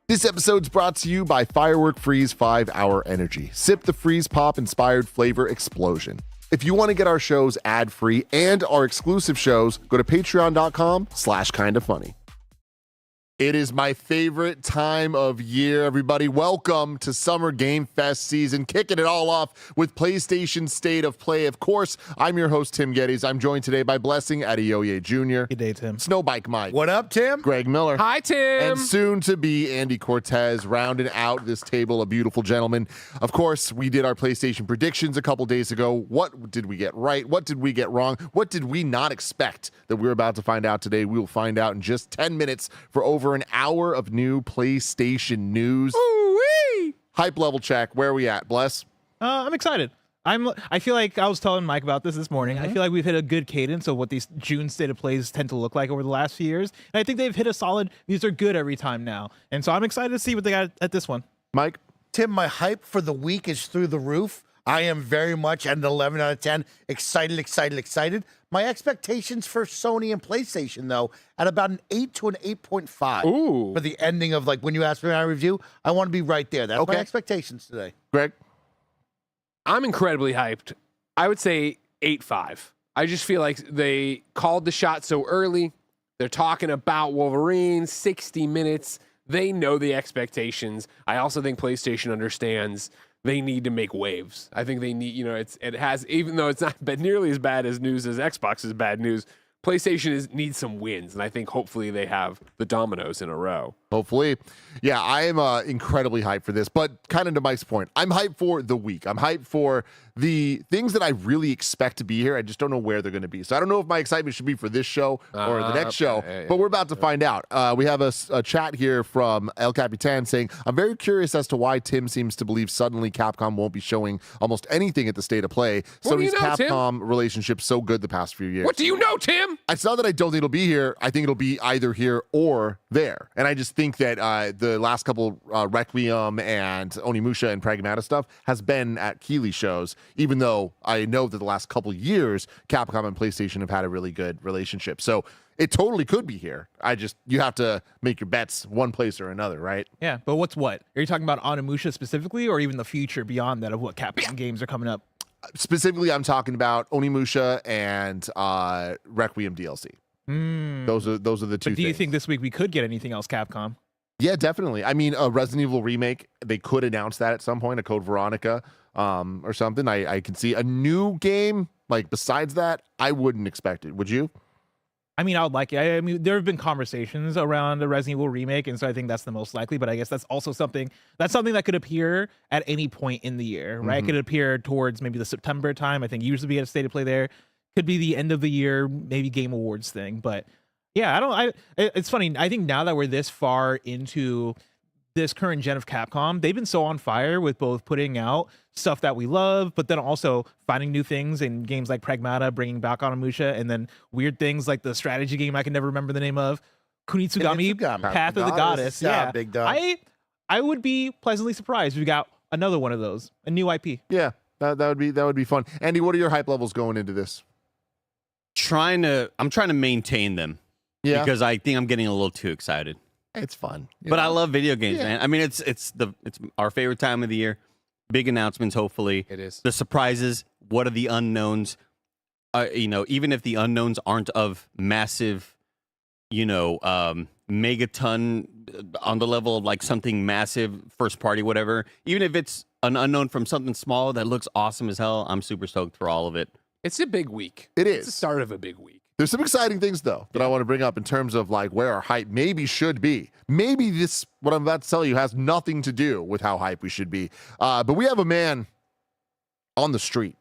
This episode's brought to you by Firework Freeze 5-Hour Energy. Sip the freeze pop inspired flavor explosion. If you want to get our shows ad-free and our exclusive shows, go to patreon.com/kindafunny. It is my favorite time of year, everybody. Welcome to Summer Game Fest season, kicking it all off with PlayStation State of Play. Of course, I'm your host, Tim Geddes. I'm joined today by Blessing Adeoye Jr. Good day, Tim. Snowbike Mike. What up, Tim? Greg Miller. Hi, Tim. And soon to be Andy Cortez, rounding out this table, a beautiful gentleman. Of course, we did our PlayStation predictions a couple days ago. What did we get right? What did we get wrong? What did we not expect that we're about to find out today? We will find out in just 10 minutes for over an hour of new PlayStation news. Ooh-wee. Hype level check. Where are we at, Bless? I'm excited. I feel like I was telling Mike about this morning. I feel like we've hit a good cadence of what these June State of Plays tend to look like over the last few years. And I think they've hit a solid, these are good every time now. And so I'm excited to see what they got at this one. Mike? Tim, my hype for the week is through the roof. I am very much at an 11 out of 10. Excited. My expectations for Sony and PlayStation, though, at about an 8 to an 8.5. Ooh. For the ending of, like, when you ask for my review, I want to be right there. That's Okay. my expectations today. Greg? I'm incredibly hyped. I would say 8.5. I just feel like they called the shot so early. They're talking about Wolverine, 60 minutes. They know the expectations. I also think PlayStation understands they need to make waves. I think they need, it has, even though it's not nearly as bad as news as Xbox is bad news, PlayStation needs some wins, and I think hopefully they have the dominoes in a row. Hopefully. Yeah, I am incredibly hyped for this, but kind of to Mike's point, I'm hyped for the week. I'm hyped for the things that I really expect to be here. I just don't know where they're going to be. So I don't know if my excitement should be for this show or the next show, but we're about to find out. We have a chat here from El Capitan saying, I'm very curious as to why Tim seems to believe suddenly Capcom won't be showing almost anything at the State of Play. Sony's Capcom relationship so good the past few years. What do you know, Tim? It's not that I don't think it'll be here. I think it'll be either here or there. And I just think that the last couple Requiem and Onimusha and Pragmata stuff has been at Keighley shows, even though I know that the last couple years, Capcom and PlayStation have had a really good relationship. So it totally could be here. You have to make your bets one place or another, right? Yeah, but what? Are you talking about Onimusha specifically, or even the future beyond that of what Capcom games are coming up? Specifically, I'm talking about Onimusha and Requiem DLC. Those are the two. But do you think this week we could get anything else Capcom? Yeah, definitely. I mean, a Resident Evil remake, they could announce that at some point, a Code Veronica or something. I can see a new game. Like, besides that, I wouldn't expect it. Would you? I mean, I would like it. I mean, there have been conversations around the Resident Evil remake, and so I think that's the most likely. But I guess that's also something that could appear at any point in the year, right? It could appear towards maybe the September time. I think usually we get a State of Play there. Could be the end of the year, maybe Game Awards thing. But yeah, it's funny. I think now that we're this far into this current gen of Capcom, they've been so on fire with both putting out stuff that we love, but then also finding new things in games like Pragmata, bringing back Onimusha, and then weird things like the strategy game I can never remember the name of, Kunitsugami, Path of the Goddess. Yeah, big dog. I would be pleasantly surprised if we got another one of those, a new IP. Yeah, that would be fun. Andy, what are your hype levels going into this? I'm trying to maintain them. Yeah, because I think I'm getting a little too excited. It's fun, but I love video games, man. I mean, it's our favorite time of the year. Big announcements, hopefully. It is. The surprises. What are the unknowns? Even if the unknowns aren't of massive, megaton on the level of like something massive, first party, whatever. Even if it's an unknown from something small that looks awesome as hell, I'm super stoked for all of it. It's a big week. It is. It's the start of a big week. There's some exciting things, though, that I want to bring up in terms of like where our hype maybe should be. Maybe this, what I'm about to tell you, has nothing to do with how hype we should be. But we have a man on the street.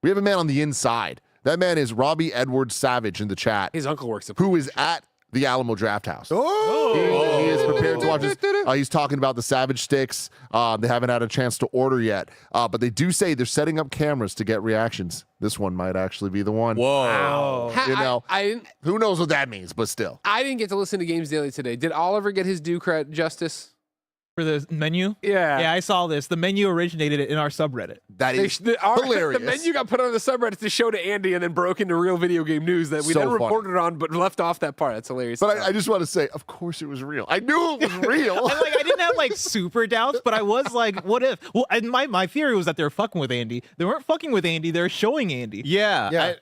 We have a man on the inside. That man is Robbie Edwards Savage in the chat. His uncle works at who is at the Alamo Draft House. Oh! He is prepared to watch this. He's talking about the Savage Sticks. They haven't had a chance to order yet, but they do say they're setting up cameras to get reactions. This one might actually be the one. Whoa. Wow. Who knows what that means, but still. I didn't get to listen to Games Daily today. Did Oliver get his due credit justice? For the menu? Yeah. Yeah, I saw this. The menu originated in our subreddit. That is The hilarious. menu got put on the subreddit to show to Andy and then broke into real video game news that we So never funny. reported on, but left off that part. That's hilarious. But I just want to say, of course it was real. I knew it was real. And like I didn't have like super doubts, but I was like, what if? Well, and my theory was that they were fucking with Andy. They weren't fucking with Andy. They were showing Andy. Yeah.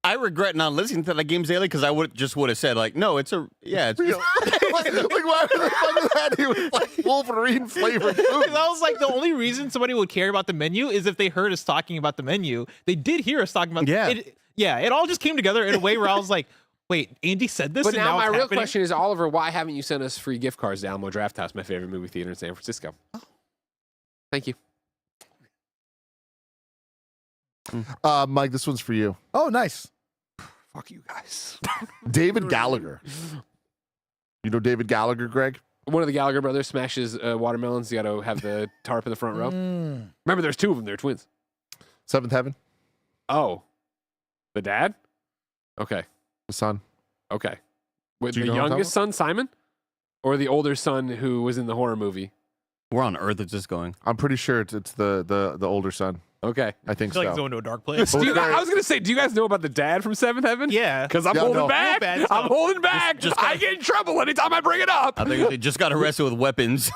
I regret not listening to that Games Daily because I would have said like, no, it's real. like why the fuck was that? He was like Wolverine flavored food. Because I was like, the only reason somebody would care about the menu is if they heard us talking about the menu. They did hear us talking about Yeah. it. Yeah, it all just came together in a way where I was like, wait, Andy said this? But and now my it's real happening? question is, Oliver, why haven't you sent us free gift cards to Alamo Drafthouse, my favorite movie theater in San Francisco? Thank you. Mike, this one's for you. Oh, nice. Fuck you guys. David Gallagher. You know David Gallagher, Greg? One of the Gallagher brothers smashes watermelons. You got to have the tarp in the front row. Remember, there's two of them. They're twins. Seventh Heaven, Oh, the dad? Okay. the son. Okay. With Do you the know what I'm youngest son, Simon? Or the older son who was in the horror movie? where on earth is this going? I'm pretty sure it's the older son. Okay. I think I feel like it's so. going to a dark place. I was going to say, do you guys know about the dad from Seventh Heaven? Yeah. Because I'm Yeah, holding no. back. Bad I'm stuff. holding back. I get in trouble anytime I bring it up. I think they just got arrested with weapons.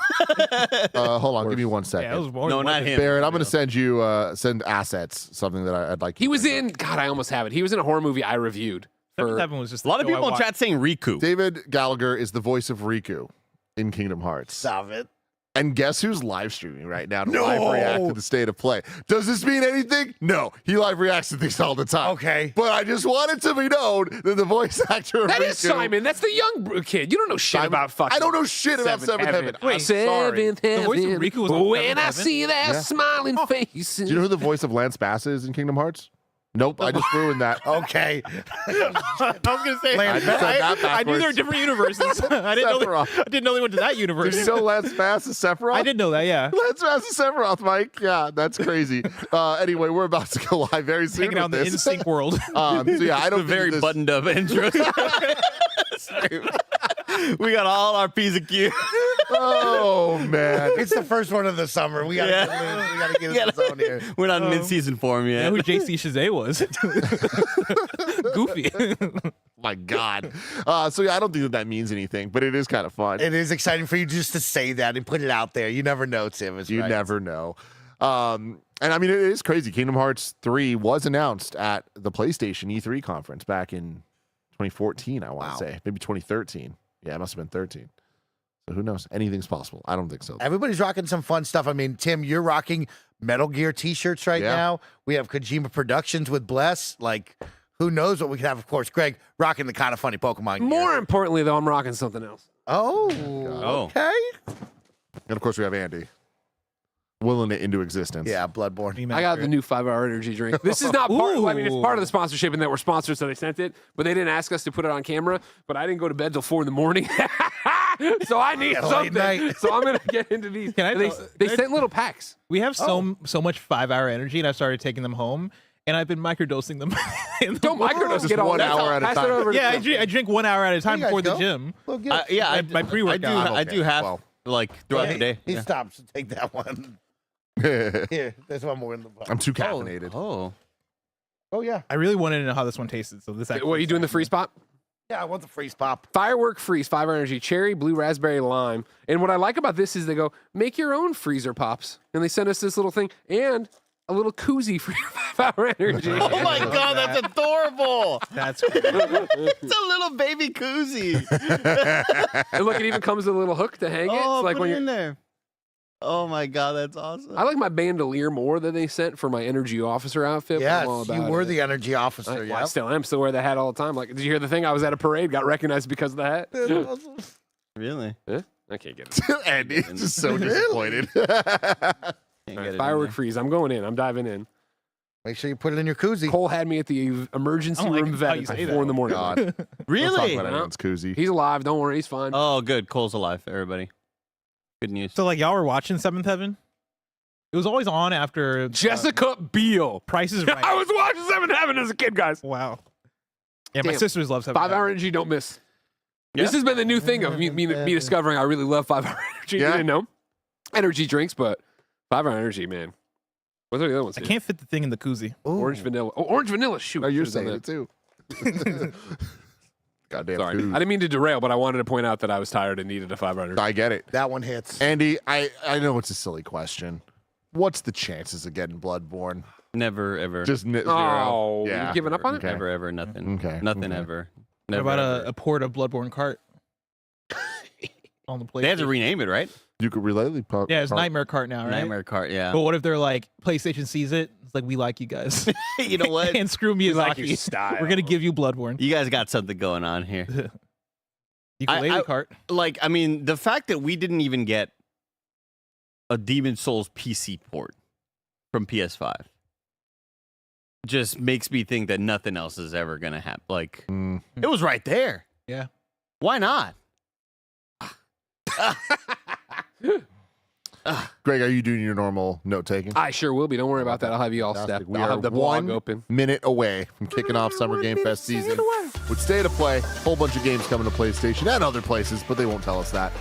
Hold on, give me 1 Yeah, second. it was more No, not him. Barrett, I'm going to send you send assets, something that I'd like. He you was to in, God, I almost have it. He was in a horror movie I reviewed. Seventh Heaven was just A lot of the show people I in chat saying Riku. David Gallagher is the voice of Riku in Kingdom Hearts. Stop it. And guess who's live streaming right now to live react to the state of play? Does this mean anything? No. He live reacts to things all the time. Okay. But I just want it to be known that the voice actor of That Riku, is Simon. That's the young kid. You don't know shit about fucking. I don't know shit about Seventh Heaven. I'm sorry. Seventh The voice of Heaven. Riku was on When Seventh I Heaven? see their Yeah. smiling faces. Do you know who the voice of Lance Bass is in Kingdom Hearts? Nope, I just ruined that. Okay. I was gonna say I just said that I knew there were backwards. different universes. I didn't know they went to that universe. Did you know Lance Bass is Sephiroth? I didn't know that. Yeah, Lance Bass is Sephiroth, Mike. Yeah, that's crazy. Anyway, we're about to go live very soon hanging out in with the this. NSYNC world. So yeah, I don't A very think this, buttoned up intro. We got all our P's and Q's. Oh man. It's the first one of the summer. We gotta get in the zone here. We're not in mid-season form You yet. know who JC Chazet was? Goofy. My God. So yeah, I don't think that means anything, but it is kind of fun. It is exciting for you just to say that and put it out there. You never know, Tim. Is You right. never know. And I mean, it is crazy. Kingdom Hearts 3 was announced at the PlayStation E3 conference back in 2014, I want to say. Maybe 2013. Yeah, it must have been 13. So who knows? Anything's possible. I don't think so. Everybody's rocking some fun stuff. I mean, Tim, you're rocking Metal Gear t-shirts right Yeah. now. We have Kojima Productions with Bless. Like, who knows what we could have? Of course, Greg rocking the kind of funny Pokemon gear. More importantly, though, I'm rocking something else. Oh, okay. And of course, we have Andy willing it into existence. Yeah, Bloodborne. I got the new 5-hour energy drink. This is not part. I mean, it's part of the sponsorship, and that we're sponsored, so they sent it, but they didn't ask us to put it on camera. But I didn't go to bed till 4 in the morning, so I need Late something. night. So I'm gonna get into these. Can I And tell- they sent little packs. We have so much 5-hour energy, and I started taking them home, and I've been microdosing them. in the Don't morning. microdose. Just Get all 1 that. hour at a Pass time. it over. to Yeah, Tim. I drink 1 hour at a time You guys before the go. gym. Well, good. Yeah, My pre-workout. I do have Well. like throughout the day. He Yeah. stops to take that one. Here, there's one more in the box. I'm too caffeinated. Oh, Oh, yeah. I really wanted to know how this one tasted, so this actually. What are you doing? The freeze pop? Yeah, I want the freeze pop. Firework Freeze, 5-hour energy, cherry, blue, raspberry, lime. And what I like about this is they go, make your own freezer pops. And they send us this little thing and a little koozie for your 5-hour energy. oh my God, that's adorable! That's It's a little baby koozie. And look, it even comes with a little hook to hang it. Oh, It's like put when it you're in there. Oh my God, that's awesome. I like my bandolier more that they sent for my energy officer outfit. but I'm all Yes, you about were it. the energy officer. I Yeah. still am. Still wear the hat all the time. Like, did you hear the thing? I was at a parade, got recognized because of the hat. Really? Yeah? I can't get it. Andy's just so disappointed. Can't All get right, it in Firework there. Freeze. I'm going in. I'm diving in. Make sure you put it in your koozie. Cole had me at the emergency I don't like room how vet you at say 4 that. in the morning. God. Don't talk Really? about anyone's koozie. He's alive. Don't worry. He's fine. Oh, good. Cole's alive, everybody. Good news. So like y'all were watching Seventh Heaven. It was always on after Jessica Biel. Price is Right. I was watching Seventh Heaven as a kid, guys. Wow. Yeah, my Damn. sisters love Seventh 5-hour Heaven. energy, don't miss. Yeah. This has been the new thing of me discovering I really love 5-hour You didn't know. Energy drinks, but 5-hour energy, man. What are the other ones? I can't fit the thing in the koozie. Orange vanilla. Oh, orange vanilla. Shoot. Oh, you're Should've done saying that. it too. Goddamn Sorry. food. I didn't mean to derail, but I wanted to point out that I was tired and needed a 5-hour energy. I get it. That one hits. Andy, I know it's a silly question. What's the chances of getting Bloodborne? Never, ever. Just zero. Oh, Yeah. you giving up on it? Okay. Never, ever, nothing. Okay. Nothing Okay. ever. What Never, about ever. a port of Bloodborne cart? On the PlayStation. They had to rename it, right? You could relay pop. Yeah, it's Nightmare Cart now, right? Nightmare Cart, yeah. But what if they're like, PlayStation sees it? It's like, we like you guys. You know what? And screw Miyazaki. like your style. We're going to give you Bloodborne. You guys got something going on here. Ukulele cart. Like, I mean, the fact that we didn't even get a Demon Souls PC port from PS5 just makes me think that nothing else is ever going to happen. Like, it was right there. Yeah. Why not? Greg, are you doing your normal note taking? I sure will be. Don't worry about that. I'll have you all Fantastic. step. We I'll are have the blog 1 open. minute away from kicking off Summer Game Fest season. With State of Play, a whole bunch of games coming to PlayStation and other places, but they won't tell us that.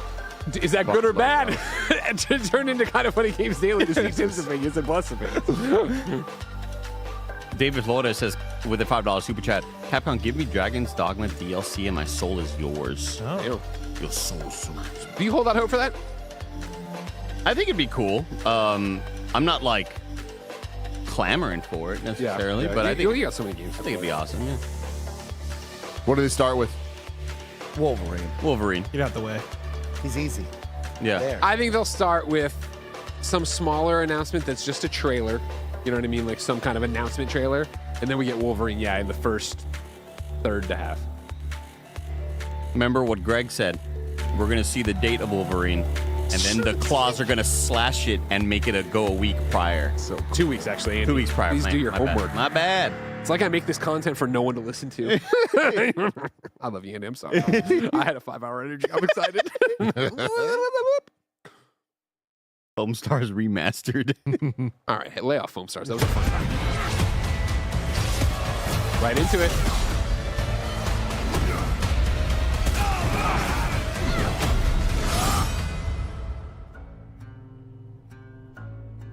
Is that good or bad? To turn into kind of funny games daily to see Tim's opinions and Bless opinions. David Flores says, with a $5 super chat, Capcom, give me Dragon's Dogma DLC and my soul is yours. Oh. Your soul is yours. Do you hold out hope for that? I think it'd be cool. I'm not like clamoring for it necessarily, but I think you got so many games. I think it'd be awesome. Yeah. What do they start with? Wolverine. Wolverine. Get out the way. He's easy. Yeah. There. I think they'll start with some smaller announcement that's just a trailer. You know what I mean? Like some kind of announcement trailer. And then we get Wolverine, in the first third to half. Remember what Greg said. We're going to see the date of Wolverine, and then the claws are going to slash it and make it go a week prior. So 2 weeks, actually. Andy. 2 weeks prior. Please do your My bad. homework. My bad. It's like I make this content for no one to listen to. I love you, Andy. I'm sorry. I had a 5-hour energy. I'm excited. Foam Stars remastered. All right, lay off Foam Stars. That was a fun time. Right into it.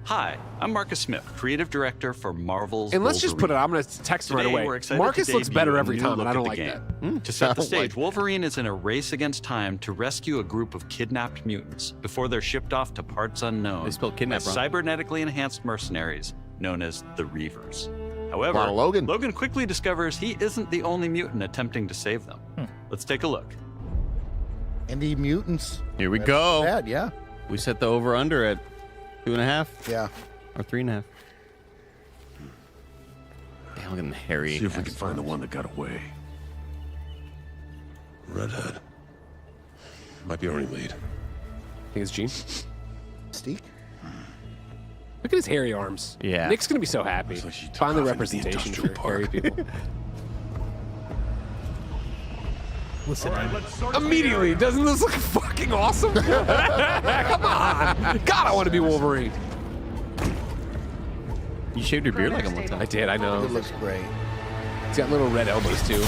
Hi, I'm Marcus Smith, creative director for Marvel's And let's just put it, Wolverine. I'm going to text him right Today, away. we're excited Marcus to looks debut better a every new time, and look I at don't the like game. that. To set the Don't like stage, Wolverine is in a race against time to rescue a group of kidnapped mutants before they're shipped off to parts unknown They spelled kidnap by wrong. cybernetically enhanced mercenaries known as the Reavers. However, Wow, Logan. quickly discovers he isn't the only mutant attempting to save them. Let's take a look. And the mutants. Here we go. Bad, yeah. We set the over-under at 2.5 Yeah. or 3.5. Damn, look at the hairy. See if we can find the one that got away. Redhead. Might be our only lead. I think it's Gene. Mystique? Look at his hairy arms. Yeah. Nick's going to be so happy. Looks like she took Finally off into the representation for industrial hairy park. people. Listen, Immediately, doesn't this look fucking awesome? Come on. God, I want to be Wolverine. You shaved your beard like him one time. I did, I know. It looks great. He's got little red elbows, too.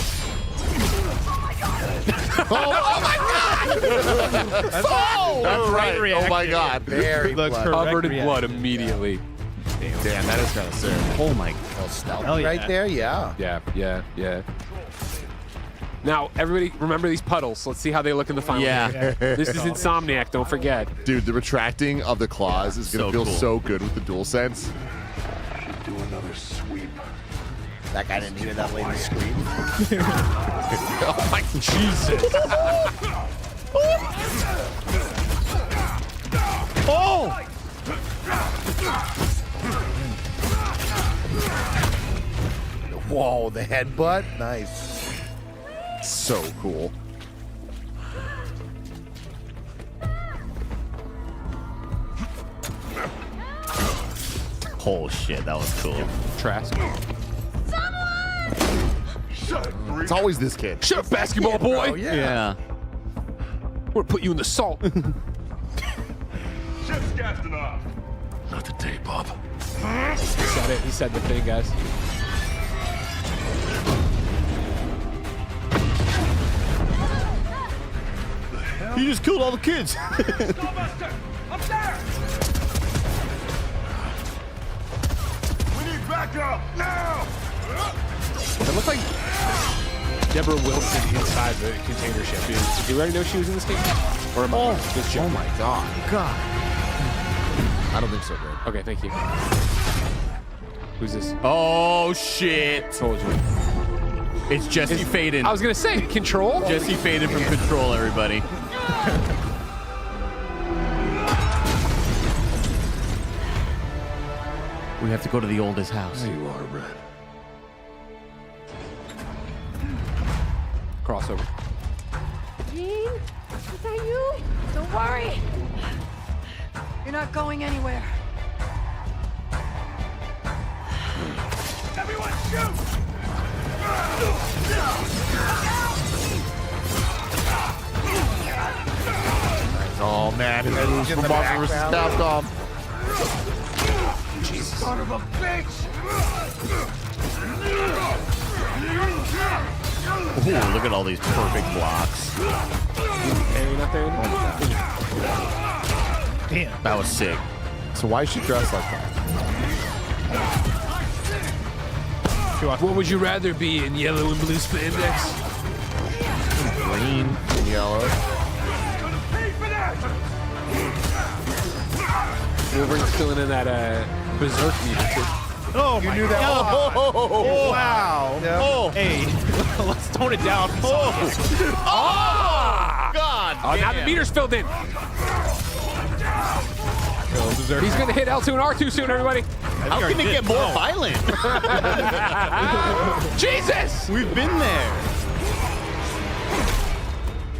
That's right. Oh my God. Very Looks blood. correct. Covered in reaction. blood immediately. Damn, that is kind of sick. Oh my. Oh, stealth Hell yeah. right there, yeah. Yeah. Now, everybody, remember these puddles. Let's see how they look in the final. Yeah. This is Insomniac, don't forget. Dude, the retracting of the claws is going to So feel cool. so good with the DualSense. Do another sweep. That guy didn't hear that lady scream. Oh my Jesus. Oh! Whoa, the headbutt. Nice. So cool. Oh shit, that was cool. Trask. It's always this kid. Shut up, basketball boy. Oh, yeah. Yeah. We're gonna put you in the salt. Ship's casting off. Not today, Bob. He said it. He said the thing, guys. The hell? He just killed all the kids. Skullbuster! Up there! We need backup now! It looked like Deborah Wilson inside the container ship. Do you already know she was in this game? Or am I just joking? Oh my God. I don't think so, bro. Okay, thank you. Who's this? Oh shit! Told you. It's Jesse Faden. I was gonna say Control. Jesse Faden from Control, everybody. We have to go to the oldest house. There you are, Red. Crossover. Jean, is that you? Don't worry. You're not going anywhere. Everyone shoot! Oh man, his moves from Marvel vs. Capcom. Son of a bitch! Ooh, look at all these perfect blocks. Hey, not there anymore. Damn. That was sick. So why is she dressed like that? What would you rather be in yellow and blue spandex? Green and yellow. Wolverine's filling in that berserk music. Oh, You my knew that. God. Oh, Wow. Yeah. oh, Hey, let's tone it down. God! Oh, now the meter's filled in. He's gonna hit L2 and R2 soon, everybody. How can it get more violent? Jesus! We've been there.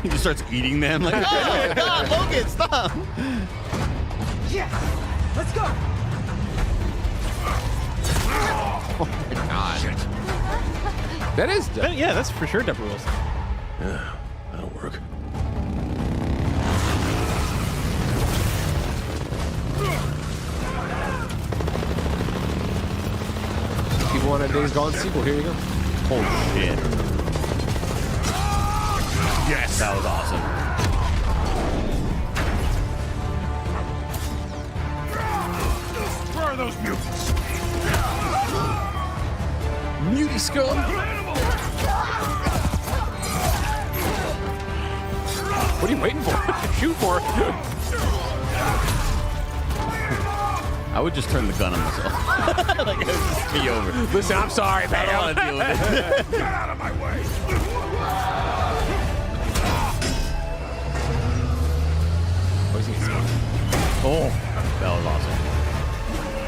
He just starts eating them like, oh God, Logan, stop. Yes! Let's go! That is dumb. Yeah, that's for sure Deborah Wilson. Yeah, that'll work. People want a Days Gone sequel. Here you go. Holy shit. Yes. That was awesome. Where are those mutants? Muty scum. What are you waiting for? Shoot for it. I would just turn the gun on myself. Like, it would just be over. Listen, I'm sorry, I don't want to deal with it. Get out of my way! Oh, that was awesome.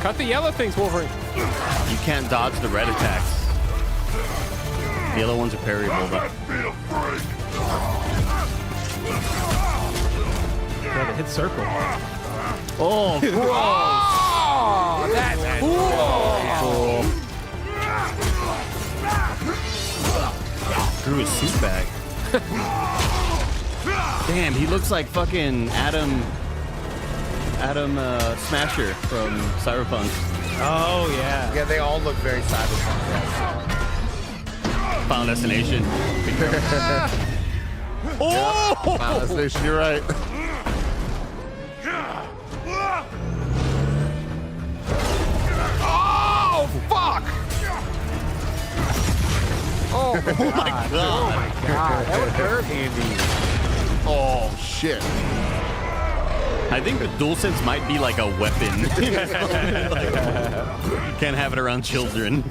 Cut the yellow things, Wolverine. You can't dodge the red attacks. The yellow ones are parryable, but Yeah, the hit circle. oh, Oh, that's cool. Threw his suit back. Damn, he looks like fucking Adam Smasher from Cyberpunk. Oh, yeah. Yeah, they all look very cyberpunk. Final Destination. Oh! Final Destination, you're right. Oh, fuck! Oh, my God. God. That would hurt Andy. Oh shit. I think the DualSense might be like a weapon. Like, you can't have it around children.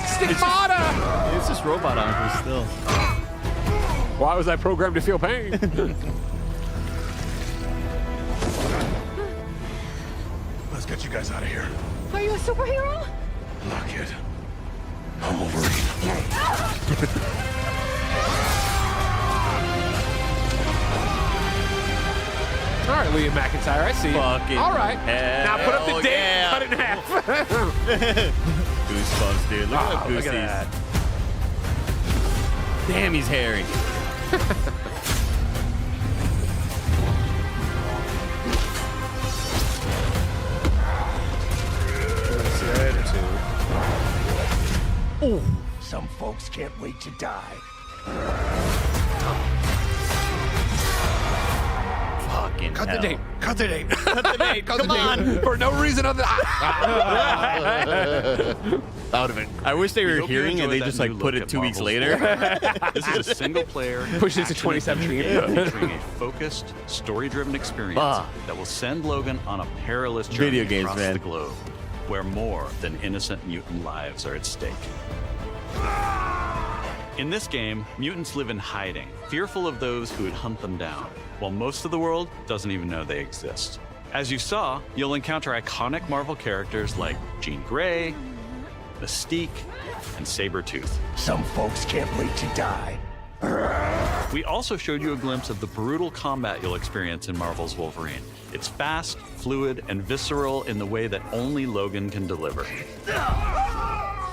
Stigmata! It's just robot arms still. Why was I programmed to feel pain? Let's get you guys out of here. Are you a superhero? Lock it. I'm Wolverine. All right, Liam McIntyre, I see you. Fucking All right. Now put up the hell date, yeah. cut it in half. Goosebumps, dude. Look at Wow, that look at that. Damn, he's hairy. folks can't wait to die. Fucking Cut hell. the date. Cut the date. Cut the date. Come on. For no reason other That would have been. I wish they were hope you hearing and enjoyed they that just new like put look it at 2 weeks Marvel's later. This is a single-player, Push it to action 2017. adventure game featuring a focused, story-driven experience Ah. that will send Logan on a perilous journey Video games, across man. the globe, where more than innocent mutant lives are at stake. In this game, mutants live in hiding, fearful of those who would hunt them down, while most of the world doesn't even know they exist. As you saw, you'll encounter iconic Marvel characters like Jean Grey, Mystique, and Sabretooth. Some folks can't wait to die. We also showed you a glimpse of the brutal combat you'll experience in Marvel's Wolverine. It's fast, fluid, and visceral in the way that only Logan can deliver.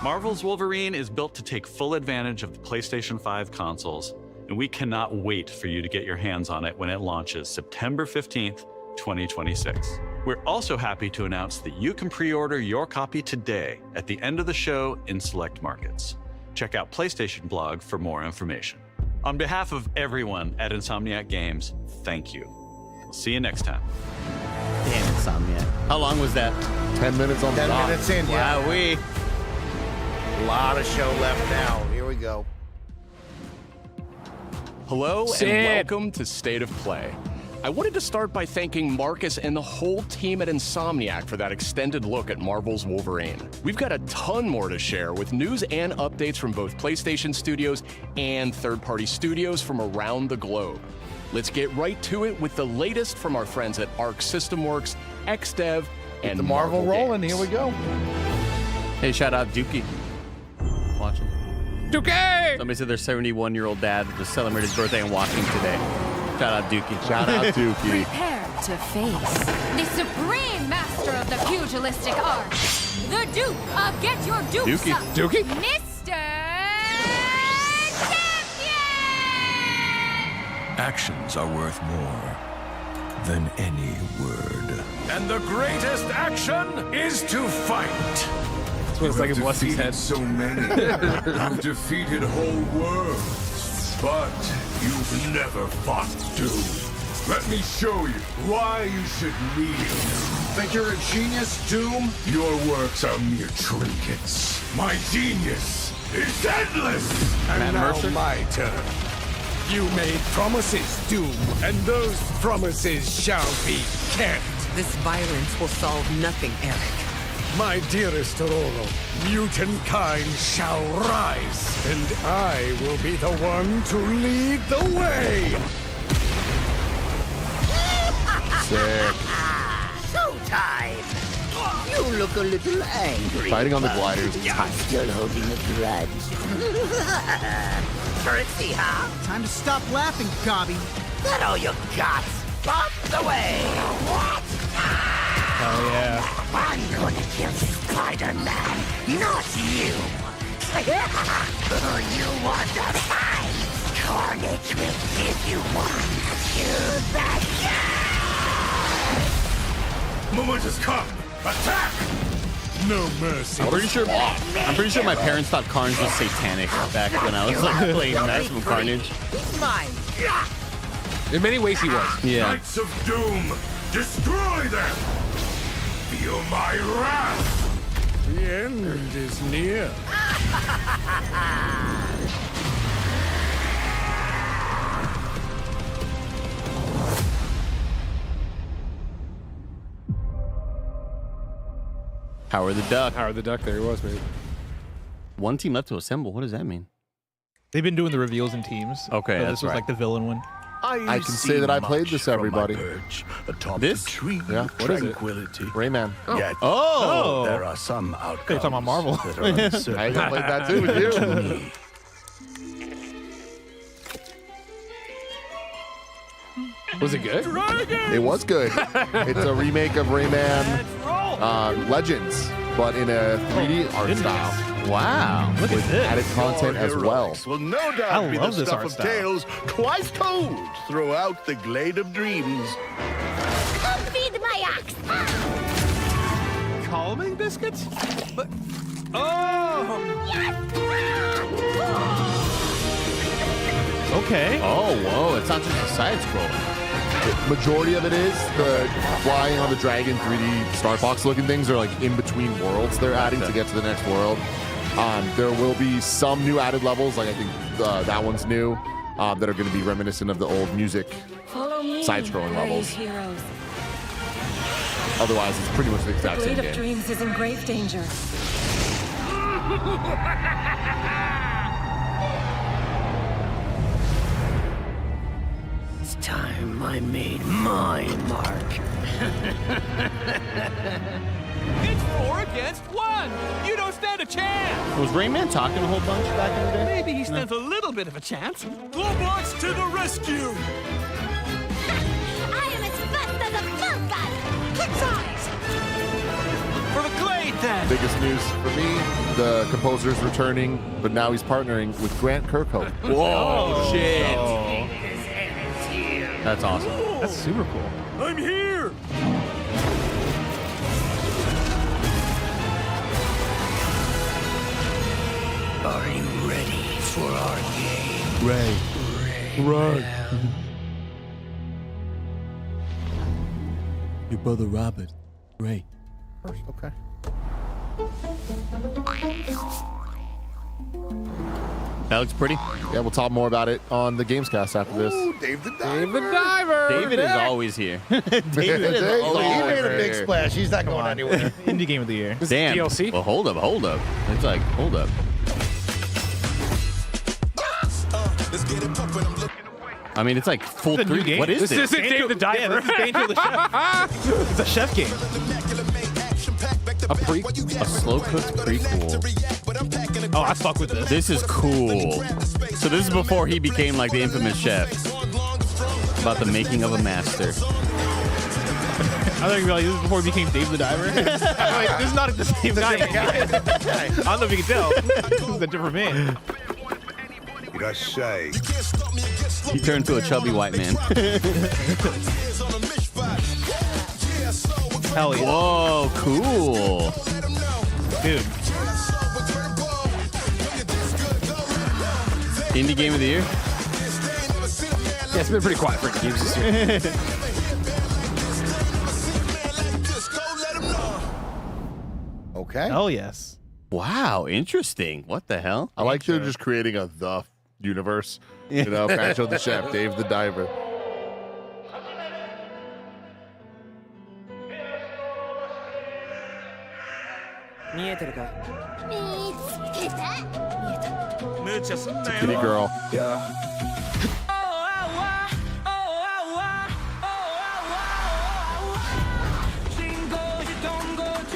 Marvel's Wolverine is built to take full advantage of the PlayStation 5 consoles, and we cannot wait for you to get your hands on it when it launches September 15th, 2026. We're also happy to announce that you can pre-order your copy today at the end of the show in select markets. Check out PlayStation Blog for more information. On behalf of everyone at Insomniac Games, thank you. We'll see you next time. Damn Insomniac. How long was that? 10 minutes on the 10 dot. minutes in, yeah. Wow, we. A lot of show left now. Here we go. Hello Sid. and welcome to State of Play. I wanted to start by thanking Marcus and the whole team at Insomniac for that extended look at Marvel's Wolverine. We've got a ton more to share with news and updates from both PlayStation studios and third-party studios from around the globe. Let's get right to it with the latest from our friends at Arc System Works, XDev, and The Marvel rolling. Games. Here we go. Hey, shout out Dookie. Watching. Dookie! Somebody said their 71-year-old dad just celebrated his birthday and watching today. Shout out Dookie. Shout out Dookie. Prepare to face the supreme master of the pugilistic art, the Duke of Get Your Dukes Dookie. Up, Dookie? Mr. Champion! Actions are worth more than any word. And the greatest action is to fight. That's what it's like in Blessing's head. So many. You've defeated whole worlds, but you've never fought Doom. Let me show you why you should kneel. Think you're a genius, Doom? Your works are mere trinkets. My genius is endless. And now my turn. You made promises, Doom, and those promises shall be kept. This violence will solve nothing, Eric. My dearest Rolo, mutant kind shall rise, and I will be the one to lead the way. Sick. Showtime! You look a little angry. Fighting on the gliders. Still holding a grudge. Currency, huh? Time to stop laughing, Gobby. That all you got? Bump the way! What? Oh yeah. I'm gonna kill Spider-Man, not you! You want to fight? Carnage will give you one. Use that gun! Moment has come. Attack! No mercy. I'm pretty sure my parents thought Carnage was satanic back when I was like playing Maximum Carnage. He's mine! In many ways, he was. Yeah. Knights of Doom, destroy them! Feel my wrath! The end is near. Howard the Duck. Howard the Duck, there he was, man. One team left to assemble. What does that mean? They've been doing the reveals in teams. Okay, so that's this was right. like the villain one. I can say that I played this, everybody. This? Yeah. What is it? Rayman. Yet, Oh! there are some outcomes They're talking about Marvel. that are uncertain. I played that too with you. Was it good? It was good. It's a remake of Rayman Legends, but in a 3D art style. Wow. Look at this. Added content as well. Will no doubt I be love the this stuff art of style. tales twice told throughout the glade of dreams. Come feed my ox! Calming biscuits? But Yes! Okay. Oh, whoa! It's not just a side scroll. The majority of it is the flying on the dragon 3D Star Fox looking things are like in between worlds they're adding to get to the next world. There will be some new added levels, like I think that one's new, that are going to be reminiscent of the old music side-scrolling levels. Heroes. Otherwise, it's pretty much the exact The same Blade of game. Dreams is in grave danger. It's time I made my mark. It's 4 against 1. You don't stand a chance. Was Rayman talking a whole bunch back in the day? Maybe he stands a little bit of a chance. Robots to the rescue. I am as fast as a falcon! Kick size! For the glade, then. Biggest news for me, the composer's returning, but now he's partnering with Grant Kirkhope. Whoa, shit. That's awesome. That's super cool. I'm here. Are you ready for our game? Ray. Ray. Your brother Robert. Ray. Okay. That looks pretty. Yeah, we'll talk more about it on the Gamescast after this. Dave the Dave the Diver. David is always here. David is Dave, always He oh, made a right big here. splash. He's not going anywhere. Indie game of the year. Damn. DLC? Well, hold up. It's like, hold up. I mean, it's like full It's a new 3D. game. What is This this? isn't Dave the Diver. Yeah, this is Bancho The Chef. It's a chef game. A slow cooked prequel. Oh, I fuck with this. This is cool. So this is before he became like the infamous chef. About the making of a master. I thought you were like, this is before he became Dave the Diver. I'm like, this is not the same guy. I don't know if you can tell. This is a different man. He turned to a chubby white man. Hell yeah. Whoa, cool. Dude. Indie game of the year? Yeah, it's been pretty quiet for indie games this year. Okay. Hell yes. Wow, interesting. What the hell? I like they're just creating a the universe. You know, Bancho the Chef, Dave the Diver. Kitty girl.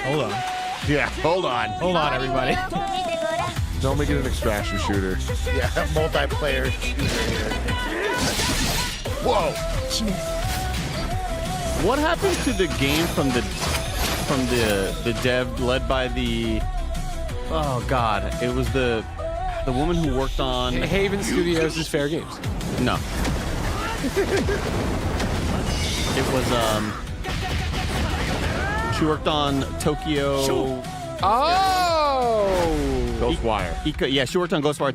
Hold on. Yeah, hold on. Hold on, everybody. Don't make it an extraction shooter. Yeah, multiplayer. Whoa. What happened to the game from the dev led by the it was the woman who worked on Haven Studios is Fair Games. No. It was she worked on Tokyo Ghostwire. Yeah, she worked on Ghostwire.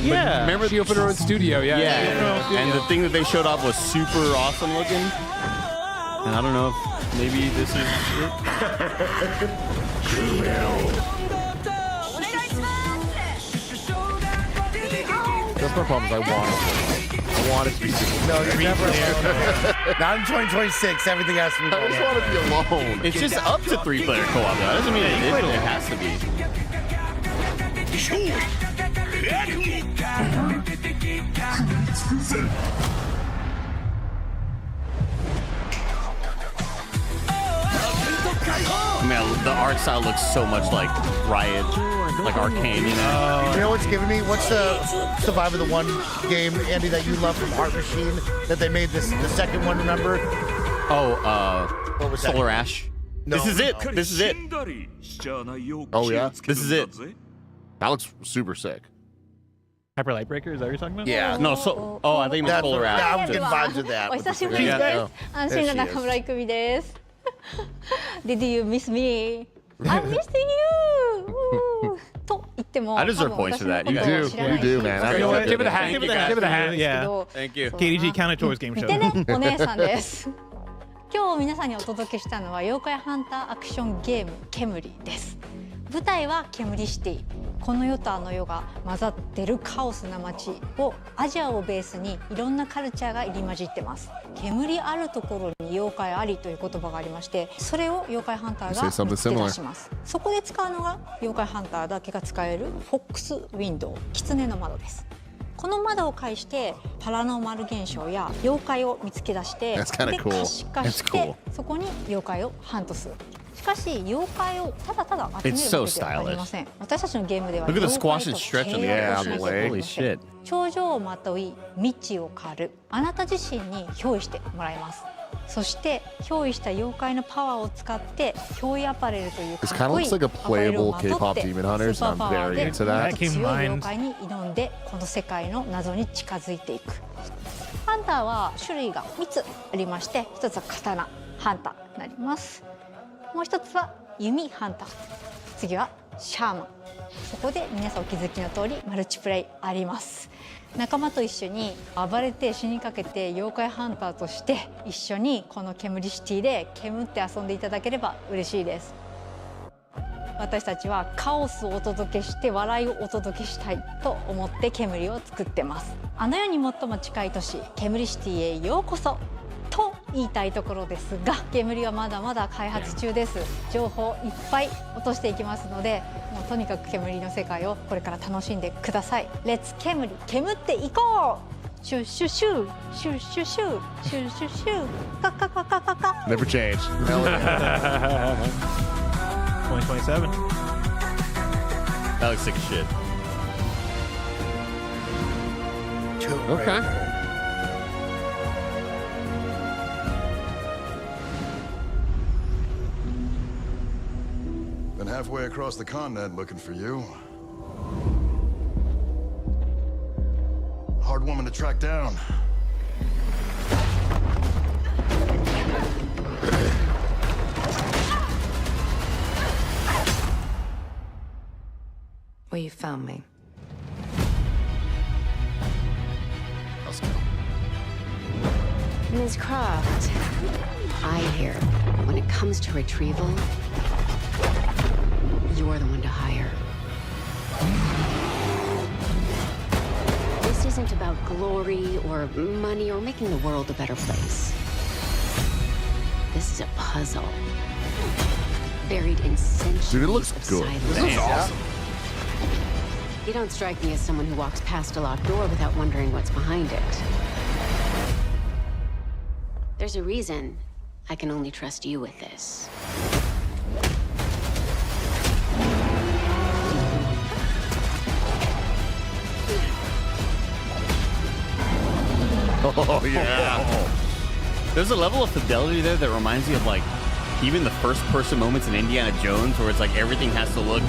Yeah. Remember She opened her own studio, yeah. And the thing that they showed off was super awesome looking. And I don't know if maybe this is That's my problem. I want it to be super. No, you're never. Not in 2026. Everything has to be. I just want to be alone. It's just up to 3-player co-op. That doesn't mean it has to be. I mean, the art style looks so much like Riot, like Arcane, you know? You know what's giving me? What's the Survivor the One game, Andy, that you love from Heart Machine that they made the second one, remember? What was that? Solar Ash. No, This is it. no. This is it. Oh, yeah? This is it. That looks super sick. Hyper Light Breaker, is that what you're talking about? Yeah. No, I think it was That's Solar what, Ash. yeah, I'm getting vibes of that. お久しぶり Yeah, で no. す。安心の中村いくみです。Did you miss me? I missed you! と言っっても I deserve 多分 points for that. 私のことを知らない You do, man. 人 You do, が man. Give it a hat. Give it a hat. Give it a hat. けど Yeah. Thank you. KDG Counted Toys Game 見 Show. てねお姉さんです今日皆さんにお届けしたのは妖怪ハンターアクションゲームケムリです舞台はケムリシティこの世とあの世が混ざってるカオスな街をアジアをベースにいろんなカルチャーが入り混じってます煙あるところに妖怪ありという言葉がありましてそれを妖怪ハンターが Say something 見つけ出しますそこで使うのが妖怪ハンターだけが使えるフォックスウィンドウ狐の窓ですこの窓を介してパラノーマル現象や妖怪を見つけ出して That's kinda で cool. 可視化し That's て cool. そこに妖怪をハントするしかし妖怪をただただ集める It's so わけではありません私たちのゲームでは Look at the 妖怪 squash と and stretch on the 契約 Yeah, をしなきゃいけ Holy ません shit. 頂上をまとい道を狩るあなた自身に憑依してもらいますそして憑依した妖怪のパワーを使って憑依アパレルという This か kind っ of こい looks い like a アパレルを playable まと K-pop って Demon ス Hunters, ーパー and パ I'm ワー very で into が that. 強い強い妖怪に挑んでこの世界の謎に近づいていくハンターは種類が3つありまして1つは刀ハンターになりますもう1つは弓ハンター次はシャーマンそこで皆さんお気づきの通りマルチプレイあります仲間と一緒に暴れて死にかけて妖怪ハンターとして一緒にこの煙シティで煙って遊んでいただければ嬉しいです私たちはカオスをお届けして笑いをお届けしたいと思って煙を作ってますあの世に最も近い都市煙シティへようこそと言いたいところですが煙はまだまだ開発中です情報いっぱい落としていきますのでもうとにかく煙の世界をこれから楽しんでくださいレッツ煙煙っていこうシュッシュシュシュッシュシュシュッシュシュカカカカカカ Never change. Hell yeah. 2027. That looks like shit. Okay. Been halfway across the continent looking for you. Hard woman to track down. Well, you found me. Let's go. Ms. Croft, I hear when it comes to retrieval, you're the one to hire. This isn't about glory or money or making the world a better place. This is a puzzle. Buried in centuries Dude, it looks of good. silence. This looks awesome. You don't strike me as someone who walks past a locked door without wondering what's behind it. There's a reason I can only trust you with this. Oh, yeah. There's a level of fidelity there that reminds me of like even the first person moments in Indiana Jones where it's like everything has to look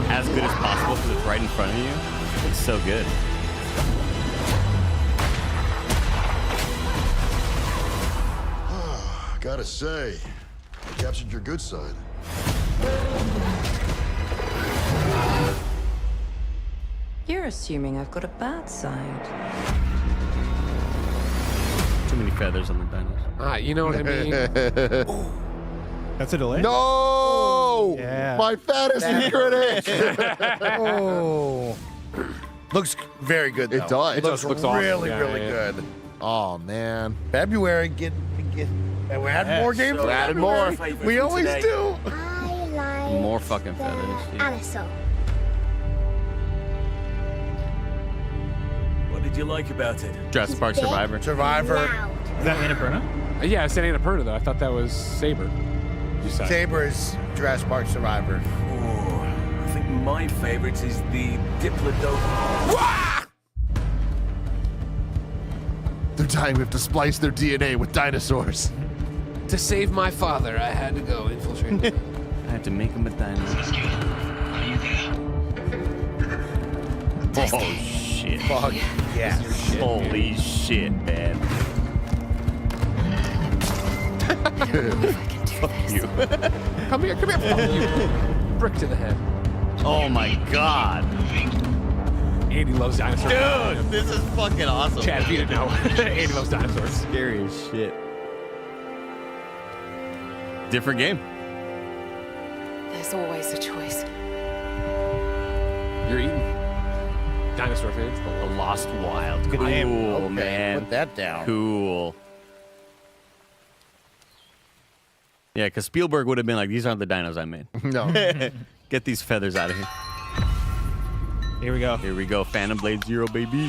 as good as possible because it's right in front of you. It's so good. Gotta say, you captured your good side. You're assuming I've got a bad side. Too many feathers on the dinos. You know what I mean? That's a delay? No! Yeah. My fantasy critic! Oh. Looks very good, though. It does. It looks looks awesome. really, Yeah, really yeah. good. Oh, man. February, get and we're adding more games. We're for adding February. more. We always do. I like More fucking feathers. dude. Anisole. What did you like about it? Jurassic Park Survivor. Survivor. Loud. Is that Annapurna? Yeah, I said Annapurna though. I thought that was Saber. You said. Saber is Jurassic Park Survivor. Oh, I think my favorite is the Diplodocus. They're dying. We have to splice their DNA with dinosaurs. To save my father, I had to go infiltrate. I had to make him a dinosaur. Oh shit. Fuck yes. Holy shit, man. If I can do Fuck this. you. Come here, fuck you. Brick to the head. Oh my god. Andy loves dinosaurs. Dude, this is fucking awesome. Chad, if you didn't know, Andy loves dinosaurs. Scary as shit. Different game. There's always a choice. You're eating. Dinosaur fans. The Lost Wild. Good Cool, game. Okay, man. put that down. Cool. Yeah, because Spielberg would have been like, these aren't the dinos I made. No. Get these feathers out of here. Here we go. Here we go. Phantom Blade Zero, baby.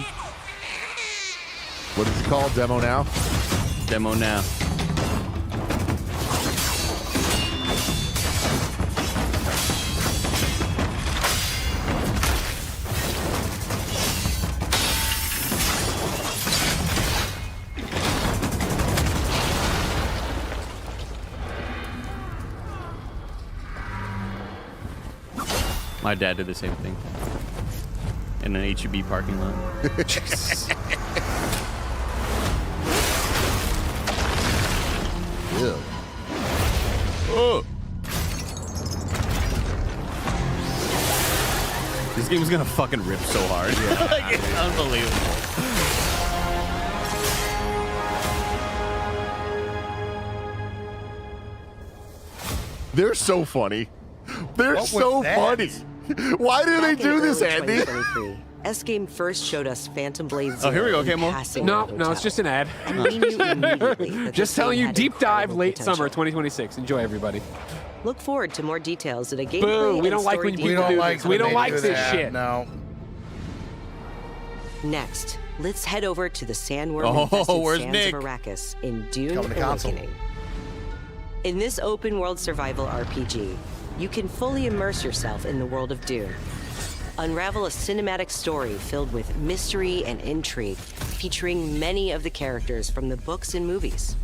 What is it called? Demo now? Demo now. My dad did the same thing. In an HEB parking lot. Ew. Oh. This game's gonna fucking rip so hard. Yeah. Like, it's unbelievable. They're so funny. They're What was so that? funny. Why do they Back in do this, early Andy? 2023, S-Game first showed us Phantom Blade Oh, here we go, Zero Kemo. passing No, the no, it's hotel. just an ad. And we knew immediately that Just this telling game you, had deep dive incredible late potential. summer 2026. Enjoy, everybody. Look forward to more details in a gameplay Boo, we and don't like story when We people don't do like this. when We don't they like do this that. shit. No. Next, let's head over to the sandworm Oh, infested where's sands Nick? of Arrakis in Dune Coming to console. Awakening. In this open-world survival RPG, you can fully immerse yourself in the world of Dune. Unravel a cinematic story filled with mystery and intrigue, featuring many of the characters from the books and movies.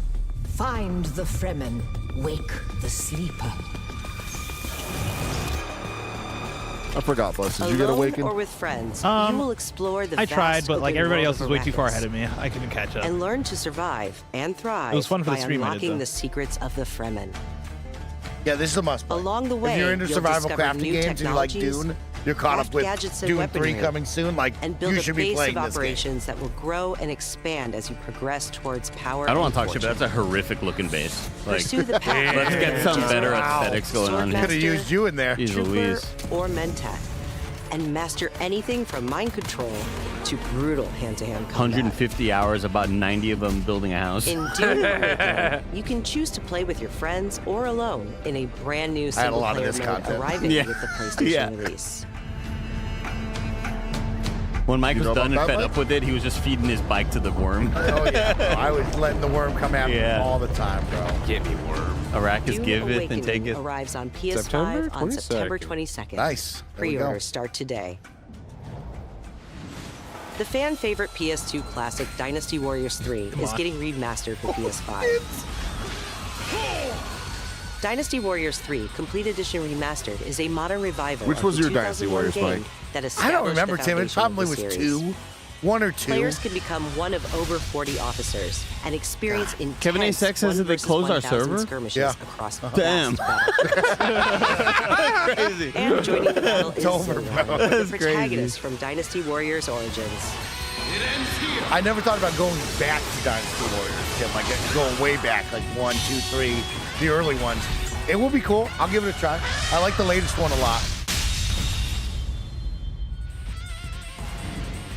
Find the Fremen, wake the sleeper. I forgot, Buzz. Did you get Alone awakened? or with friends, you will explore the I tried, vast but like open everybody world else of is way too far Arrakis ahead of me. I couldn't catch up. and learn to survive and thrive It was fun for the by stream I did, unlocking though. the secrets of the Fremen. Yeah, this is a must play. Along the way, if you're into you'll survival discover crafting new games and you like technologies, Dune, you're caught craft up with gadgets and Dune 3 weaponry, coming soon. Like, and build you a should be base playing of this game. operations that will grow and expand as you progress towards power. I don't want and to talk shit, but fortune. that's a horrific looking base. Like, Pursue the path. let's get some Just better wow. aesthetics going on here. Could have used you in there. Jeez Trooper Louise. or Mentat, and master anything from mind control to brutal hand-to-hand combat. 150 hours, about 90 of them building a house. In Dune Awakening, you can choose to play with your friends or alone in a brand new I had a lot of single-player this mode content. arriving Yeah. with the PlayStation Yeah. release. When Mike You was know done and about that, fed Mike? up with it, he was just feeding his bike to the worm. Oh, yeah. No, I was letting the worm come at me Yeah. all the time, bro. Get me worm. Arrakis Dune giveth and Awakening taketh. arrives on PS5 September on September 22nd. 22nd. Nice. There we go. Pre-orders start today. The fan favorite PS2 classic Dynasty Warriors 3 is getting remastered for PS5. Dynasty Warriors 3 Complete Edition Remastered is a modern revival Which of was the your Dynasty 2001 Warriors, game Mike? that I established don't remember, the Tim. It foundation of probably the was series. 2. 1 or 2. Players can become one of over 40 officers and experience intense Kevin A. Sex says that they 1 versus closed our 1,000 server? skirmishes Yeah. across Damn. vast battlefields. Crazy. And joining the battle is over, Zillion, bro. the That's protagonist from Dynasty Warriors Origins. I never thought about going back to Dynasty Warriors, Tim. Like, going way back, like 1, 2, 3, the early ones. It will be cool. I'll give it a try. I like the latest one a lot.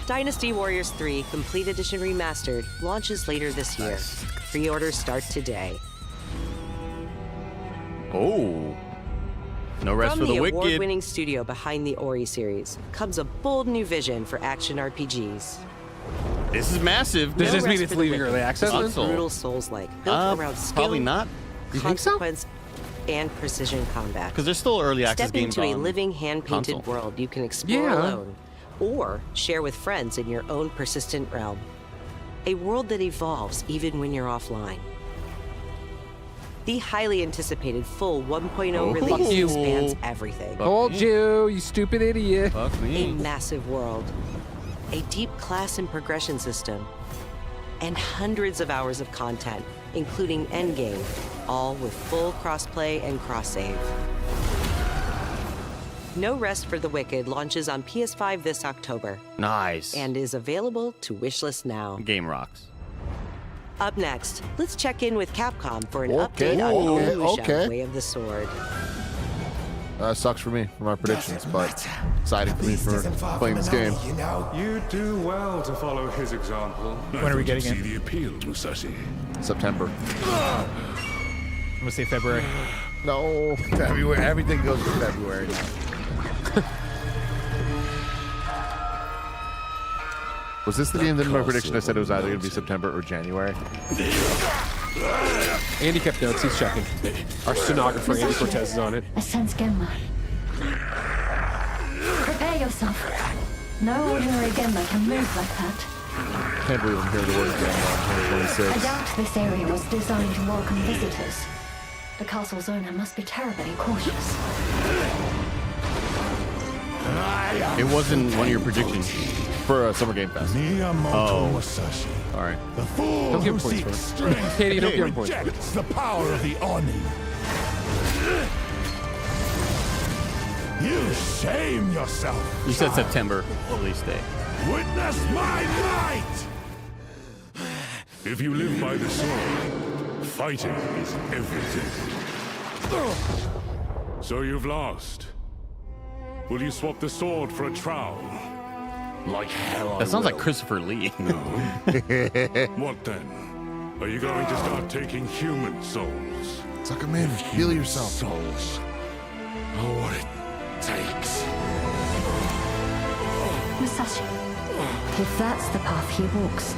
Dynasty Warriors 3 Complete Edition Remastered launches later this year. Pre-orders start today. Oh. No rest From for the the wicked. award-winning studio behind the Ori series comes a bold new vision for action RPGs. This is massive. Does No this mean rest it's for the leaving wicked. early access? Deep, Console. brutal Souls-like, built around skill, Probably not. You think so? consequence, and precision combat. Because there's still early access Step games into a on living hand-painted console. world you can explore Yeah. alone, or share with friends in your own persistent realm. A world that evolves even when you're offline. The highly anticipated full 1.0 Oh. release Fuck you. spans everything. Told you, you stupid idiot. Fuck A me. massive world, a deep class and progression system, and hundreds of hours of content, including endgame, all with full crossplay and cross-save. No Rest for the Wicked launches on PS5 this October. Nice. And is available to wishlist now. Game rocks. Up next, let's check in with Capcom for an update on Onimusha, Way of the Sword. Sucks for me for my predictions, but exciting for me for playing this game. You do well to follow his example. When are we getting it? See the appeal, Musashi. September. I'm gonna say February. No. February. Everything goes to February now. Was this the game that in my prediction I said it was either going to be September or January? Andy kept notes. He's checking. Our stenographer, Andy Cortez, is on it. I sense Genma. Prepare yourself. No ordinary Genma can move like that. Can't believe I'm hearing the word Genma on 2026. I doubt this area was designed to welcome visitors. The castle's owner must be terribly cautious. It wasn't one of your predictions for a Summer Game Fest. Oh, sorry. The fool Don't give who points for seeks it. strength Katie, don't give him points for it. rejects the power of the Oni. You shame yourself. You said September release date. Witness my might! If you live by the sword, fighting is everything. So you've lost. Will you swap the sword for a trowel? Like hell That sounds like Christopher Lee. What then? Are you going to start taking human souls? Suck them in. Heal yourself. Souls. Oh, what it takes. Musashi, if that's the path he walks,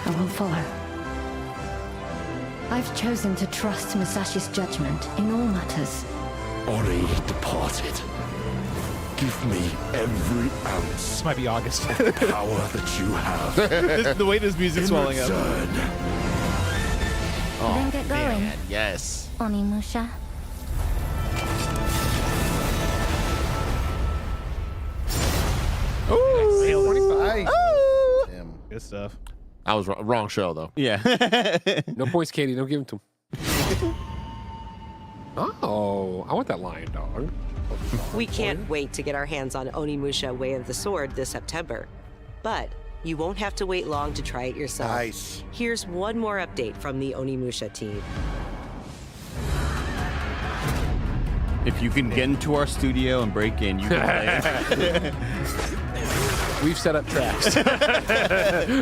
I will follow. I've chosen to trust Musashi's judgment in all matters. Ori departed. Give me every ounce. This might be August. Power that you have. The way this music's swelling up. Then get going. Man, yes. Onimusha. Ooh, 45. Damn. Good stuff. I was wrong show though. Yeah. No points, Katie. Don't give him to him. Oh, I want that lion dog. We can't wait to get our hands on Onimusha, Way of the Sword this September. But you won't have to wait long to try it yourself. Nice. Here's one more update from the Onimusha team. If you can get into our studio and break in, you can play. We've set up traps.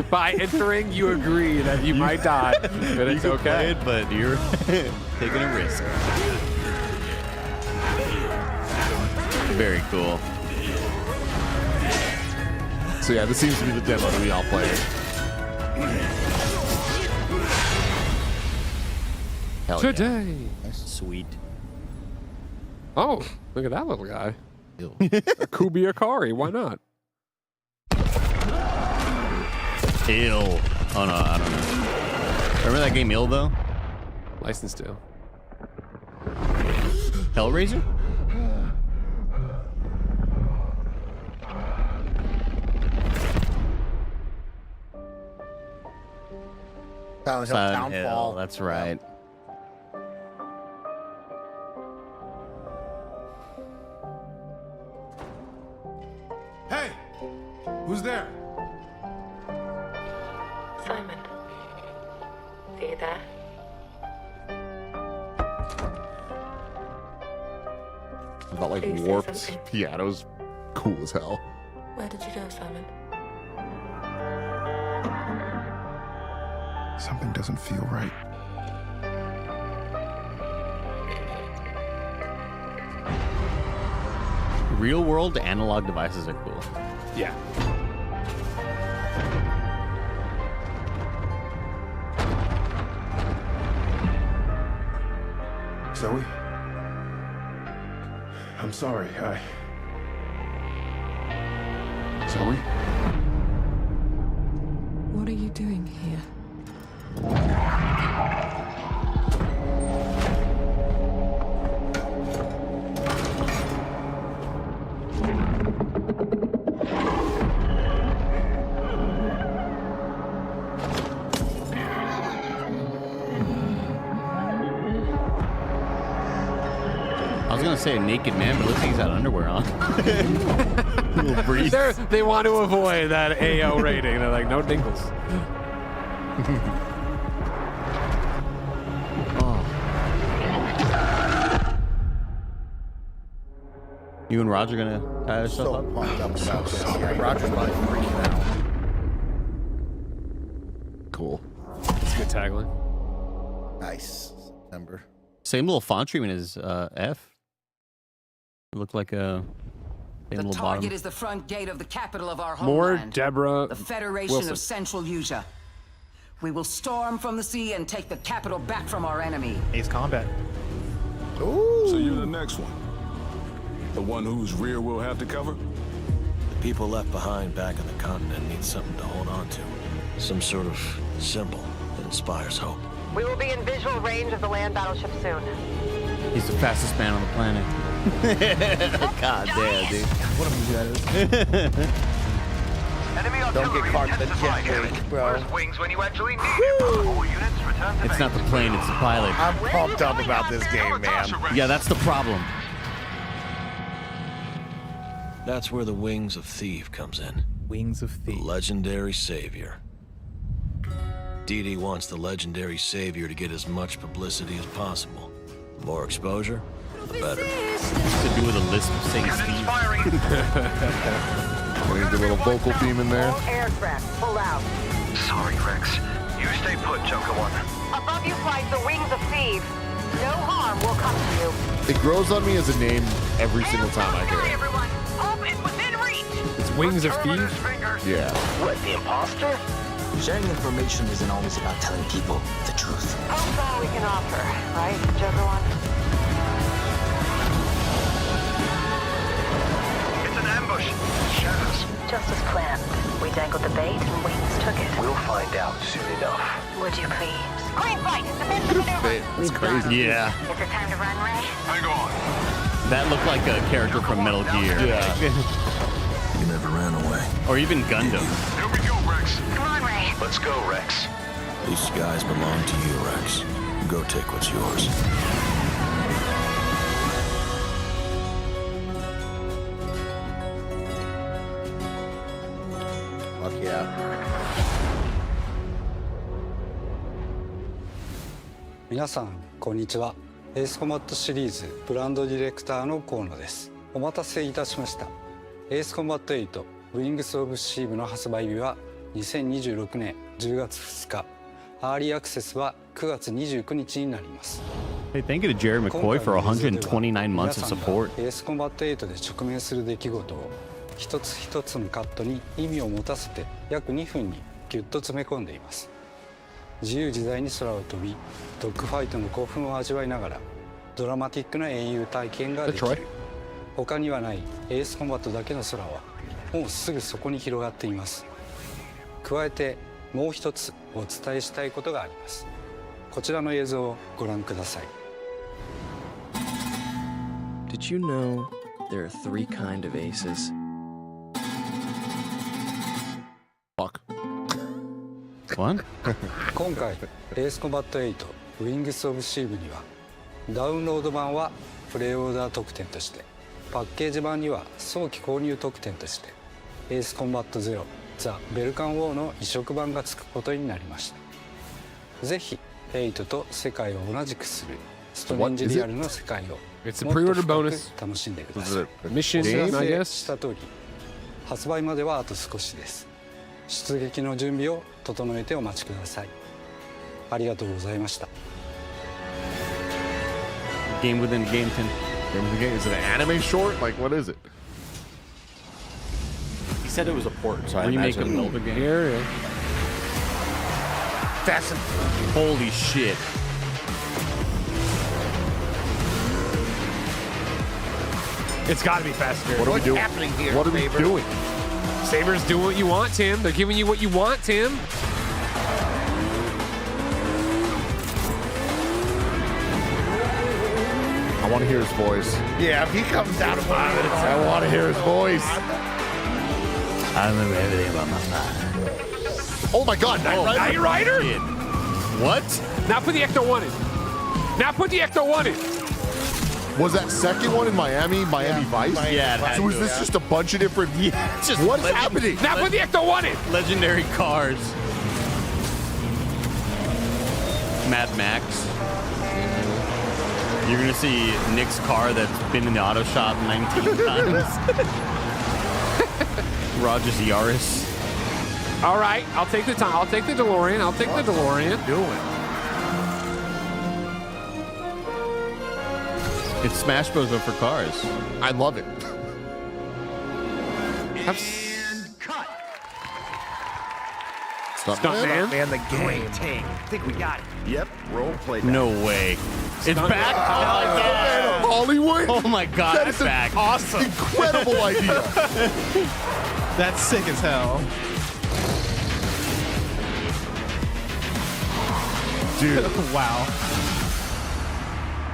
By entering, you agree that you might die, but it's You can okay. play it, but you're taking a risk. Very cool. So yeah, this seems to be the demo that we all played. Hell yeah. Today. Sweet. Oh, look at that little guy. Kubi Akari, why not? Ill. Oh no, I don't know. Remember that game Ill though? License to. Hellraiser? Silent Hill Silent Downfall. Hill, that's right. Hey! Who's there? Simon. Are you there? I thought like Please say warped something. piano's cool as hell. Where did you go, Simon? Something doesn't feel right. Real world analog devices are cool. Yeah. Zoe? I'm sorry, Zoe? What are you doing here? I was gonna say a naked man, but looks like he's got underwear on. Little breeze. They want to avoid that AO rating. They're like, no dinkles. You and Roger gonna tie yourself up? Pumped up about this. Yeah, Roger's probably freaking out. Cool. It's a good tagline. Nice. September. Same little font treatment as F. It looked like a The little target bottom. is the front gate of the capital of our More homeland. Deborah The Federation Wilson. of Central Asia. We will storm from the sea and take the capital back from our enemy. Ace Combat. Ooh. So you're the next one. The one whose rear we'll have to cover? The people left behind back on the continent need something to hold on to. Some sort of symbol that inspires hope. We will be in visual range of the land battleship soon. He's the fastest man on the planet. God damn, dude. What a movie that is. Don't get caught in the jet wing, bro. Wings when you actually need it. All units return to It's not the plane, it's the pilot. I'm pumped up about this game, man. Yeah, that's the problem. That's where the Wings of Thief comes in. Wings of Thief. The legendary savior. Dee Dee wants the legendary savior to get as much publicity as possible. The more exposure, the better. To do with a list of saying Steve. Need the little vocal theme in there. All aircraft, pull out. Sorry, Rex. You stay put, Joker 1. Above you flies the Wings of Thieves. No harm will come to you. It grows on me as a name every single time I hear it. Everyone, hope is within reach. It's Wings of Thieves? Yeah. What, the imposter? Sharing information isn't always about telling people the truth. Hope's all we can offer, right, Joker 1? It's an ambush. Shadows. Just as planned. We dangled the bait and Wings took it. We'll find out soon enough. Would you please? Green light! Defensive maneuver! It's crazy. Yeah. Is it time to run, Ray? Hang on. That looked like a character from Metal Gear. Yeah. You never ran away. Or even Gundam. Here we go, Rex. Come on, Ray. Let's go, Rex. These skies belong to you, Rex. Go take what's yours. Fuck yeah.皆さんこんにちは。エースコマットシリーズブランドディレクターの河野です。お待たせいたしました。エースコンバット8ウィングスオブシーブの発売日は2026年10月2日。アーリーアクセスは9月29日になります。 Hey, thank you to Jerry McCoy for 129 months of support. エースコンバット8で直面する出来事を一つ一つのカットに意味を持たせて約2分にギュッと詰め込んでいます。自由自在に空を飛びドッグファイトの興奮を味わいながらドラマティックな英雄体験ができる。他にはないエースコンバットだけの空はもうすぐそこに広がっています。加えてもう一つお伝えしたいことがあります。こちらの映像をご覧ください。 Did you know there are 3 kinds of aces? Fuck. What? 今回エースコンバット8ウィングスオブシーブにはダウンロード版はプレイオーダー特典としてパッケージ版には早期購入特典としてエースコンバット0ザ・ベルカンウォーの移植版がつくことになりました。ぜひ8と世界を同じくするストレンジリアルの世界をもっと深く楽しんでください。お見せした通り発売まではあと少しです。出撃の準備を整えてお待ちください。ありがとうございました。 Game within a game, Tim. Game within a game. Is it an anime short? Like, what is it? He said it was a port, so I remake of imagine... Zelda game. Here, Fast and holy shit. It's got to be faster. What are we doing? happening here, What are we Saber? doing? Saber's doing what you want, Tim. They're giving you what you want, Tim. I want to hear his voice. Yeah, if he comes out of I want to hear his voice. I remember everything about my mind. Oh my God, Knight Rider. Knight Rider? What? Now put the Ecto 1 in. Now put the Ecto 1 in. Was that second one in Miami Vice? Yeah, it had So was to, this yeah. just a bunch of different? Yeah, just what's happening? That's what the Ecto wanted. Legendary cars. Mad Max. You're gonna see Nick's car that's been in the auto shop 19 times. Roger's Yaris. All right, I'll take the time. I'll take the DeLorean. I'll take the DeLorean. It's Smash Bros. But for cars. I love it. Stuntman. Man, the game. Take. Think we got it. Yep. Role play. No way. It's back. Stuntman Hollywood. Oh my God, That it's is back. Awesome. Incredible idea. That's sick as hell. Dude. Wow.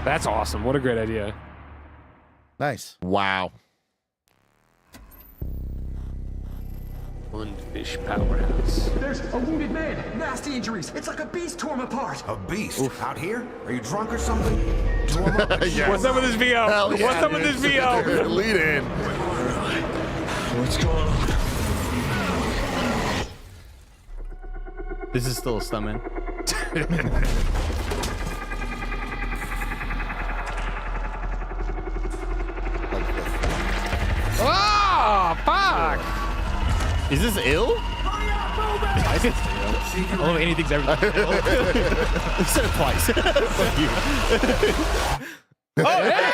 That's awesome. What a great idea. Nice. Wow. One fish powerhouse. There's a wounded man. Nasty injuries. It's like a beast tore him apart. A beast? Out here? Are you drunk or something? Tore him up. Yes. What's up with this VO? Hell yeah, What's up with this VO? Lead in. What's going on? This is still a Stuntman. Oh, fuck! Is this ill? I don't know if anything's ever. You said it twice. Fuck you. Oh, yeah!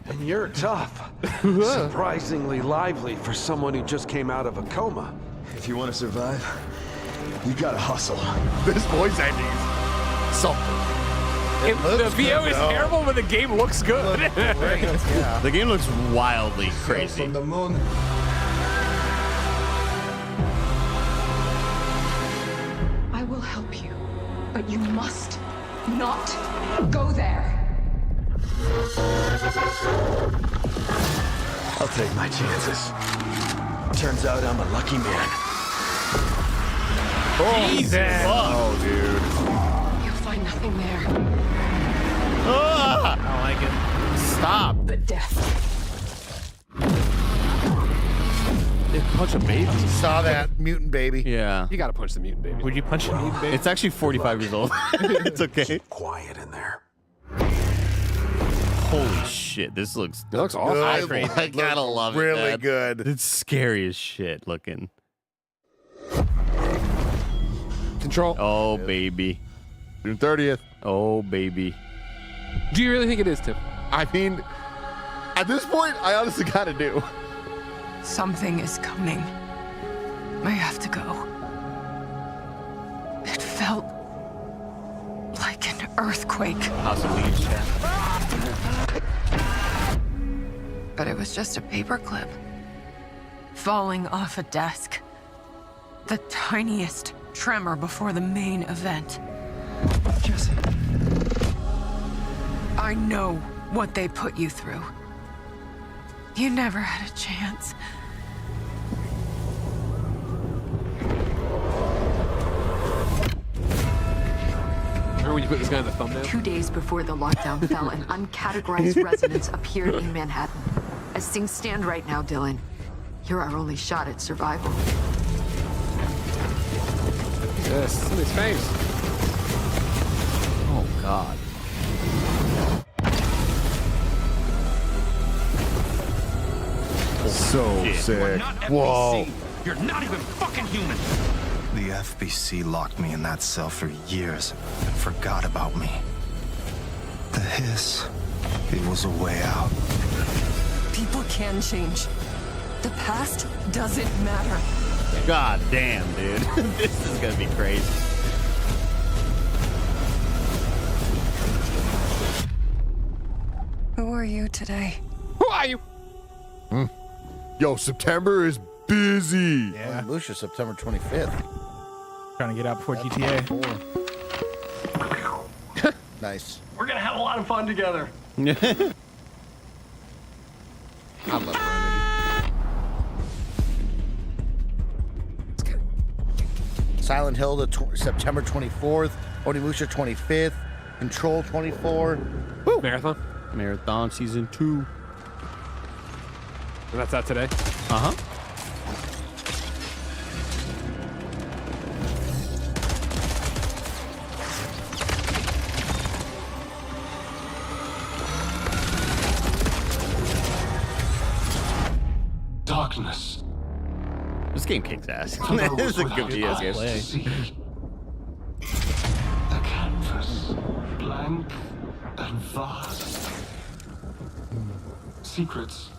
And you're tough. Surprisingly lively for someone who just came out of a coma. If you want to survive, you gotta hustle. This voice acting is something. The VO is terrible, but the game looks good. The game looks wildly crazy. From the moon. I will help you, but you must not go there. I'll take my chances. Turns out I'm a lucky man. Jesus! Oh, dude. You'll find nothing there Ah! I don't like it. Stop. but death. They punch a baby. Saw that mutant baby. Yeah. You gotta punch the mutant baby. Would you punch a mutant baby? It's actually 45 years old. It's okay. Quiet in there. Holy shit. This looks. It looks awesome. I gotta love it. Really man. good. It's scary as shit looking. Control. Oh, baby. June 30th. Oh, baby. Do you really think it is, Tim? I mean, at this point, I honestly gotta do. Something is coming. I have to go. It felt like an earthquake. House of Leaves chat. But it was just a paperclip. Falling off a desk. The tiniest tremor before the main event. Jesse. I know what they put you through. You never had a chance. Remember when you put this guy in the thumbnail? 2 days before the lockdown fell, an uncategorized resonance appeared in Manhattan. As things stand right now, Dylan, you're our only shot at survival. Yes, it's in his face. Oh, God. So sick. Whoa. You're not even fucking human. The FBC locked me in that cell for years and forgot about me. The hiss, it was a way out. People can change. The past doesn't matter. God damn, dude. This is gonna be crazy. Who are you today? Who are you? Yo, September is busy. Yeah. Onimusha, September 25th. Trying to get out before GTA. Nice. We're gonna have a lot of fun together. I love Remedy. Silent Hill, September 24th. Onimusha 25th. Control 24. Woo. Marathon Season 2. And that's out today? Uh-huh. Darkness. This game kicks ass. For those This is a without good video eyes to see. A canvas, blank and vast. Secrets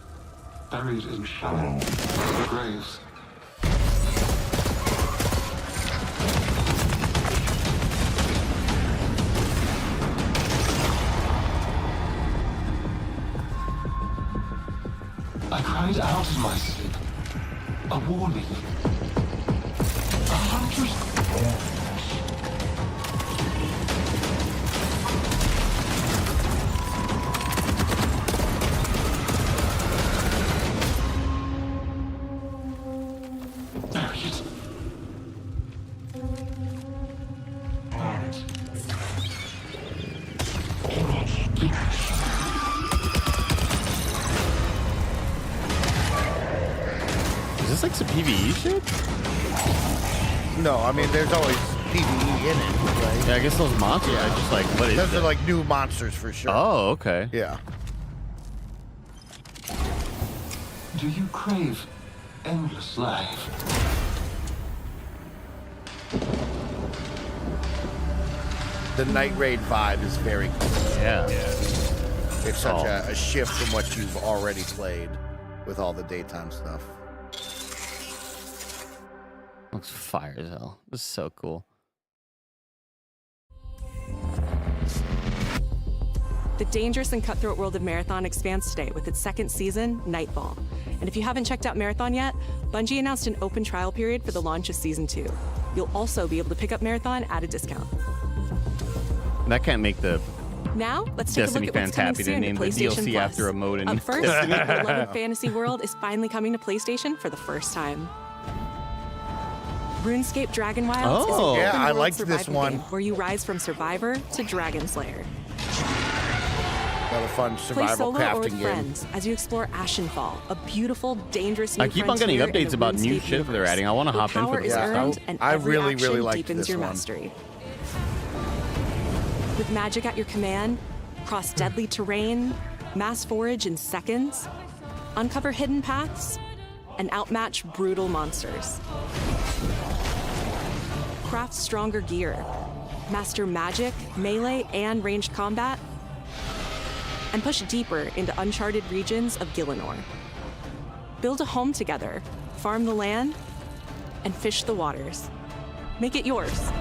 buried in shallow graves. I cried out in my sleep. A warning. 100 buried. Is this like some PvE shit? No, I mean, there's always PvE in it, right? Yeah, I guess those monsters are just like, what is Those that? are like new monsters for sure. Oh, okay. Yeah. Do you crave endless life? The Night Raid vibe is very cool. Yeah. It's such a shift from what you've already played with all the daytime stuff. Looks fire as hell. This is so cool. The dangerous and cutthroat world of Marathon expands today with its second season, Nightfall. And if you haven't checked out Marathon yet, Bungie announced an open trial period for the launch of Season 2. You'll also be able to pick up Marathon at a discount. That can't make the Now, let's take Destiny a look at what's fans coming happy to soon name to the PlayStation DLC Plus. after a mode in Up first, Destiny. the beloved fantasy world is finally coming to PlayStation for the first time. RuneScape Dragonwilds is an Yeah, open I world liked this survival one. game where you rise from survivor to dragon slayer. Another fun Play survival solo or with crafting game. friends as you explore Ashenfall, a beautiful, dangerous new I keep on getting frontier in updates the about new RuneScape shit they're universe, adding. I want to where hop in power for is this. earned and I every really, action really liked deepens this your one. mastery. With magic at your command, cross deadly terrain, mass forage in seconds, uncover hidden paths, and outmatch brutal monsters. Craft stronger gear, master magic, melee, and ranged combat, and push deeper into uncharted regions of Gielinor. Build a home together, farm the land, and fish the waters. Make it yours.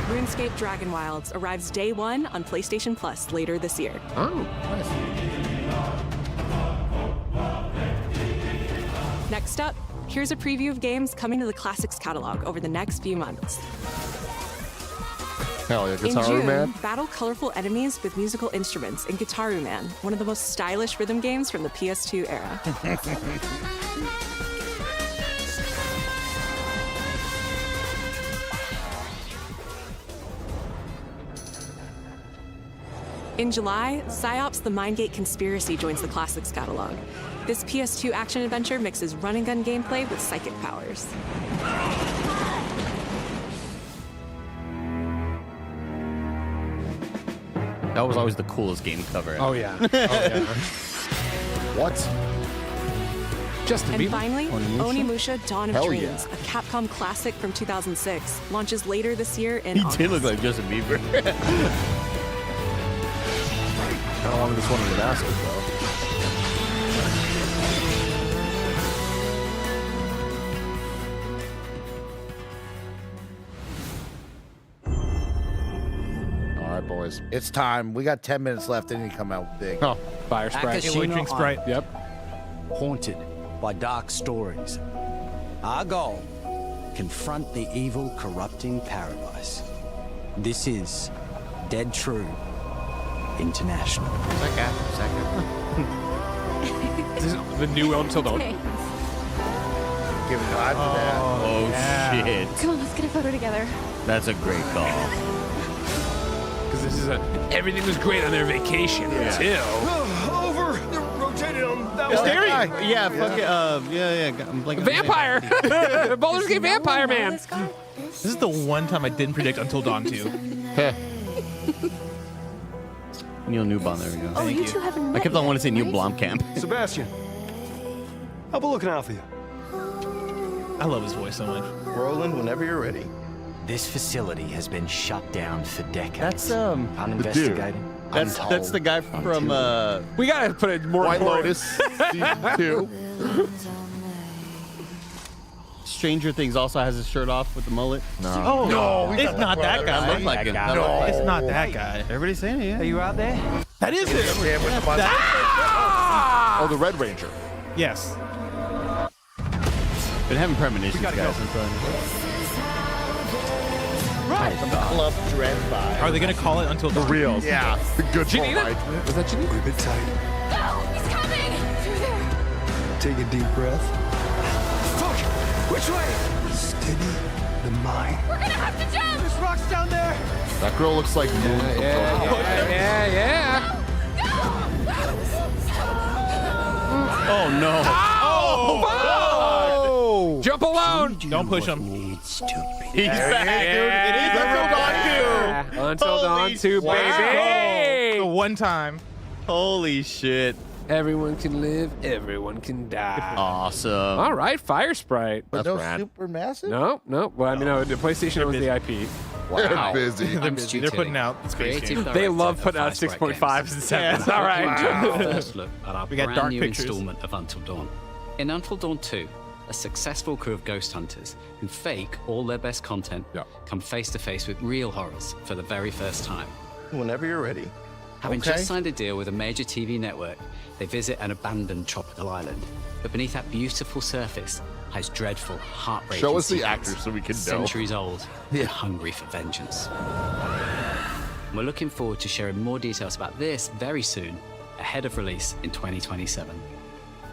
RuneScape Dragonwilds arrives day one on PlayStation Plus later this year. Oh, nice. Next up, here's a preview of games coming to the Classics catalog over the next few months. Hell yeah, In Guitar June, Man. battle colorful enemies with musical instruments in Guitaru Man, one of the most stylish rhythm games from the PS2 era. In July, PsyOps The Mindgate Conspiracy joins the Classics catalog. This PS2 action-adventure mixes run-and-gun gameplay with psychic powers. That was always the coolest game cover. Oh, yeah. Oh, yeah. What? Justin And Bieber? finally, Onimusha Dawn of Hell Dreams, a Capcom classic from 2006, launches later this year in He August. did look like Justin Bieber. How long this one in the basket, though? All right, boys. It's time. We got 10 minutes left. They need to come out big. Oh, Fire Sprite. Can't wait to drink Sprite. Yep. Haunted by dark stories. Our goal, confront the evil, corrupting paradise. This is Dead True International. This is the new Until Dawn. give it time for that. Oh, shit. Come on, let's get a photo together. That's a great call. Because this is everything was great on their vacation until. Over! They're rotating on that It's way. Terry. Yeah, fuck it. I'm like Vampire! Baldur's Gate Vampire Man! This is the one time I didn't predict Until Dawn 2. Neil Newbon, there we go. Oh, you two haven't met I kept on yet, wanting to say Neil right? Blomkamp. Sebastian, how about looking out for you? I love his voice so much. Roland, whenever you're ready. This facility has been shut down for decades. That's uninvestigated. That's the guy from We gotta put it more White important. Lotus season 2. Stranger Things. Also has his shirt off with the mullet. Oh No, it's not that guy. Look like him. No. It's not that guy. Everybody's saying it. Yeah. Are you out there? That is him. Yeah, with the bus. Oh, the Red Ranger. Yes. Been having premonitions, guys. I'm telling you. Right. Club Dread vibe. Are they gonna call it Until Dawn? Real. Yeah. The good Janina? Mike. Was that Janina? Grip it tight. No, he's coming! Through there. Take a deep breath. Fuck! Which way? Steady the mind. We're gonna have to jump! There's rocks down there. That girl looks like Moon from Tokon. Yeah. Oh no. Oh! Jump alone! Don't push him. He's back, dude. It is Until Dawn 2. Until Dawn 2, baby! The one time. Holy shit. Everyone can live, everyone can die. Awesome. All right, Fire Sprite. But That's no rad. super massive? No. Well, I mean, no, the PlayStation was the IP. They're busy. They're putting out Space Jam. They love putting out 6.5s and 7s. All right. First look at our We got brand dark new pictures. installment of Until Dawn. In Until Dawn 2, a successful crew of ghost hunters who fake all their best content come face to face with real horrors for the very first time. Whenever you're ready. Having just signed a deal with a major TV network, they visit an abandoned tropical island. But beneath that beautiful surface hides dreadful, heartbreaking Show us the secrets, actors so we can know. centuries old and hungry for vengeance. We're looking forward to sharing more details about this very soon, ahead of release in 2027.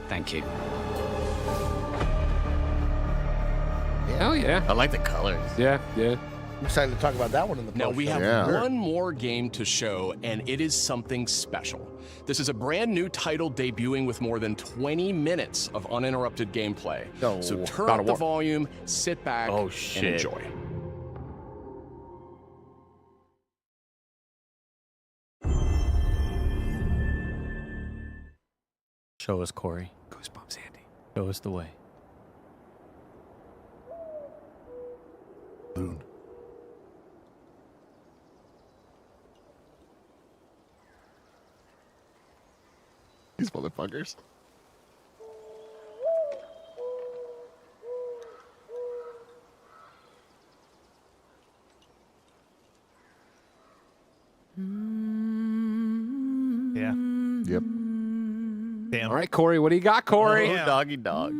Thank you. Hell yeah. I like the colors. Yeah. I'm excited to talk about that one in the Now, post we show. have one more game to show, and it is something special. This is a brand new title debuting with more than 20 minutes of uninterrupted gameplay. So turn up the volume, sit back, and enjoy. Show us, Corey. Goosebumps, Andy. Show us the way. Dune. These motherfuckers. Yeah. Yep. Damn. All right, Corey. What do you got, Corey? Oh, doggy dog.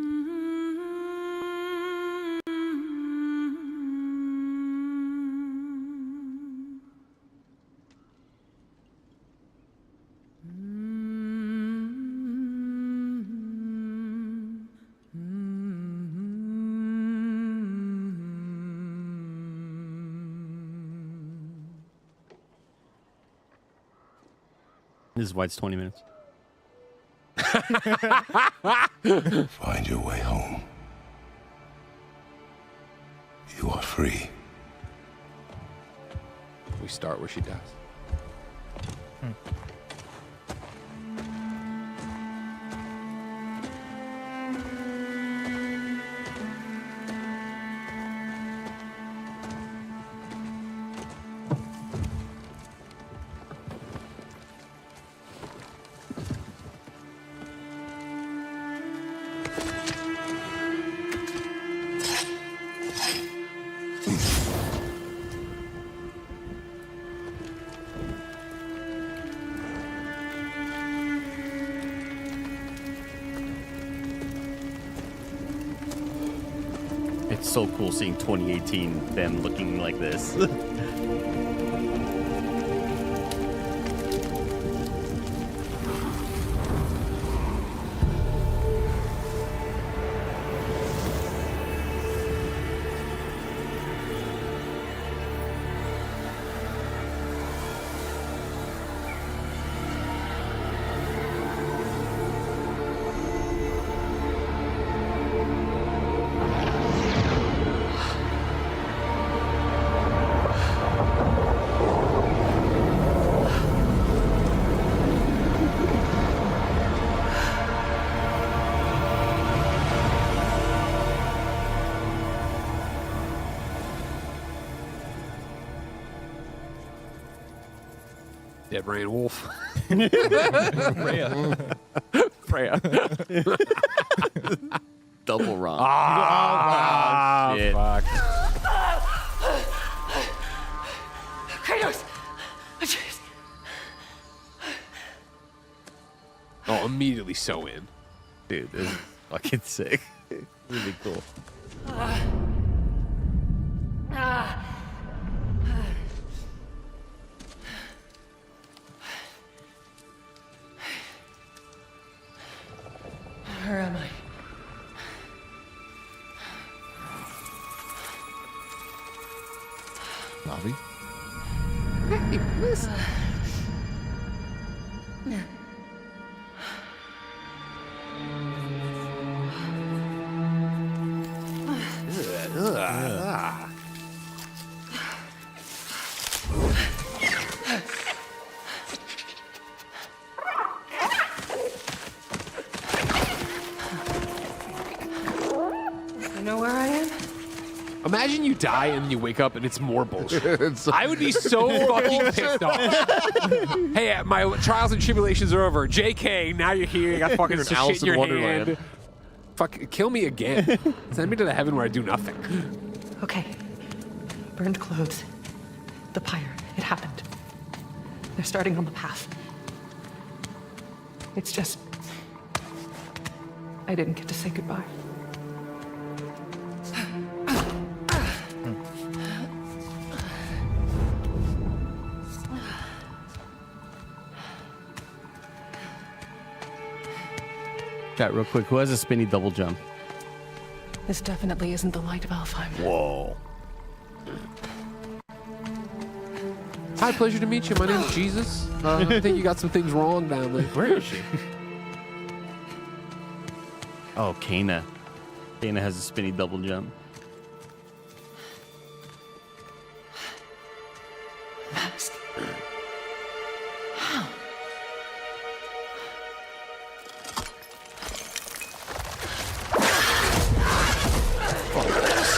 This is why it's 20 minutes. Find your way home. You are free. We start where she does. It's so cool seeing 2018 them looking like this. Dead Rain Wolf. Freya. Double wrong. Ah, shit. fuck. Kratos! Oh, immediately so in. Dude, this is fucking sick. Really cool. Where am I? Laufey? Hey, listen. You know where I am? Imagine you die and you wake up and it's more bullshit. I would be so fucking pissed off. Hey, my trials and tribulations are over. JK, now you're here. You got fucking some shit in your hand. Fuck, kill me again. Send me to the heaven where I do nothing. Okay. Burned clothes. The pyre. It happened. They're starting on the path. It's just... I didn't get to say goodbye. Chat real quick. Who has a spinny double jump? This definitely isn't the light of Alfheim. Whoa. Hi, pleasure to meet you. My name's Jesus. I think you got some things wrong down there. Where is she? Oh, Kana. Kana has a spinny double jump. Mask.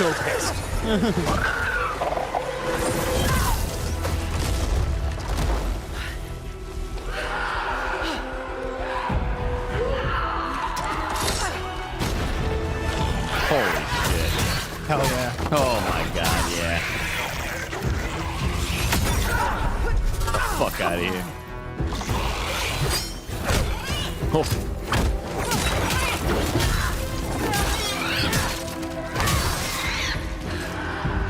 So pissed. Holy shit. Hell yeah. Oh my god, yeah. Fuck out of here. Oh.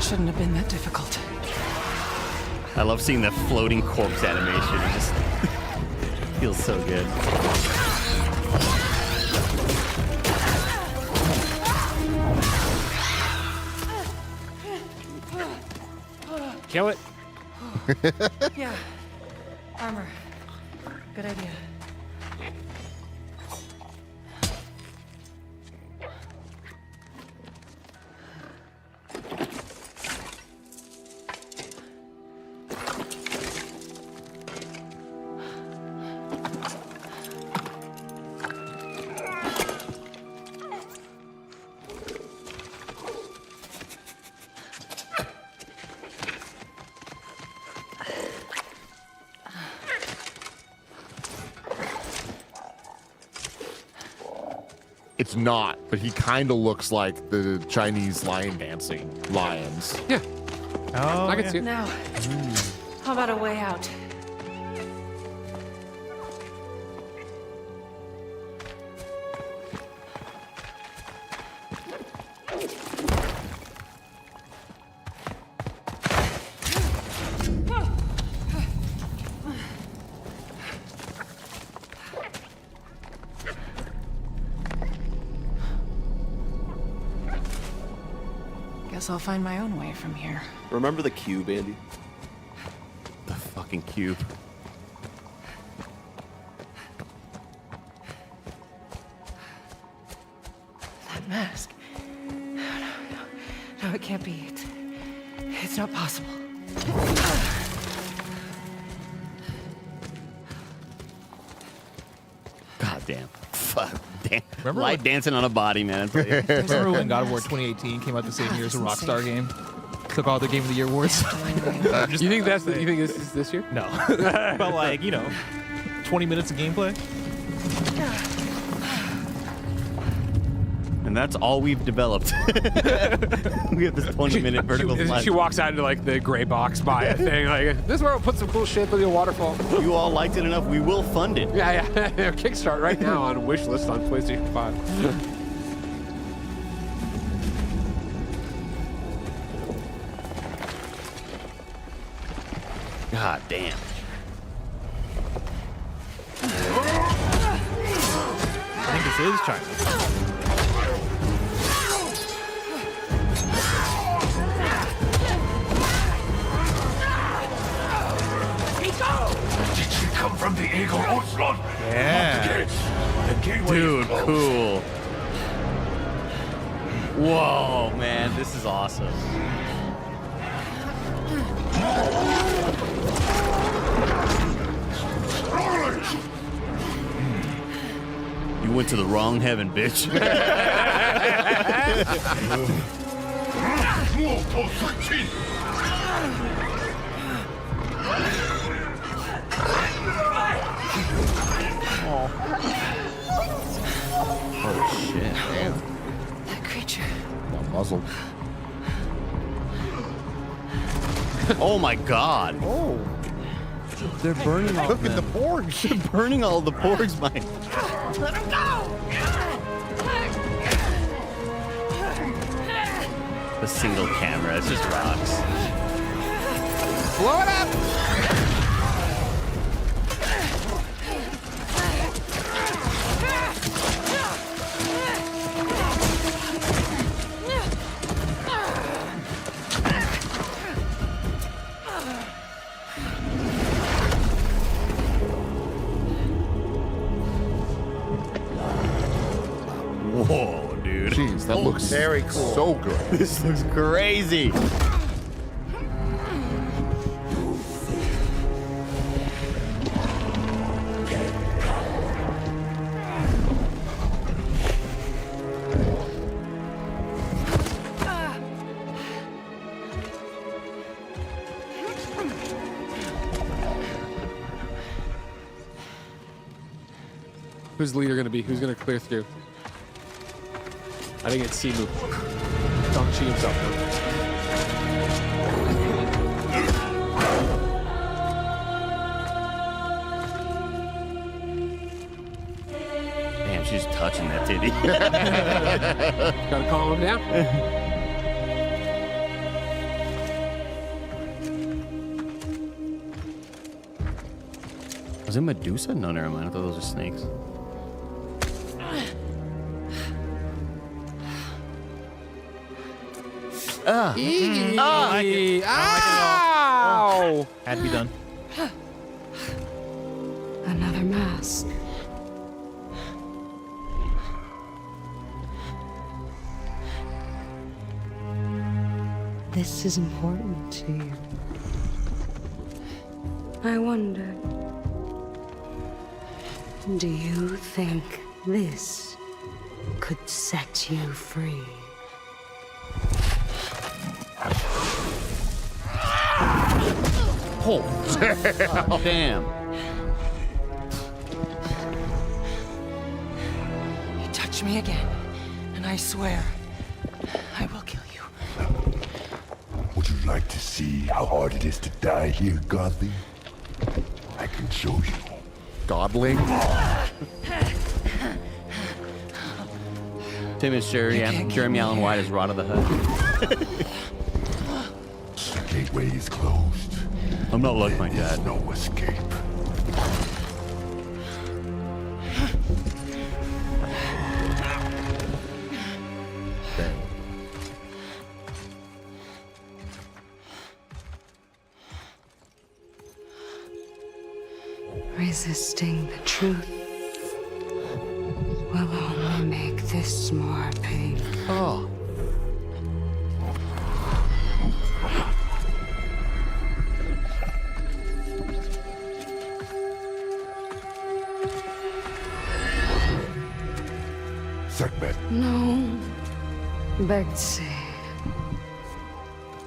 Shouldn't have been that difficult. I love seeing the floating corpse animation. It just feels so good. Kill it. Yeah. Armor. Good idea. It's not, but he kind of looks like the Chinese lion dancing lions. Yeah. Oh, I can see it. Now, how about a way out? Guess I'll find my own way from here. Remember the cube, Andy? The fucking cube. That mask. No, it can't be. It's not possible. God damn. Fuck. Damn. Remember Light when- dancing on a body, man. Remember when God of War 2018 came out the same year as a Rockstar game? took all the Game of the Year awards. You think this is this year? No. But like, 20 minutes of gameplay. And that's all we've developed. We have this 20-minute vertical slide. She walks out into like the gray box by a thing. Like, this is where we'll put some cool shit for the waterfall. You all liked it enough, we will fund it. Yeah. Kickstart right now on wish list on PlayStation 5. God damn. I think this is China. Did she come from the Eagle Onslaught? Yeah. The gateway Dude, is closed. cool. Whoa, man, this is awesome. You went to the wrong heaven, bitch. Oh shit. Damn. That creature. Not muzzled. Oh my god. Oh. They're burning all Look at the them. porgs. They're burning all the porgs, Mike. Let him go! The single camera, it's just rocks. Blow it up! Whoa, dude. Jeez, that looks very cool. So good. This looks crazy. Who's the leader going to be? Who's going to clear through? I think it's Simu. Dong-Chi himself. Damn, she's touching that titty. Gotta calm him down. Was it Medusa? No, never mind. I thought those were snakes. Ow! Had to be done. Another mask. This is important to you. I wonder, do you think this could set you free? Oh, damn. You touch me again, and I swear, I will kill you. Would you like to see how hard it is to die here, Godly? I can show you. Godling? Tim and Jeremy Allen White is Rod of the Hut. The gateway is closed. I'm not like my dad. There's no escape. Resisting the truth will only make this more painful. Oh. Sekmet. No, Betsy.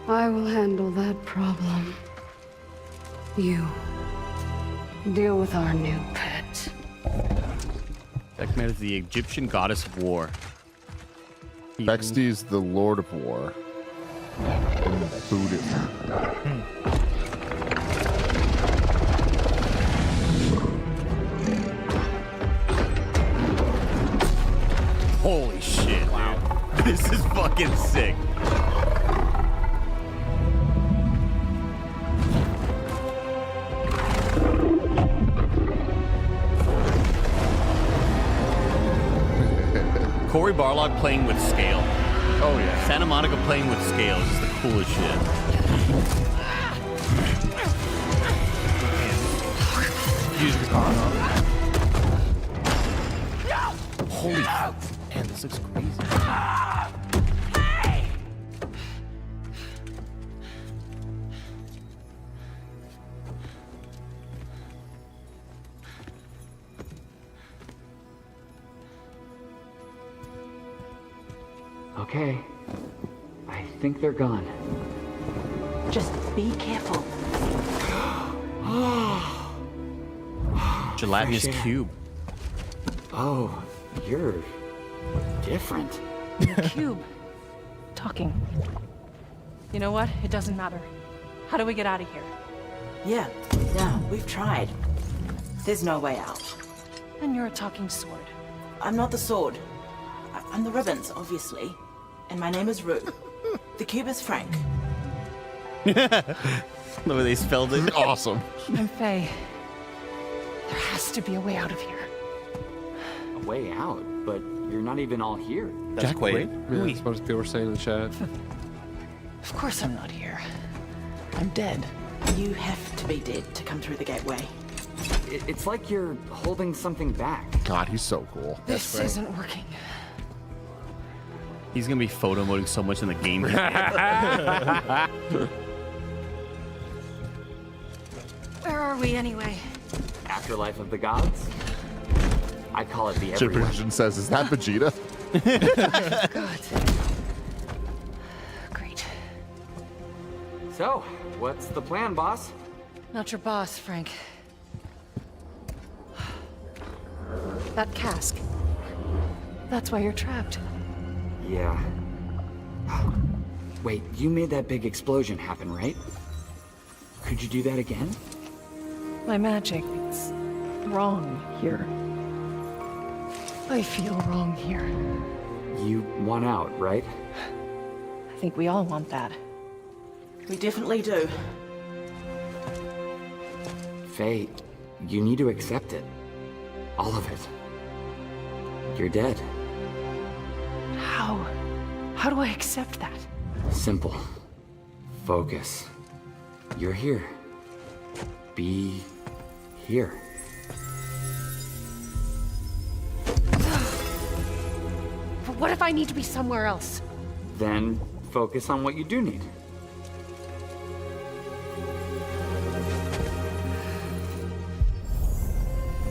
I will handle that problem. You deal with our new pet. Sekhmet is the Egyptian goddess of war. Bexty is the lord of war. Buddhism. Holy shit, wow. This is fucking sick. Cory Barlog playing with scale. Oh yeah. Santa Monica playing with scale is the coolest shit. Use your katana. Holy fuck. Man, this looks crazy. Okay. I think they're gone. Just be careful. Gelatinous Fresh air. cube. Oh, you're different. Cube. Talking. You know what? It doesn't matter. How do we get out of here? Yeah, we've tried. There's no way out. And you're a talking sword. I'm not the sword. I'm the ribbons, obviously. And my name is Rue. The cube is Frank. The way they spelled it. Awesome. I'm Faye. There has to be a way out of here. A way out, but you're not even all here. That's Jack Wade? Yeah, that's what people were saying in the chat. Of course I'm not here. I'm dead. You have to be dead to come through the gateway. It's like you're holding something back. God, he's so cool. This isn't working. He's gonna be photo moding so much in the game. Where are we anyway? Afterlife of the gods? I call it the Chip everywhere. Vision says, is that Vegeta? Good. Great. So, what's the plan, boss? Not your boss, Frank. That cask. That's why you're trapped. Yeah. Wait, you made that big explosion happen, right? Could you do that again? My magic, it's wrong here. I feel wrong here. You want out, right? I think we all want that. We definitely do. Faye, you need to accept it. All of it. You're dead. How? How do I accept that? Simple. Focus. You're here. Be here. But what if I need to be somewhere else? Then focus on what you do need.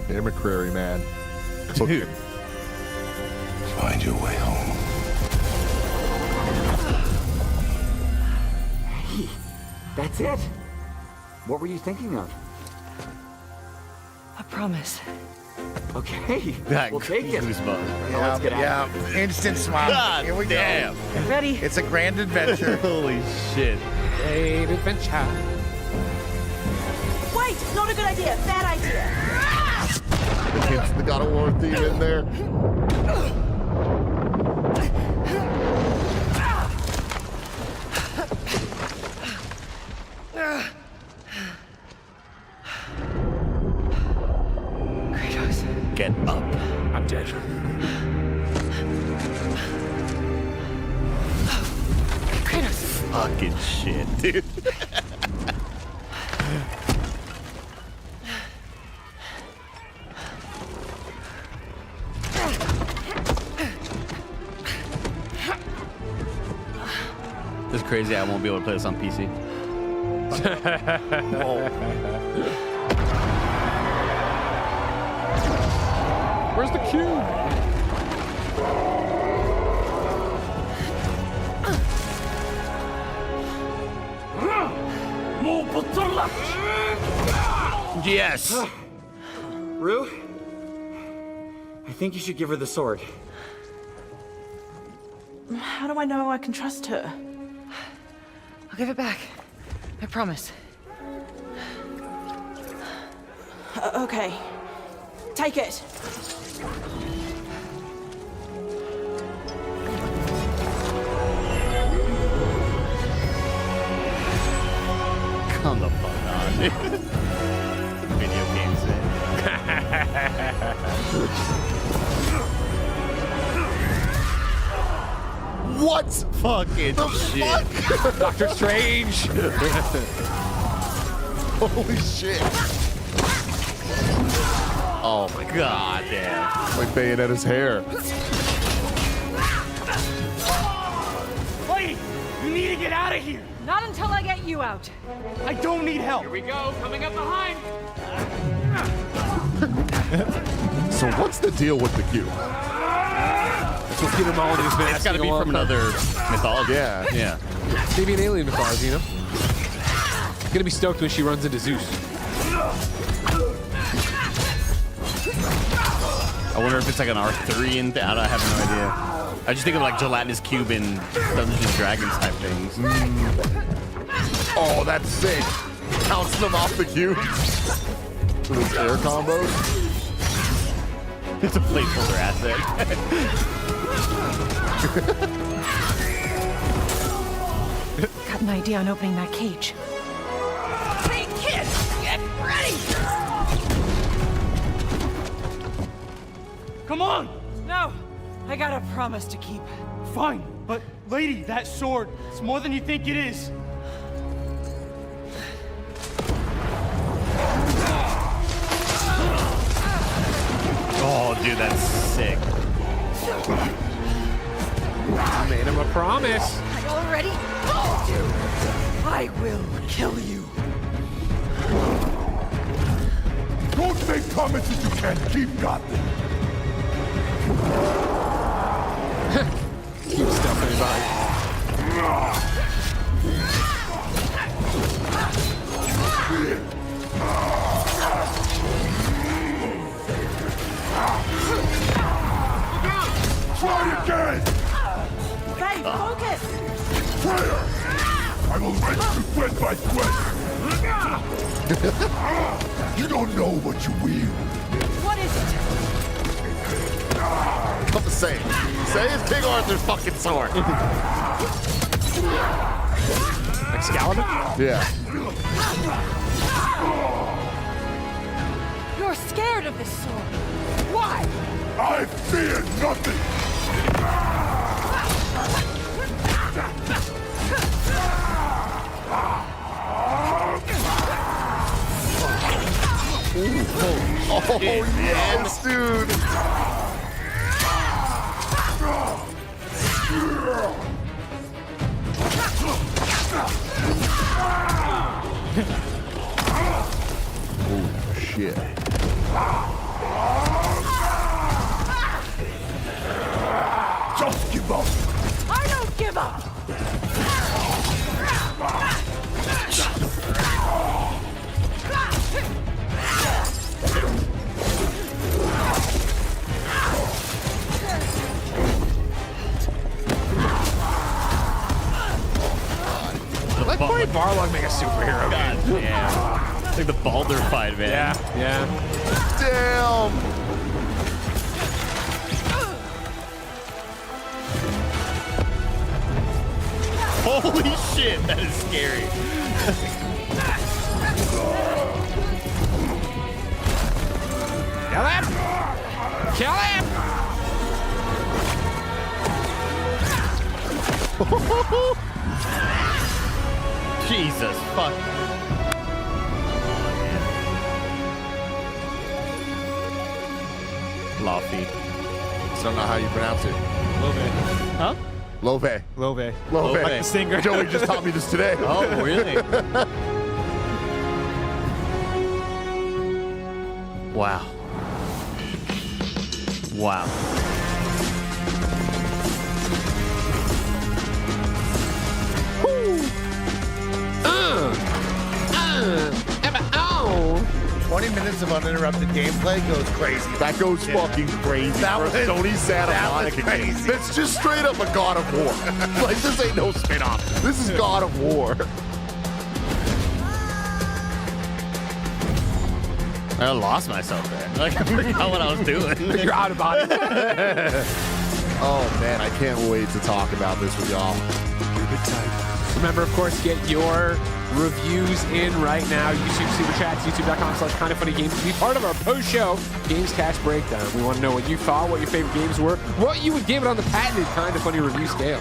Hey, McCrary, man. Cooking. Find your way home. Hey, that's it. What were you thinking of? A promise. Okay, we'll take it. Now let's get out of here. Instant smile. God Here we damn. go. Ready? It's a grand adventure. Holy shit. Great adventure. Wait, not a good idea. Bad idea. It's the God of War theme in there. Kratos. Get up. I'm dead. Kratos. Fucking shit, dude. This is crazy. I won't be able to play this on PC. Where's the cube? Yes. Rue? I think you should give her the sword. How do I know I can trust her? I'll give it back. I promise. Okay. Take it. Come the fuck on, dude. Video games, What? Fucking shit. Fuck? Doctor Strange. Holy shit. Oh my god damn. Like Bayonetta's hair. Wait! You need to get out of here! Not until I get you out. I don't need help! Here we go, coming up behind. So what's the deal with the cube? That's what Peter Molyneux's been It's got to asking be a from long time. another mythology. Yeah. Yeah. Maybe an alien mythology, you know? Gonna be stoked when she runs into Zeus. I wonder if it's like an Arthurian thing. I have no idea. I just think of like gelatinous cube in Dungeons and Dragons type things. Oh, that's sick. Counts them off the cube. For those air combos. It's a placeholder asset. Got an idea on opening that cage. Hey, kids! Get ready! Come on! No! I got a promise to keep. Fine, but lady, that sword, it's more than you think it is. Oh, dude, that's sick. I made him a promise. I already told you! I will kill you. Don't make promises you can't keep, Gotham. Keep stuff in his eye. Try again! Faye, focus! Prayer! I will wrench you sweat by sweat! You don't know what you wield. What is it? Come say it. Say it's King Arthur's fucking sword. Excalibur? Yeah. You're scared of this sword. Why? I fear nothing! Oh, yes, dude. Oh, shit. Just give up! I don't give up! Let Cory Barlog make a superhero God game. damn. It's like the Baldur fight, man. Yeah. Damn. Holy shit, that is scary. Kill him! Kill him! Jesus, fuck. Laufey. I don't know how you pronounce it. Huh? Loufey. Loufey. Loufey. Like the singer. Joey just taught me this today. Oh, really? Wow. Wow. 20 minutes of uninterrupted gameplay goes crazy. That goes fucking crazy. That for was- Sony Santa that was Monica crazy. game. That's just straight up a God of War. Like, this ain't no spin-off. This is God of War. I lost myself there. Like, I forgot what I was doing. You're out of body. Oh, man, I can't wait to talk about this with y'all. Remember, of course, get your reviews in right now. YouTube SuperChats, youtube.com/kindoffunnygames to be part of our post-show Gamescast breakdown. We want to know what you thought, what your favorite games were, what you would give it on the patented Kinda Funny review scale.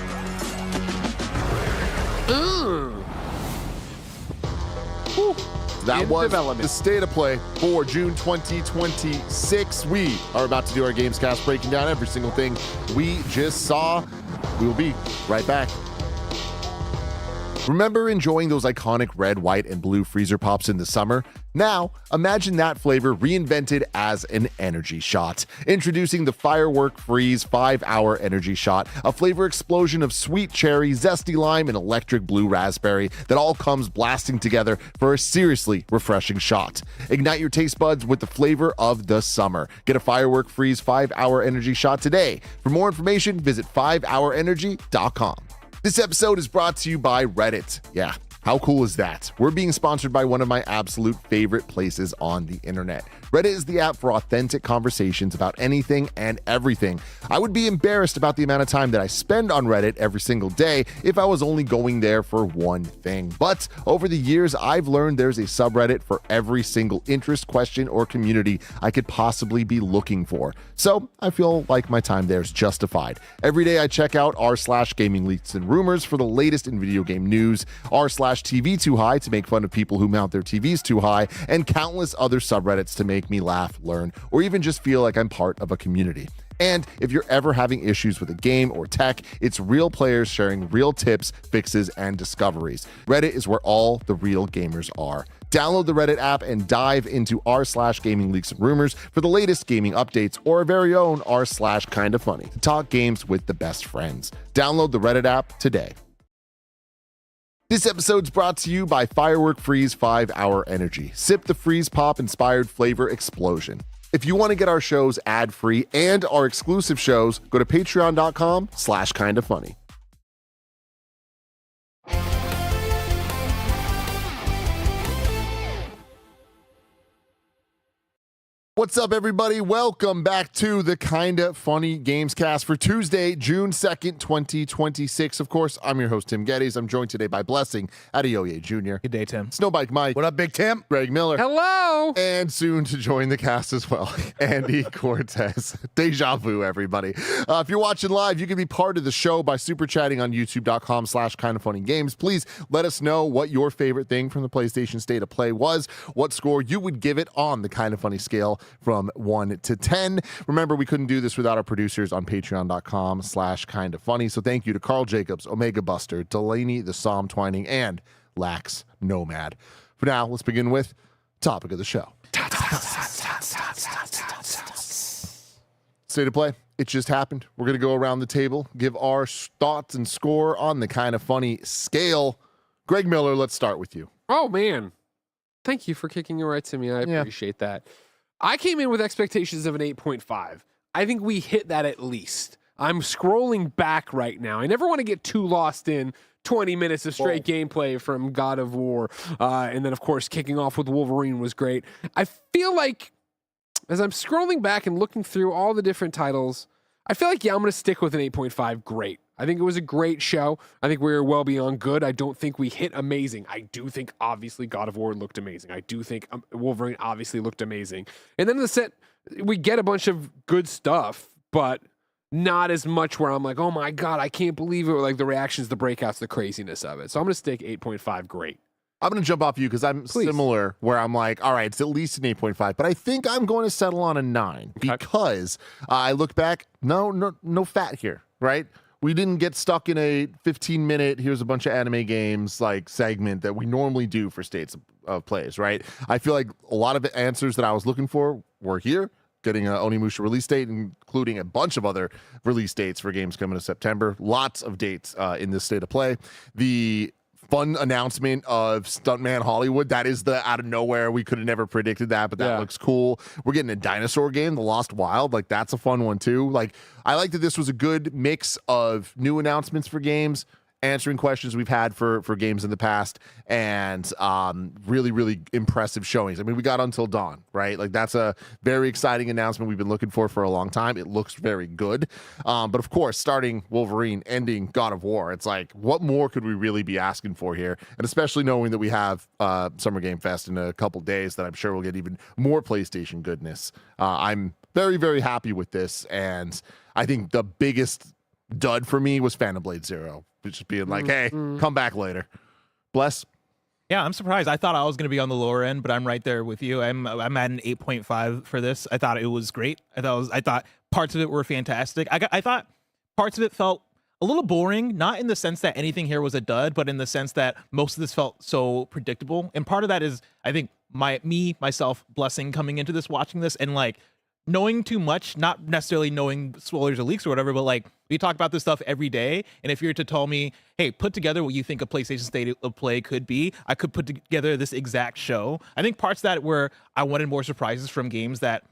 That was the state of play for June 2026. We are about to do our Gamescast, breaking down every single thing we just saw. We will be right back. Remember enjoying those iconic red, white, and blue freezer pops in the summer? Now, imagine that flavor reinvented as an energy shot. Introducing the Firework Freeze 5-Hour Energy Shot, a flavor explosion of sweet cherry, zesty lime, and electric blue raspberry that all comes blasting together for a seriously refreshing shot. Ignite your taste buds with the flavor of the summer. Get a Firework Freeze 5-Hour Energy Shot today. For more information, visit 5hourenergy.com. This episode is brought to you by Reddit. Yeah, how cool is that? We're being sponsored by one of my absolute favorite places on the internet. Reddit is the app for authentic conversations about anything and everything. I would be embarrassed about the amount of time that I spend on Reddit every single day if I was only going there for one thing. But over the years, I've learned there's a subreddit for every single interest, question, or community I could possibly be looking for. So I feel like my time there is justified. Every day I check out r/gaming leaks and rumors for the latest in video game news, r/TV too high to make fun of people who mount their TVs too high, and countless other subreddits to make me laugh, learn, or even just feel like I'm part of a community. And if you're ever having issues with a game or tech, it's real players sharing real tips, fixes, and discoveries. Reddit is where all the real gamers are. Download the Reddit app and dive into r/gaming leaks and rumors for the latest gaming updates, or our very own r/kinda funny to talk games with the best friends. Download the Reddit app today. This episode's brought to you by Firework Freeze 5-Hour Energy. Sip the freeze pop inspired flavor explosion. If you want to get our shows ad-free and our exclusive shows, go to patreon.com/kinda funny. What's up, everybody? Welcome back to the Kinda Funny Gamescast for Tuesday, June 2nd, 2026. Of course, I'm your host, Tim Geddes. I'm joined today by Blessing, Adeoye Jr. Good day, Tim. Snowbike Mike. What up, Big Tim? Greg Miller. Hello. And soon to join the cast as well, Andy Cortez. Deja vu, everybody. If you're watching live, you can be part of the show by super chatting on youtube.com/kindafunnygames. Please let us know what your favorite thing from the PlayStation State of Play was, what score you would give it on the Kinda Funny scale from 1 to 10. Remember, we couldn't do this without our producers on patreon.com/kinda funny. So thank you to Carl Jacobs, Omega Buster, Delaney the Psalm Twining, and Lax Nomad. For now, let's begin with topic of the show. State of Play. It just happened. We're going to go around the table, give our thoughts and score on the Kinda Funny scale. Greg Miller, let's start with you. Oh, man. Thank you for kicking it right to me. I appreciate that. I came in with expectations of an 8.5. I think we hit that at least. I'm scrolling back right now. I never want to get too lost in 20 minutes of straight gameplay from God of War. And then, of course, kicking off with Wolverine was great. I feel like as I'm scrolling back and looking through all the different titles, I feel like, I'm going to stick with an 8.5. Great. I think it was a great show. I think we were well beyond good. I don't think we hit amazing. I do think, obviously, God of War looked amazing. I do think Wolverine obviously looked amazing. And then in the set, we get a bunch of good stuff, but not as much where I'm like, oh my God, I can't believe it. Or like the reactions, the breakouts, the craziness of it. So I'm going to stick 8.5. Great. I'm going to jump off you because I'm similar where I'm like, all right, it's at least an 8.5, but I think I'm going to settle on a 9 because I look back, no fat here, right? We didn't get stuck in a 15-minute, here's a bunch of anime games like segment that we normally do for states of plays, right? I feel like a lot of the answers that I was looking for were here, getting an Onimusha release date, including a bunch of other release dates for games coming to September. Lots of dates in this state of play. The fun announcement of Stuntman Hollywood. That is the out of nowhere. We could have never predicted that, but that looks cool. We're getting a dinosaur game, The Lost Wild. Like, that's a fun one too. Like, I like that this was a good mix of new announcements for games, answering questions we've had for games in the past, and really, really impressive showings. I mean, we got Until Dawn, right? Like, that's a very exciting announcement we've been looking for a long time. It looks very good. But of course, starting Wolverine, ending God of War, it's like, what more could we really be asking for here? And especially knowing that we have Summer Game Fest in a couple days, that I'm sure we'll get even more PlayStation goodness. I'm very, very happy with this, and I think the biggest dud for me was Phantom Blade Zero. Just being like, hey, come back later. Bless. Yeah, I'm surprised. I thought I was going to be on the lower end, but I'm right there with you. I'm at an 8.5 for this. I thought it was great. I thought parts of it were fantastic. I thought parts of it felt a little boring, not in the sense that anything here was a dud, but in the sense that most of this felt so predictable. And part of that is, I think, myself, Blessing, coming into this, watching this, and like knowing too much, not necessarily knowing spoilers or leaks or whatever, but like, we talk about this stuff every day. And if you're to tell me, hey, put together what you think a PlayStation State of Play could be, I could put together this exact show. I think parts of that were, I wanted more surprises from games that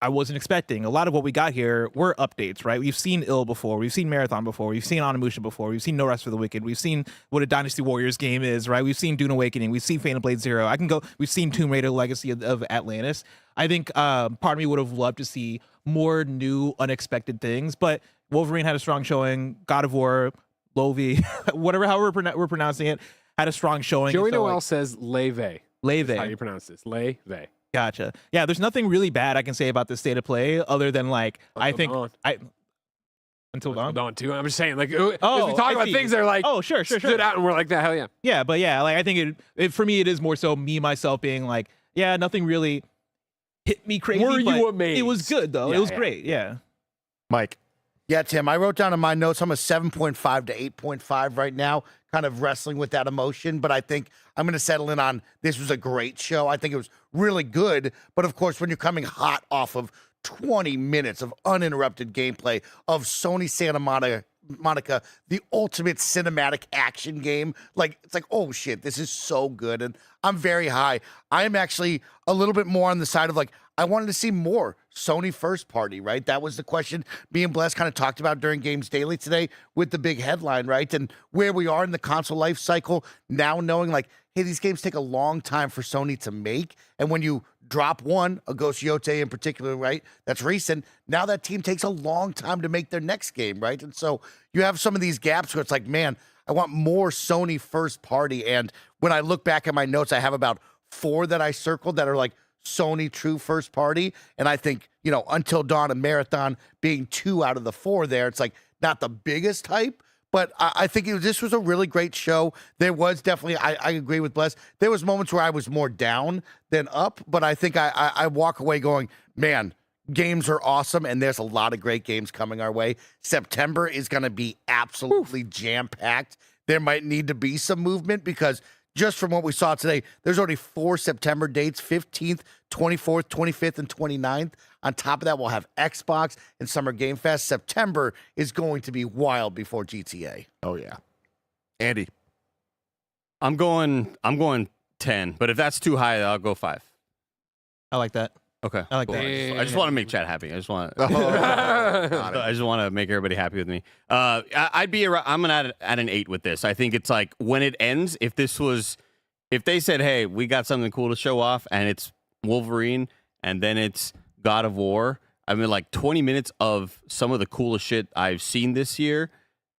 I wasn't expecting. A lot of what we got here were updates, right? We've seen Ill before. We've seen Marathon before. We've seen Onimusha before. We've seen No Rest for the Wicked. We've seen what a Dynasty Warriors game is, right? We've seen Dune Awakening. We've seen Phantom Blade Zero. We've seen Tomb Raider Legacy of Atlantis. I think part of me would have loved to see more new, unexpected things, but Wolverine had a strong showing. God of War, Laufey, however we're pronouncing it, had a strong showing. Joey Noel says Laufey. Laufey. That's how you pronounce this. Laufey. Gotcha. Yeah, there's nothing really bad I can say about this State of Play other than like Until Dawn too. I'm just saying, like, as we talk about things that are like, sure, stood out, and we're like, hell yeah. Yeah, but yeah, like I think it for me, it is more so me myself being like, yeah, nothing really hit me crazy. Were you amazed? It was good though. Yeah, it was great. Yeah. Mike. Yeah, Tim, I wrote down in my notes, I'm a 7.5 to 8.5 right now, kind of wrestling with that emotion, but I think I'm going to settle in on this was a great show. I think it was really good, but of course, when you're coming hot off of 20 minutes of uninterrupted gameplay of Sony Santa Monica, the ultimate cinematic action game, like, it's like, oh shit, this is so good, and I'm very high. I am actually a little bit more on the side of like, I wanted to see more Sony first party, right? That was the question me and Bless kind of talked about during Games Daily today with the big headline, right? And where we are in the console life cycle now, knowing like, hey, these games take a long time for Sony to make. And when you drop one, a Ghost Yote in particular, right? That's recent. Now that team takes a long time to make their next game, right? And so you have some of these gaps where it's like, man, I want more Sony first party. And when I look back at my notes, I have about 4 that I circled that are like Sony true first party. And I think, Until Dawn and Marathon being 2 out of the 4 there, it's like not the biggest hype, but I think this was a really great show. There was definitely, I agree with Bless, there was moments where I was more down than up, but I think I walk away going, man, games are awesome, and there's a lot of great games coming our way. September is going to be absolutely jam-packed. There might need to be some movement because just from what we saw today, there's already 4 September dates, 15th, 24th, 25th, and 29th. On top of that, we'll have Xbox and Summer Game Fest. September is going to be wild before GTA. Oh, yeah. Andy. I'm going 10, but if that's too high, I'll go 5. I like that. Okay. I like cool. that. I just want to make chat happy. I just want Oh, I just want to make everybody happy with me. I'd be around, I'm gonna at an 8 with this. I think it's like when it ends, if they said, hey, we got something cool to show off, and it's Wolverine, and then it's God of War. I mean, like 20 minutes of some of the coolest shit I've seen this year.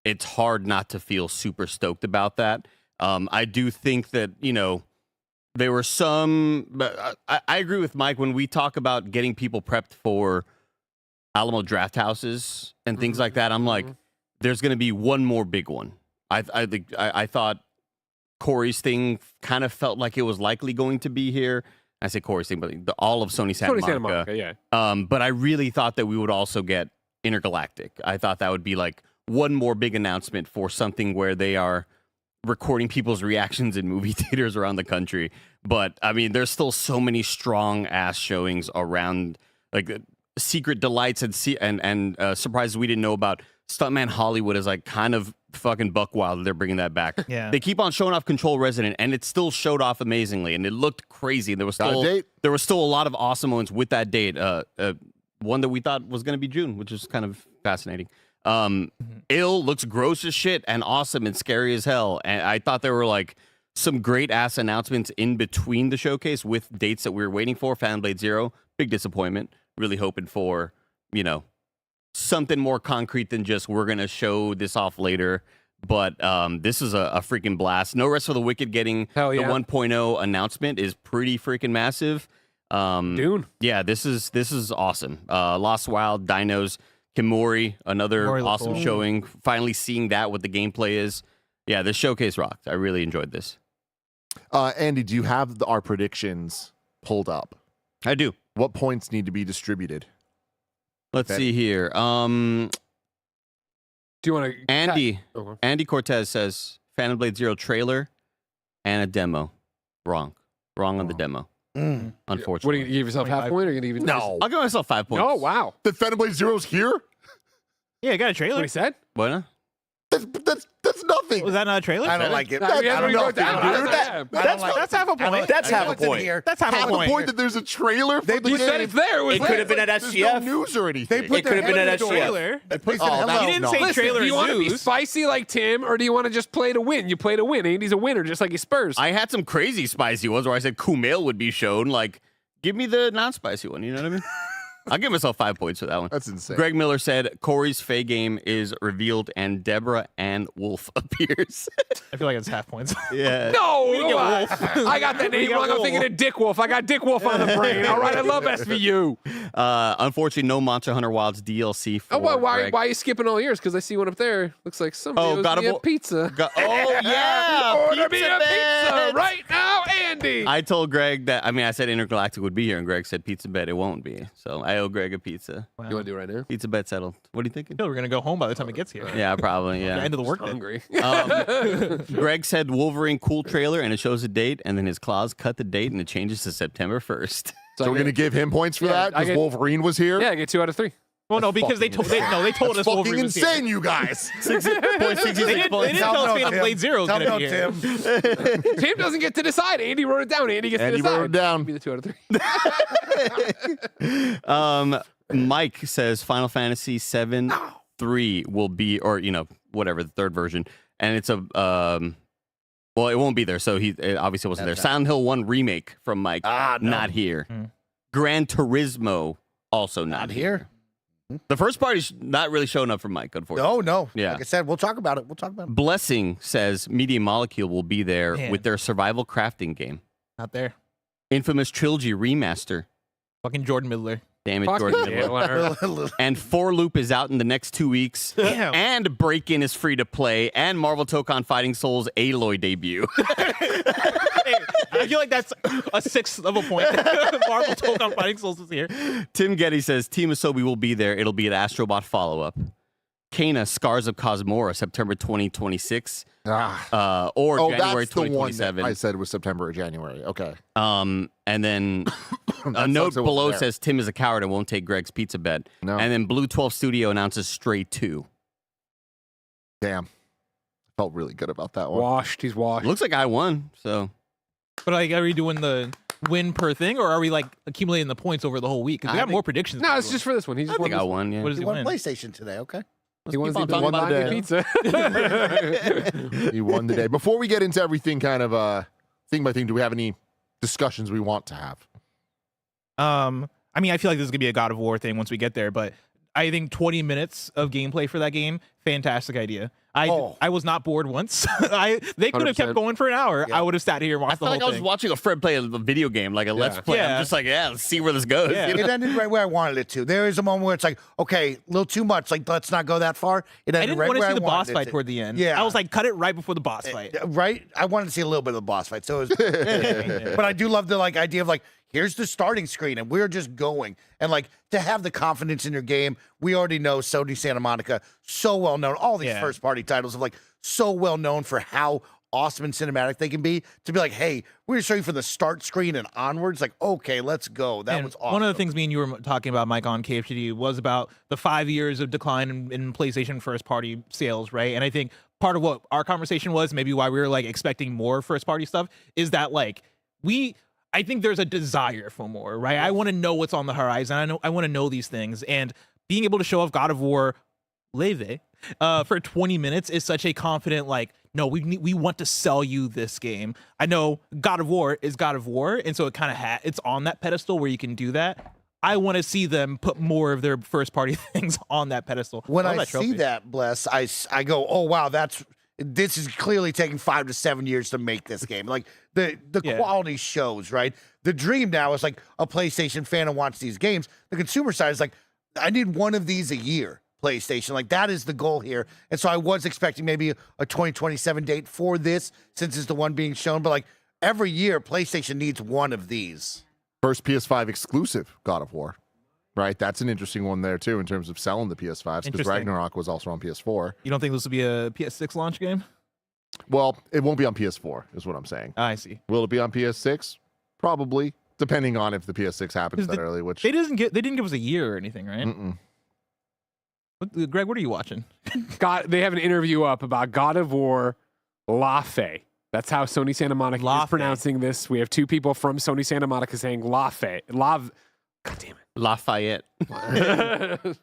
It's hard not to feel super stoked about that. I do think that, there were some, but I agree with Mike when we talk about getting people prepped for Alamo draft houses and things like that. I'm like, there's going to be one more big one. I thought Corey's thing kind of felt like it was likely going to be here. I say Corey's thing, but all of Sony Santa Monica. Yeah. But I really thought that we would also get Intergalactic. I thought that would be like one more big announcement for something where they are recording people's reactions in movie theaters around the country. But I mean, there's still so many strong ass showings around, like Secret Delights and surprises we didn't know about. Stuntman Hollywood is like kind of fucking buck wild that they're bringing that back. Yeah. They keep on showing off Control Resonant, and it still showed off amazingly, and it looked crazy. There was still a lot of awesome moments with that date. One that we thought was going to be June, which is kind of fascinating. Ill looks gross as shit and awesome and scary as hell. And I thought there were like some great ass announcements in between the showcase with dates that we were waiting for. Phantom Blade Zero, big disappointment. Really hoping for, something more concrete than just we're going to show this off later. But this is a freaking blast. No Rest for the Wicked getting the 1.0 announcement is pretty freaking massive. Dune. Yeah, this is awesome. Lost Wild, Dinos, Kemuri, another awesome showing. Finally seeing that, what the gameplay is. Yeah, this showcase rocked. I really enjoyed this. Andy, do you have our predictions pulled up? I do. What points need to be distributed? Let's see here. Do you want to... Andy Cortez says Phantom Blade Zero trailer and a demo. Wrong on the demo. Unfortunately. What, are you going to give yourself half point or are you going to give No. I'll give myself 5 points. Oh, wow. The Phantom Blade Zero's here? Yeah, I got a trailer. What he said? What? That's nothing. Was that not a trailer? I don't like it. That's half a point. That's half a point. That's half a point. That there's a trailer. You said it's there. It could have been at SGF. There's no news or anything. It could have been at SGF. You didn't say trailer. Do you want to be spicy like Tim, or do you want to just play to win? You play to win. Andy's a winner, just like his Spurs. I had some crazy spicy ones where I said Kumail would be shown. Like, give me the non-spicy one. You know what I mean? I'll give myself 5 points for that one. That's insane. Greg Miller said Corey's Faye game is revealed and Deborah and Wolf appears. I feel like it's half points. Yeah. No, I got that name wrong. I'm thinking of Dick Wolf. I got Dick Wolf on the brain. All right, I love SVU. Unfortunately, no Monster Hunter Wilds DLC for why are you skipping all yours? Because I see one up there. Looks like somebody owes me a pizza. Order me a pizza right now, Andy. I told Greg that, I said Intergalactic would be here, and Greg said pizza bet. It won't be. So I owe Greg a pizza. Wow. You want to do it right now? Pizza bet settled. What are you thinking? We're going to go home by the time it gets here. Yeah, probably. Yeah. End of the work day. Hungry. Greg said Wolverine cool trailer, and it shows a date, and then his claws cut the date, and it changes to September 1st. So we're going to give him points for that because Wolverine was here? Yeah, I get 2 out of 3. Well, no, because they told us Wolverine was insane, here. You guys. 66 They didn't tell us Phantom Blade Zero is going to be here. Tim doesn't get to decide. Andy wrote it down. Andy gets to decide. Wrote it down. Give me the 2 out of 3. Mike says Final Fantasy 7-3 will be, or whatever, the third version, and it's a well, it won't be there, so it obviously wasn't there. Silent Hill 1 remake from Mike, not here. Gran Turismo also not here. The first party's not really showing up for Mike, unfortunately. No. Yeah. Like I said, we'll talk about it. Blessing says Media Molecule will be there Man. with their survival crafting game. Not there. Infamous Trilogy remaster. Fucking Jordan Middler. Damn it, Jordan Middler. And 4 Loop is out in the next 2 weeks. Damn. And Break-In is free to play. And Marvel Tokon Fighting Souls Aloy debut. I feel like that's a 6th level point. Marvel Tokon Fighting Souls is here. Tim Getty says Team Asobi will be there. It'll be an Astrobot follow-up. Kana, Scars of Cosmora, September 2026. Or January 2027. That's the one that I said was September or January. Okay. And then a note below says Tim is a coward and won't take Greg's pizza bet. No. And then Blue 12 Studio announces Stray 2. Damn. Felt really good about that one. Washed. He's washed. Looks like I won, so. But are we doing the win per thing, or are we accumulating the points over the whole week? Because we got more predictions. No, it's just for this one. He just won. I won. Yeah. What does He he won win? PlayStation today, okay? He won the pizza. He won the day. Before we get into everything kind of thing by thing, do we have any discussions we want to have? I feel like this is gonna be a God of War thing once we get there, but I think 20 minutes of gameplay for that game, fantastic idea. I was not bored once. They could have kept going for an hour. Yeah. I would have sat here and watched the whole thing. I was watching a friend play a video game, like a Let's Play. I'm just like, let's see where this goes. Yeah. It ended right where I wanted it to. There is a moment where it's like, okay, a little too much. Like, let's not go that far. It ended I didn't right want to where see the boss wanted fight it toward the end. Yeah. I was like, cut it right before the boss fight. Right? I wanted to see a little bit of the boss fight. So it was, but I do love the idea of here's the starting screen and we're just going. And to have the confidence in your game, we already know Sony Santa Monica, so well known. All these first party titles of so well known for how awesome and cinematic they can be, to be like, hey, we're going to show you from the start screen and onwards. Like, okay, let's go. That was awesome. One of the things me and you were talking about, Mike, on KFGD was about the 5 years of decline in PlayStation first-party sales, right? And I think part of what our conversation was, maybe why we were like expecting more first-party stuff, is that like I think there's a desire for more, right? I want to know what's on the horizon. I want to know these things, and being able to show off God of War Laufey for 20 minutes is such a confident, like, no, we want to sell you this game. I know God of War is God of War, and so it kind of it's on that pedestal where you can do that. I want to see them put more of their first party things on that pedestal. When I see that, Bless, I go, oh wow, this is clearly taking 5 to 7 years to make this game. Like the quality shows, right? The dream now is like a PlayStation fan who wants these games. The consumer side is like, I need one of these a year. PlayStation, like that is the goal here. And so I was expecting maybe a 2027 date for this, since it's the one being shown, but like every year PlayStation needs one of these. First PS5 exclusive God of War, right? That's an interesting one there too in terms of selling the PS5s, because Ragnarok was also on PS4. You don't think this will be a PS6 launch game? Well, it won't be on PS4 is what I'm saying. I see. Will it be on PS6? Probably, depending on if the PS6 happens that early, which they didn't give us a year or anything, right? Greg, what are you watching? They have an interview up about God of War Laufey. That's how Sony Santa Monica is pronouncing this. We have two people from Sony Santa Monica saying Laufey. God damn it. Lafayette.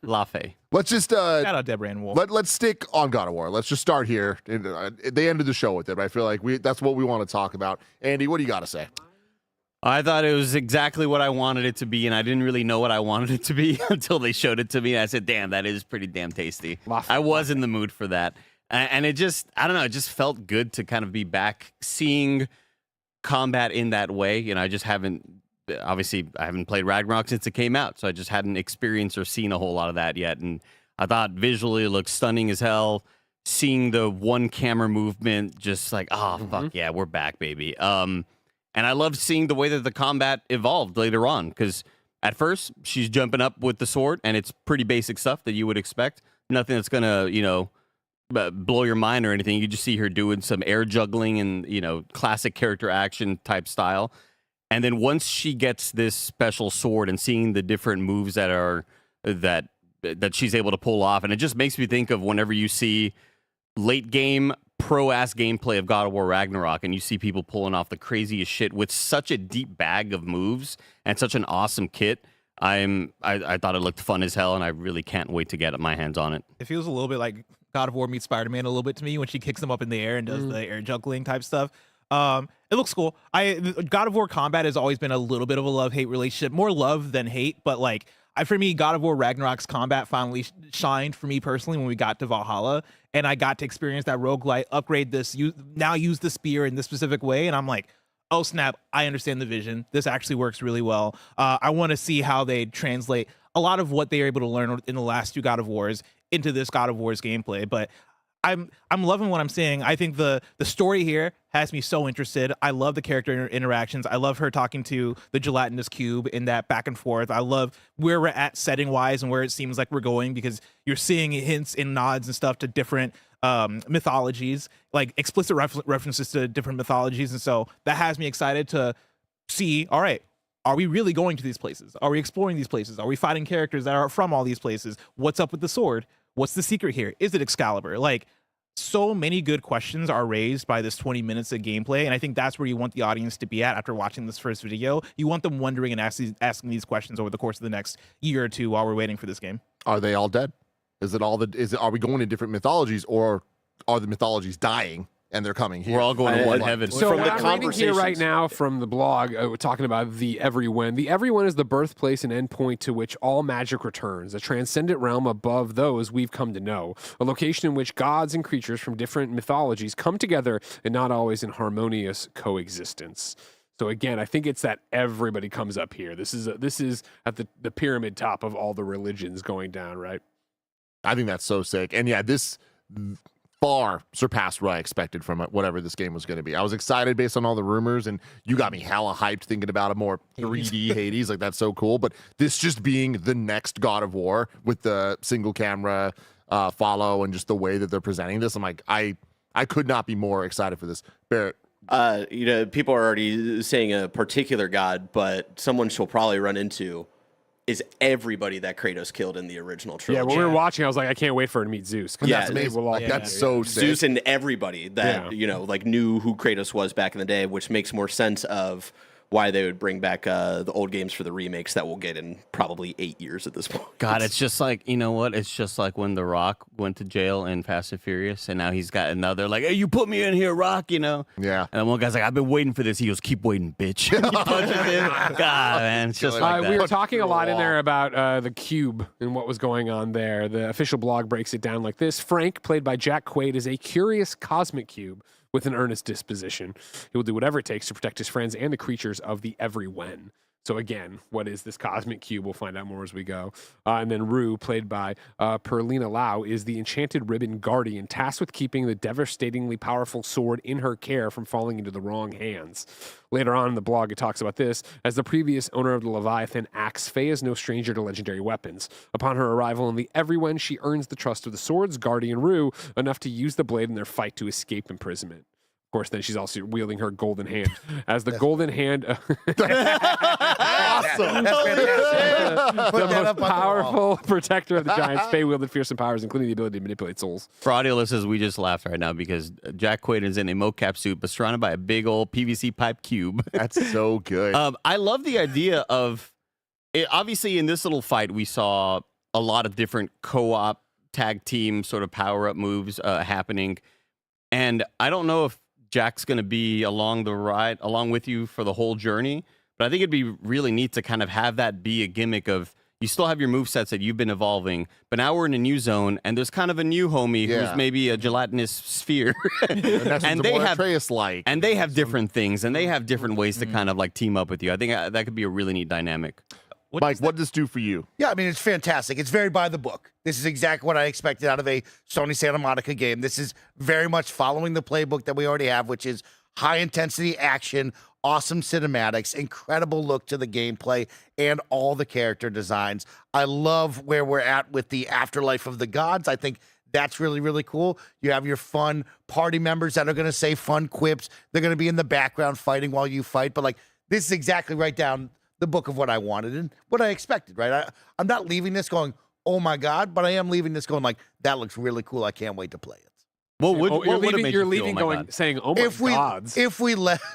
Laufey. Let's just shout out Deborah Ann Wolf. Let's stick on God of War. Let's just start here. They ended the show with it, but I feel like that's what we want to talk about. Andy, what do you got to say? I thought it was exactly what I wanted it to be, and I didn't really know what I wanted it to be until they showed it to me. I said, damn, that is pretty damn tasty. I was in the mood for that. And it just, I don't know, it just felt good to kind of be back seeing combat in that way. You know, I haven't played Ragnarok since it came out, so I just hadn't experienced or seen a whole lot of that yet. And I thought visually it looked stunning as hell. Seeing the one camera movement, just like, fuck yeah, we're back, baby. And I loved seeing the way that the combat evolved later on, because at first she's jumping up with the sword, and it's pretty basic stuff that you would expect. Nothing that's going to, blow your mind or anything. You just see her doing some air juggling and, classic character action type style. And then once she gets this special sword and seeing the different moves that she's able to pull off, and it just makes me think of whenever you see late game pro-ass gameplay of God of War Ragnarok, and you see people pulling off the craziest shit with such a deep bag of moves and such an awesome kit. I thought it looked fun as hell, and I really can't wait to get my hands on it. It feels a little bit like God of War meets Spider-Man a little bit to me when she kicks him up in the air and does the air juggling type stuff. It looks cool. God of War combat has always been a little bit of a love-hate relationship, more love than hate, but like, for me, God of War Ragnarok's combat finally shined for me personally when we got to Valhalla, and I got to experience that roguelite, upgrade this, now use the spear in this specific way, and I'm like, oh snap, I understand the vision. This actually works really well. I want to see how they translate a lot of what they were able to learn in the last two God of Wars into this God of War's gameplay, but I'm loving what I'm seeing. I think the story here has me so interested. I love the character interactions. I love her talking to the gelatinous cube in that back and forth. I love where we're at setting wise and where it seems like we're going, because you're seeing hints and nods and stuff to different mythologies, like explicit references to different mythologies. And so that has me excited to see, all right, are we really going to these places? Are we exploring these places? Are we fighting characters that are from all these places? What's up with the sword? What's the secret here? Is it Excalibur? Like, so many good questions are raised by this 20 minutes of gameplay, and I think that's where you want the audience to be at after watching this first video. You want them wondering and asking these questions over the course of the next year or two while we're waiting for this game. Are they all dead? Are we going to different mythologies, or are the mythologies dying and they're coming here? We're all going to one heaven. So from I'm reading here right now from the blog, we're talking about the Everyone. The Everyone is the birthplace and endpoint to which all magic returns, a transcendent realm above those we've come to know, a location in which gods and creatures from different mythologies come together and not always in harmonious coexistence. So again, I think it's that everybody comes up here. This is at the pyramid top of all the religions going down, right? I think that's so sick. And yeah, this far surpassed what I expected from whatever this game was going to be. I was excited based on all the rumors, and you got me hella hyped thinking about a more 3D Hades. Like, that's so cool. But this just being the next God of War with the single camera follow and just the way that they're presenting this, I'm like, I I could not be more excited for this. Barrett. People are already saying a particular god, but someone she'll probably run into is everybody that Kratos killed in the original trilogy. Yeah, when we were watching, I was like, I can't wait for her to meet Zeus. Yeah, that's amazing. That's so sick. Zeus and everybody that knew who Kratos was back in the day, which makes more sense of why they would bring back the old games for the remakes that we'll get in probably 8 years at this point. God, it's just like, you know what? It's just like when The Rock went to jail in Fast and Furious, and now he's got another, like, hey, you put me in here, Rock, Yeah. And then one guy's like, I've been waiting for this. He goes, keep waiting, bitch. And he punches him. God, man, it's just like that. We were talking a lot in there about the cube and what was going on there. The official blog breaks it down like this. Frank, played by Jack Quaid, is a curious cosmic cube with an earnest disposition. He will do whatever it takes to protect his friends and the creatures of the Everywen. So again, what is this cosmic cube? We'll find out more as we go. And then Rue, played by Perlina Lau, is the enchanted ribbon guardian tasked with keeping the devastatingly powerful sword in her care from falling into the wrong hands. Later on in the blog, it talks about this. As the previous owner of the Leviathan axe, Faye is no stranger to legendary weapons. Upon her arrival in the Everywen, she earns the trust of the sword's guardian Rue, enough to use the blade in their fight to escape imprisonment. Of course, then she's also wielding her golden hand. As the golden hand... Awesome. the most powerful protector of the giants, Faye wielded fearsome powers, including the ability to manipulate souls. For audio listeners, we just laughed right now because Jack Quaid is in a mocap suit, but surrounded by a big old PVC pipe cube. That's so good. I love the idea of... obviously, in this little fight, we saw a lot of different co-op, tag team sort of power-up moves happening. And I don't know if Jack's going to be along with you for the whole journey. But I think it'd be really neat to kind of have that be a gimmick of you still have your movesets that you've been evolving, but now we're in a new zone and there's kind of a new homie who's maybe a gelatinous sphere. and they have and they have different things and they have different ways to kind of like team up with you. I think that could be a really neat dynamic. Mike, what does this do for you? Yeah, I mean, it's fantastic. It's very by the book. This is exactly what I expected out of a Sony Santa Monica game. This is very much following the playbook that we already have, which is high-intensity action, awesome cinematics, incredible look to the gameplay, and all the character designs. I love where we're at with the afterlife of the gods. I think that's really, really cool. You have your fun party members that are going to say fun quips. They're going to be in the background fighting while you fight. But, like, this is exactly right down the book of what I wanted and what I expected, right? I'm not leaving this going, oh my God, but I am leaving this going like, that looks really cool. I can't wait to play it. Well, you're leaving going, saying, oh my gods. If we left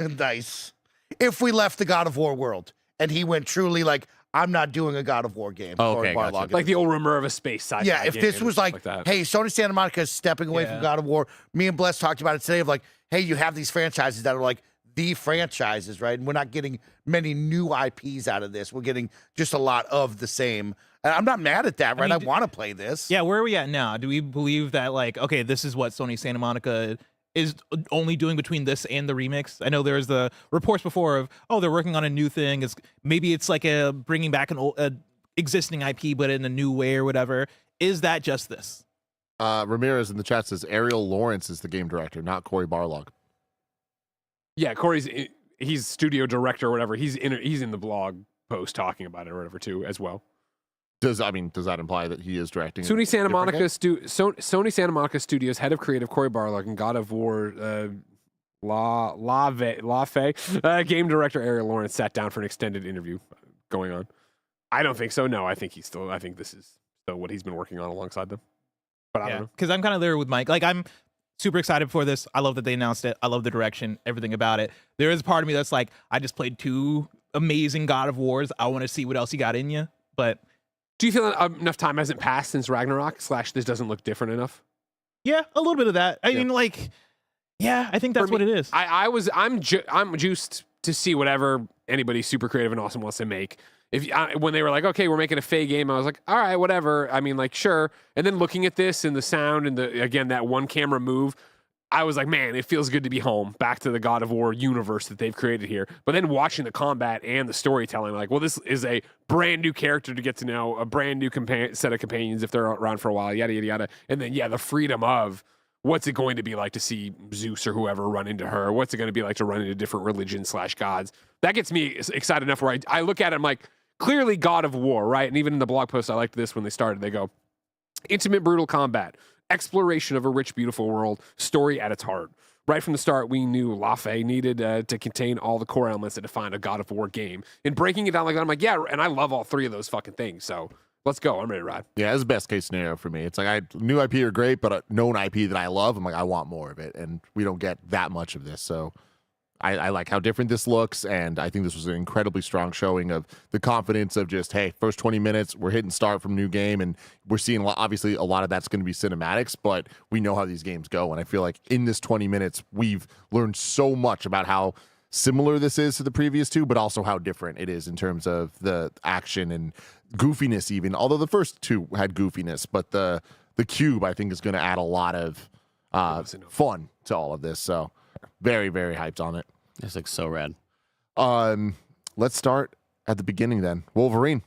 the God of War world and he went truly like, I'm not doing a God of War game. Okay, gotcha. Like the old rumor of a space sci-fi Yeah, if game this was like hey, Sony Santa Monica is stepping away from God of War. Me and Bless talked about it today of like, hey, you have these franchises that are like, the franchises, right? And we're not getting many new IPs out of this. We're getting just a lot of the same. And I'm not mad at that, right? I want to play this. Yeah, where are we at now? Do we believe that, like, okay, this is what Sony Santa Monica is only doing between this and the remix? I know there's the reports before of, oh, they're working on a new thing. Maybe it's like bringing back an old, existing IP, but in a new way or whatever. Is that just this? Ramirez in the chat says Ariel Lawrence is the game director, not Cory Barlog. Yeah, he's studio director or whatever. He's in the blog post talking about it or whatever too as well. Does that imply that he is directing? Sony Santa Monica Studios head of creative Cory Barlog and God of War Laufey, game director Ariel Lawrence sat down for an extended interview going on. I don't think so. No, I think this is still what he's been working on alongside them. But I don't know. Because I'm kind of there with Mike. Like, I'm super excited for this. I love that they announced it. I love the direction, everything about it. There is a part of me that's like, I just played 2 amazing God of Wars. I want to see what else you got in you. But do you feel that enough time hasn't passed since Ragnarok / this doesn't look different enough? Yeah, a little bit of that. I mean, like, yeah, I think that's what it is. I'm juiced to see whatever anybody super creative and awesome wants to make. When they were like, okay, we're making a Faye game, I was like, all right, whatever. I mean, like, sure. And then looking at this and the sound and that one camera move, I was like, man, it feels good to be home, back to the God of War universe that they've created here. But then watching the combat and the storytelling, like, well, this is a brand new character to get to know, a brand new set of companions if they're around for a while, yada, yada, yada. And then, the freedom of what's it going to be like to see Zeus or whoever run into her? What's it going to be like to run into different religions / gods? That gets me excited enough where I look at it, I'm like, clearly God of War, right? And even in the blog post, I liked this when they started. They go, intimate, brutal combat, exploration of a rich, beautiful world, story at its heart. Right from the start, we knew Laufey needed to contain all the core elements that define a God of War game. And breaking it down like that, I'm like, yeah, and I love all three of those fucking things. So let's go. I'm ready to ride. Yeah, it's the best case scenario for me. It's like new IP are great, but a known IP that I love, I'm like, I want more of it. And we don't get that much of this. So I like how different this looks, and I think this was an incredibly strong showing of the confidence of just, hey, first 20 minutes, we're hitting start from new game, and we're seeing, obviously, a lot of that's going to be cinematics, but we know how these games go, and I feel like in this 20 minutes, we've learned so much about how similar this is to the previous two, but also how different it is in terms of the action and goofiness even, although the first two had goofiness, but the cube, I think, is going to add a lot of fun to all of this, so very, very hyped on it. It's like so rad. Let's start at the beginning then. Wolverine.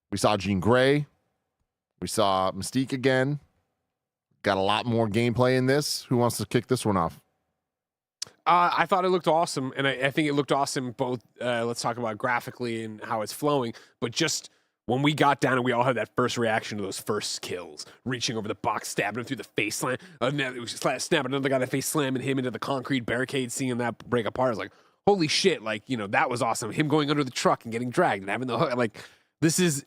We saw Jean Grey. We saw Mystique again. Got a lot more gameplay in this. Who wants to kick this one off? I thought it looked awesome, and I think it looked awesome both, let's talk about graphically and how it's flowing, but just when we got down and we all had that first reaction to those first kills, reaching over the box, stabbing him through the face slam, snapping another guy in the face, slamming him into the concrete barricade, seeing that break apart. I was like, holy shit, like, that was awesome. Him going under the truck and getting dragged and having the hook, like,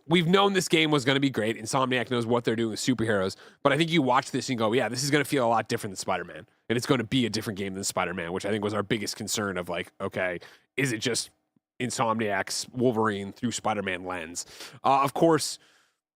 we've known this game was going to be great. Insomniac knows what they're doing with superheroes, but I think you watch this and go, yeah, this is going to feel a lot different than Spider-Man, and it's going to be a different game than Spider-Man, which I think was our biggest concern of like, okay, is it just Insomniac's Wolverine through Spider-Man lens? Of course,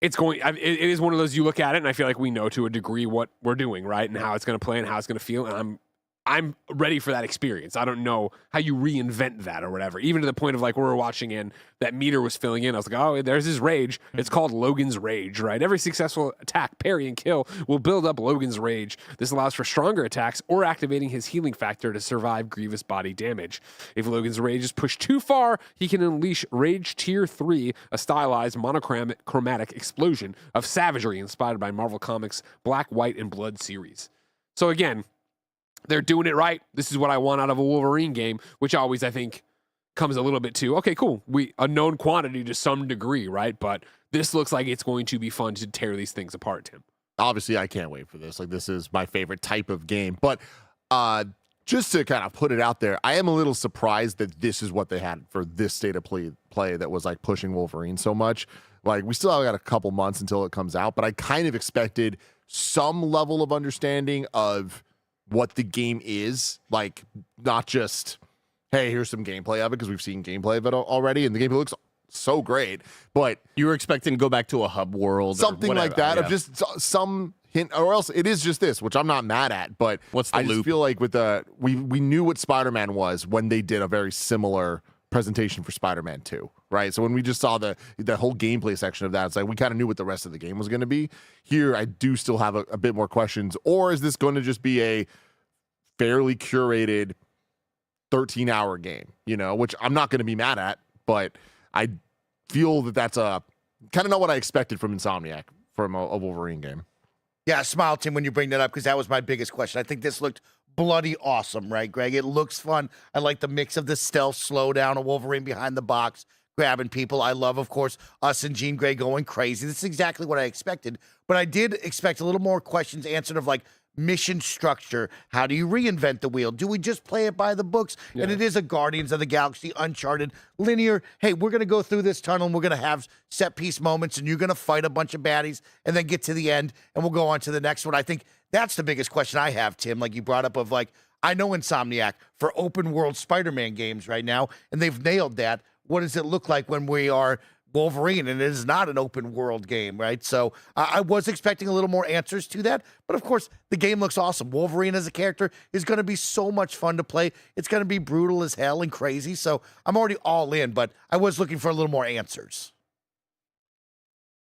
it is one of those, you look at it and I feel like we know to a degree what we're doing, right? And how it's going to play and how it's going to feel. And I'm ready for that experience. I don't know how you reinvent that or whatever. Even to the point of like where we're watching and that meter was filling in. I was like, oh, there's his rage. It's called Logan's Rage, right? Every successful attack, parry, and kill will build up Logan's Rage. This allows for stronger attacks or activating his healing factor to survive grievous body damage. If Logan's Rage is pushed too far, he can unleash Rage Tier 3, a stylized monochromatic explosion of savagery inspired by Marvel Comics' Black, White, and Blood series. So again, they're doing it right. This is what I want out of a Wolverine game, which always, I think, comes a little bit too, okay, cool. A known quantity to some degree, right? But this looks like it's going to be fun to tear these things apart, Tim. Obviously, I can't wait for this. Like, this is my favorite type of game. But just to kind of put it out there, I am a little surprised that this is what they had for this state of play that was like pushing Wolverine so much. Like, we still got a couple months until it comes out, but I kind of expected some level of understanding of what the game is, like, not just, hey, here's some gameplay of it, because we've seen gameplay of it already, and the gameplay looks so great, but you were expecting to go back to a hub world, something like that, of just some hint, or else it is just this, which I'm not mad at, but what's the I loop? Just feel like with we knew what Spider-Man was when they did a very similar presentation for Spider-Man 2, right? So when we just saw the whole gameplay section of that, it's like we kind of knew what the rest of the game was going to be. Here, I do still have a bit more questions. Or is this going to just be a fairly curated 13-hour game, which I'm not going to be mad at, but I feel that that's kind of not what I expected from Insomniac from a Wolverine game. Yeah, smile, Tim, when you bring that up, because that was my biggest question. I think this looked bloody awesome, right, Greg? It looks fun. I like the mix of the stealth slowdown of Wolverine behind the box, grabbing people. I love, of course, us and Jean Grey going crazy. This is exactly what I expected, but I did expect a little more questions answered of like mission structure. How do you reinvent the wheel? Do we just play it by the books? Yeah. And it is a Guardians of the Galaxy Uncharted linear, hey, we're going to go through this tunnel and we're going to have set piece moments and you're going to fight a bunch of baddies and then get to the end and we'll go on to the next one. I think that's the biggest question I have, Tim, like you brought up of like, I know Insomniac for open world Spider-Man games right now, and they've nailed that. What does it look like when we are Wolverine and it is not an open world game, right? So I was expecting a little more answers to that, but of course the game looks awesome. Wolverine as a character is going to be so much fun to play. It's going to be brutal as hell and crazy, so I'm already all in, but I was looking for a little more answers.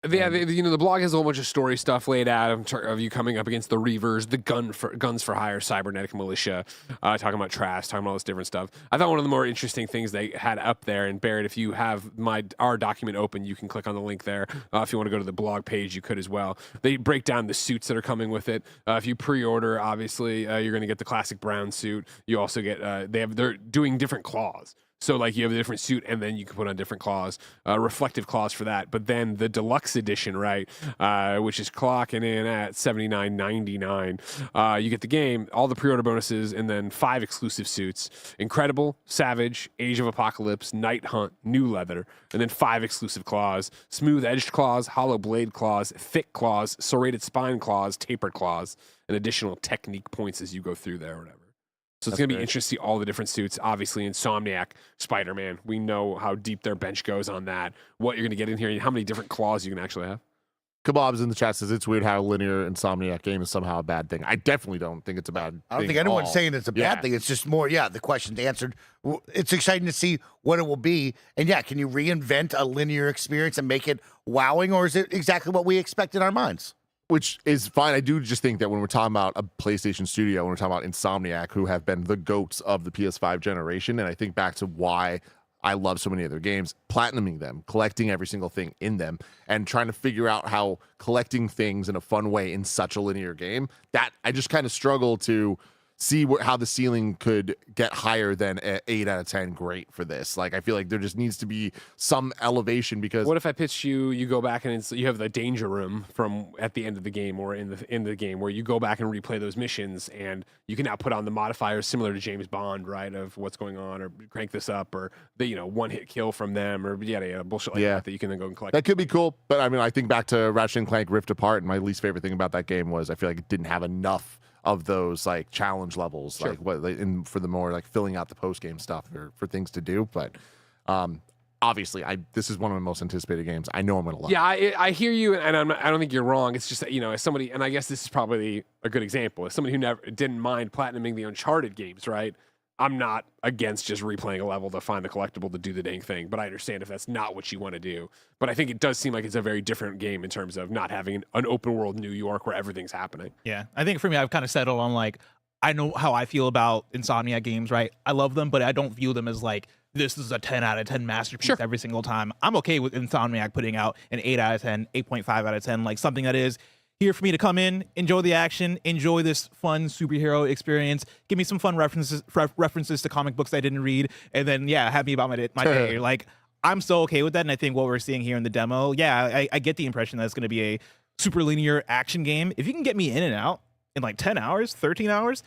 Yeah, the blog has a whole bunch of story stuff laid out of you coming up against the Reavers, the Guns for Hire, Cybernetic Militia, talking about Trash, talking about all this different stuff. I thought one of the more interesting things they had up there, and Barrett, if you have our document open, you can click on the link there. If you want to go to the blog page, you could as well. They break down the suits that are coming with it. If you pre-order, obviously, you're going to get the classic brown suit. You also get they're doing different claws. So like you have a different suit, and then you can put on different claws, reflective claws for that. But then the deluxe edition, right, which is clocking in at $79.99. You get the game, all the pre-order bonuses, and then 5 exclusive suits: Incredible, Savage, Age of Apocalypse, Night Hunt, New Leather, and then 5 exclusive claws: Smooth Edged claws, Hollow Blade claws, Thick claws, Serrated Spine claws, Tapered claws, and additional technique points as you go through there or whatever. So it's going to be interesting to see all the different suits. Obviously, Insomniac, Spider-Man, we know how deep their bench goes on that, what you're going to get in here, and how many different claws you can actually have. Kebabs in the chat says it's weird how a linear Insomniac game is somehow a bad thing. I definitely don't think it's a bad thing. I don't think anyone's saying it's a bad thing. It's just more, the question's answered. It's exciting to see what it will be. And can you reinvent a linear experience and make it wowing, or is it exactly what we expect in our minds? Which is fine. I do just think that when we're talking about a PlayStation studio, when we're talking about Insomniac, who have been the GOATs of the PS5 generation, and I think back to why I love so many of their games, platinuming them, collecting every single thing in them, and trying to figure out how collecting things in a fun way in such a linear game, that I just kind of struggle to see how the ceiling could get higher than an 8 out of 10 great for this. Like, I feel like there just needs to be some elevation, because what if I pitched you go back and you have the danger room from at the end of the game, or in the game, where you go back and replay those missions, and you can now put on the modifiers similar to James Bond, right, of what's going on, or crank this up, or the one hit kill from them, or bullshit like that you can then go and collect. That could be cool, but I mean, I think back to Ratchet & Clank Rift Apart, and my least favorite thing about that game was I feel like it didn't have enough of those like challenge levels, like for the more like filling out the post game stuff or for things to do. But obviously, this is one of my most anticipated games. I know I'm gonna love. Yeah, I hear you, and I don't think you're wrong. It's just that, as somebody, and I guess this is probably a good example, as somebody who didn't mind platinuming the Uncharted games, right? I'm not against just replaying a level to find the collectible to do the dang thing, but I understand if that's not what you want to do. But I think it does seem like it's a very different game in terms of not having an open world New York where everything's happening. Yeah, I think for me, I've kind of settled on like, I know how I feel about Insomniac games, right? I love them, but I don't view them as like, this is a 10 out of 10 masterpiece every single time. I'm okay with Insomniac putting out an 8 out of 10, 8.5 out of 10, like something that is here for me to come in, enjoy the action, enjoy this fun superhero experience, give me some fun references to comic books I didn't read, and then have me about my day. Like, I'm so okay with that, and I think what we're seeing here in the demo, I get the impression that it's going to be a super linear action game. If you can get me in and out in like 10 hours, 13 hours,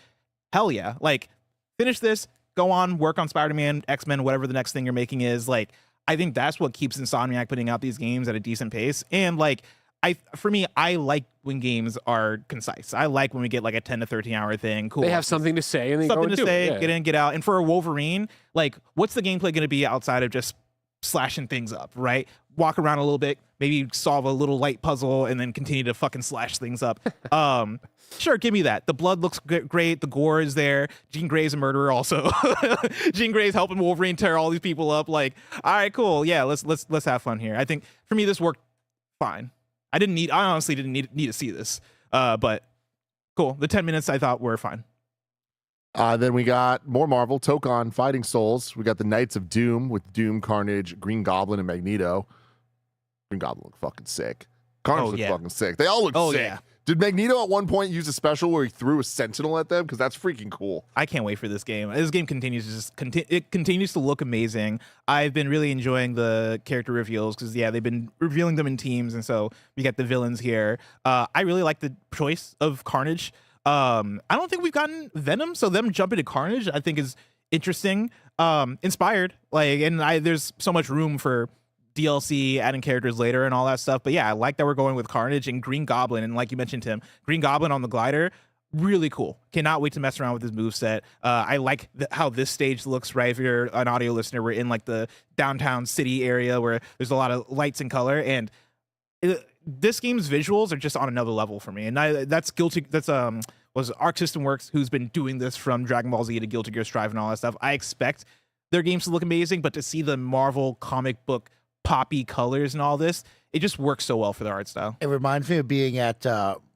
hell yeah. Like, finish this, go on, work on Spider-Man, X-Men, whatever the next thing you're making is. Like, I think that's what keeps Insomniac putting out these games at a decent pace. And like, for me, I like when games are concise. I like when we get like a 10 to 13 hour thing. Cool. They have something to say, and they something go to say, it. get in, get out. And for a Wolverine, like, what's the gameplay going to be outside of just slashing things up, right? Walk around a little bit, maybe solve a little light puzzle, and then continue to fucking slash things up. Sure, give me that. The blood looks great. The gore is there. Jean Grey's a murderer also. Jean Grey's helping Wolverine tear all these people up. Like, all right, cool. Yeah, let's have fun here. I think for me, this worked fine. I honestly didn't need to see this, but cool. The 10 minutes I thought were fine. Then we got more Marvel, Tokon, Fighting Souls. We got the Knights of Doom with Doom, Carnage, Green Goblin, and Magneto. Green Goblin look fucking sick. Carnage look fucking sick. They all look sick. Yeah. Did Magneto at one point use a special where he threw a sentinel at them? Because that's freaking cool. I can't wait for this game. This game continues to look amazing. I've been really enjoying the character reveals because they've been revealing them in teams, and so we get the villains here. I really like the choice of Carnage. I don't think we've gotten Venom, so them jumping to Carnage I think is interesting. Inspired, and there's so much room for DLC, adding characters later and all that stuff. But yeah, I like that we're going with Carnage and Green Goblin. And like you mentioned, Tim, Green Goblin on the glider, really cool. Cannot wait to mess around with his moveset. I like how this stage looks, right? If you're an audio listener, we're in like the downtown city area where there's a lot of lights and color. And this game's visuals are just on another level for me. And that's was Arc System Works, who's been doing this from Dragon Ball Z to Guilty Gear Strive and all that stuff. I expect their games to look amazing, but to see the Marvel comic book poppy colors and all this, it just works so well for the art style. It reminds me of being at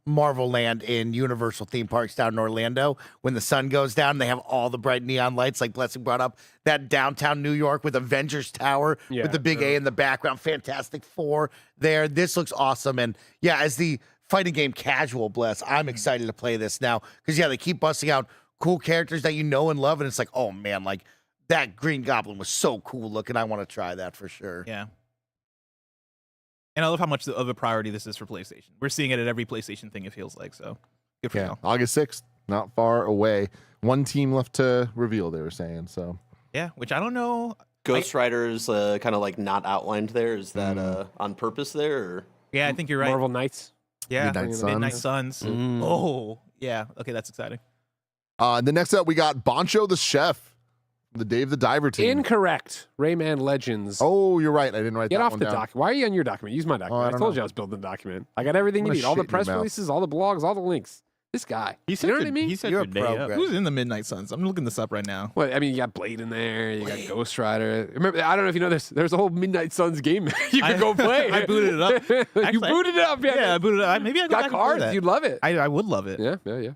Marvel Land in Universal theme parks down in Orlando. When the sun goes down, they have all the bright neon lights, like Blessing brought up. That downtown New York with Avengers Tower with the big A in the background. Fantastic Four there. This looks awesome. And yeah, as the fighting game casual, Bless, I'm excited to play this now because they keep busting out cool characters that you know and love, and it's like, oh man, like That Green Goblin was so cool looking. I want to try that for sure. Yeah. And I love how much of a priority this is for PlayStation. We're seeing it at every PlayStation thing, it feels like. So good for y'all. August 6th, not far away. One team left to reveal, they were saying. So yeah, which I don't know. Ghost Rider's kind of like not outlined there. Is that on purpose there? Or? Yeah, I think you're right. Marvel Knights. Yeah, Midnight Suns. Oh, yeah. Okay, that's exciting. The next up, we got Bancho the Chef, the Dave the Diver team. Incorrect. Rayman Legends. Oh, you're right. I didn't write Get that off one the down. document. Why are you on your document? Use my document. I told you I was building the document. I got everything you need. All the press releases, all the blogs, all the links. This guy. He said you know what I mean? He said you're a pro. Who's in the Midnight Suns? I'm looking this up right now. Well, I mean, you got Blade in there. You got Ghost Rider. Remember, I don't know if you know this. There's a whole Midnight Suns game you could go play. I booted it up. You booted it up. Yeah, I booted it up. Maybe I got cards. You'd love it. I would love it. Yeah.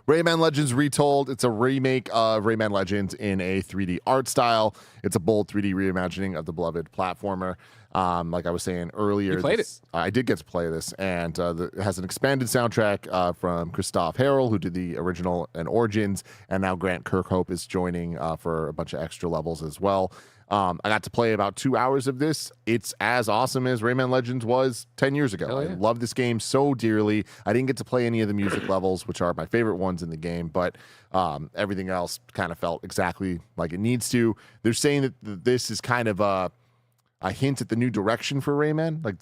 Rayman Legends Retold. It's a remake of Rayman Legends in a 3D art style. It's a bold 3D reimagining of the beloved platformer. Like I was saying earlier, You played it. I did get to play this, and it has an expanded soundtrack from Christoph Harrell, who did the original and Origins, and now Grant Kirkhope is joining for a bunch of extra levels as well. I got to play about 2 hours of this. It's as awesome as Rayman Legends was 10 years ago. I love this game so dearly. I didn't get to play any of the music levels, which are my favorite ones in the game, but everything else kind of felt exactly like it needs to. They're saying that this is kind of a hint at the new direction for Rayman. Like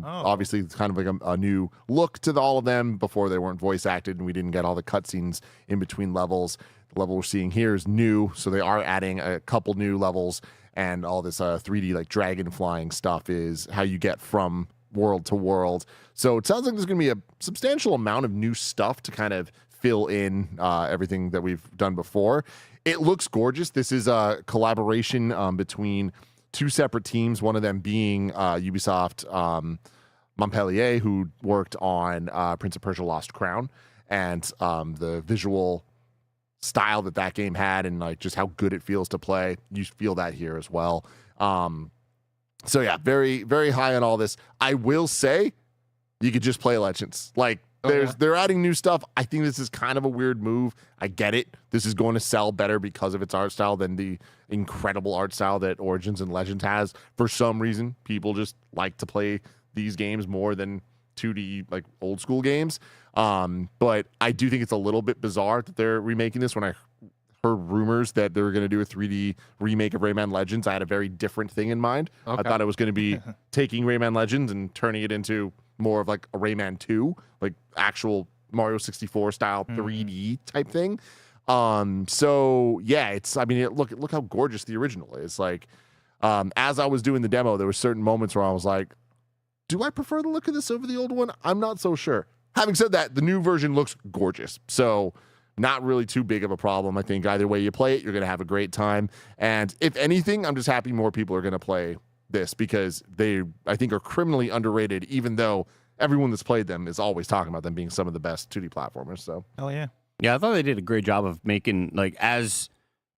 obviously it's kind of like a new look to all of them. Before they weren't voice acted and we didn't get all the cutscenes in between levels. The level we're seeing here is new, so they are adding a couple new levels, and all this 3D like dragon flying stuff is how you get from world to world. So it sounds like there's going to be a substantial amount of new stuff to kind of fill in everything that we've done before. It looks gorgeous. This is a collaboration between two separate teams, one of them being Ubisoft Montpellier, who worked on Prince of Persia Lost Crown, and the visual style that game had and like just how good it feels to play. You feel that here as well. So yeah, very, very high on all this. I will say you could just play Legends. Like they're adding new stuff. I think this is kind of a weird move. I get it. This is going to sell better because of its art style than the incredible art style that Origins and Legends has. For some reason, people just like to play these games more than 2D like old school games. But I do think it's a little bit bizarre that they're remaking this. When I heard rumors that they were going to do a 3D remake of Rayman Legends, I had a very different thing in mind. I thought it was going to be taking Rayman Legends and turning it into more of like a Rayman 2, like actual Mario 64 style 3D type thing. So yeah, look how gorgeous the original is. Like, as I was doing the demo, there were certain moments where I was like, do I prefer the look of this over the old one? I'm not so sure. Having said that, the new version looks gorgeous. So not really too big of a problem. I think either way you play it, you're going to have a great time. And if anything, I'm just happy more people are going to play this because they, I think, are criminally underrated, even though everyone that's played them is always talking about them being some of the best 2D platformers. So, hell yeah. Yeah, I thought they did a great job of making, like, as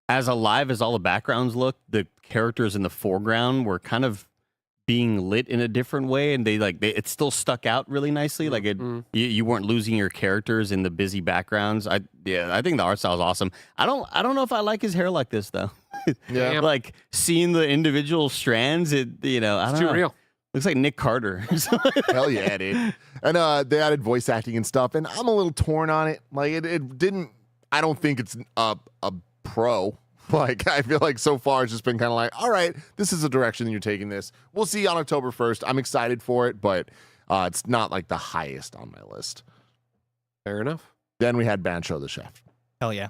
alive as all the backgrounds look, the characters in the foreground were kind of being lit in a different way, and it still stuck out really nicely. Like you weren't losing your characters in the busy backgrounds. I think the art style is awesome. I don't know if I like his hair like this though. Yeah, like seeing the individual strands, I don't know. Too real. Looks like Nick Carter. Hell yeah, dude. And they added voice acting and stuff, and I'm a little torn on it. Like it didn't. I don't think it's a pro. Like, I feel like so far it's just been kind of like, all right, this is the direction you're taking this. We'll see on October 1st. I'm excited for it, but it's not like the highest on my list. Fair enough. Then we had Bancho the Chef. Hell yeah.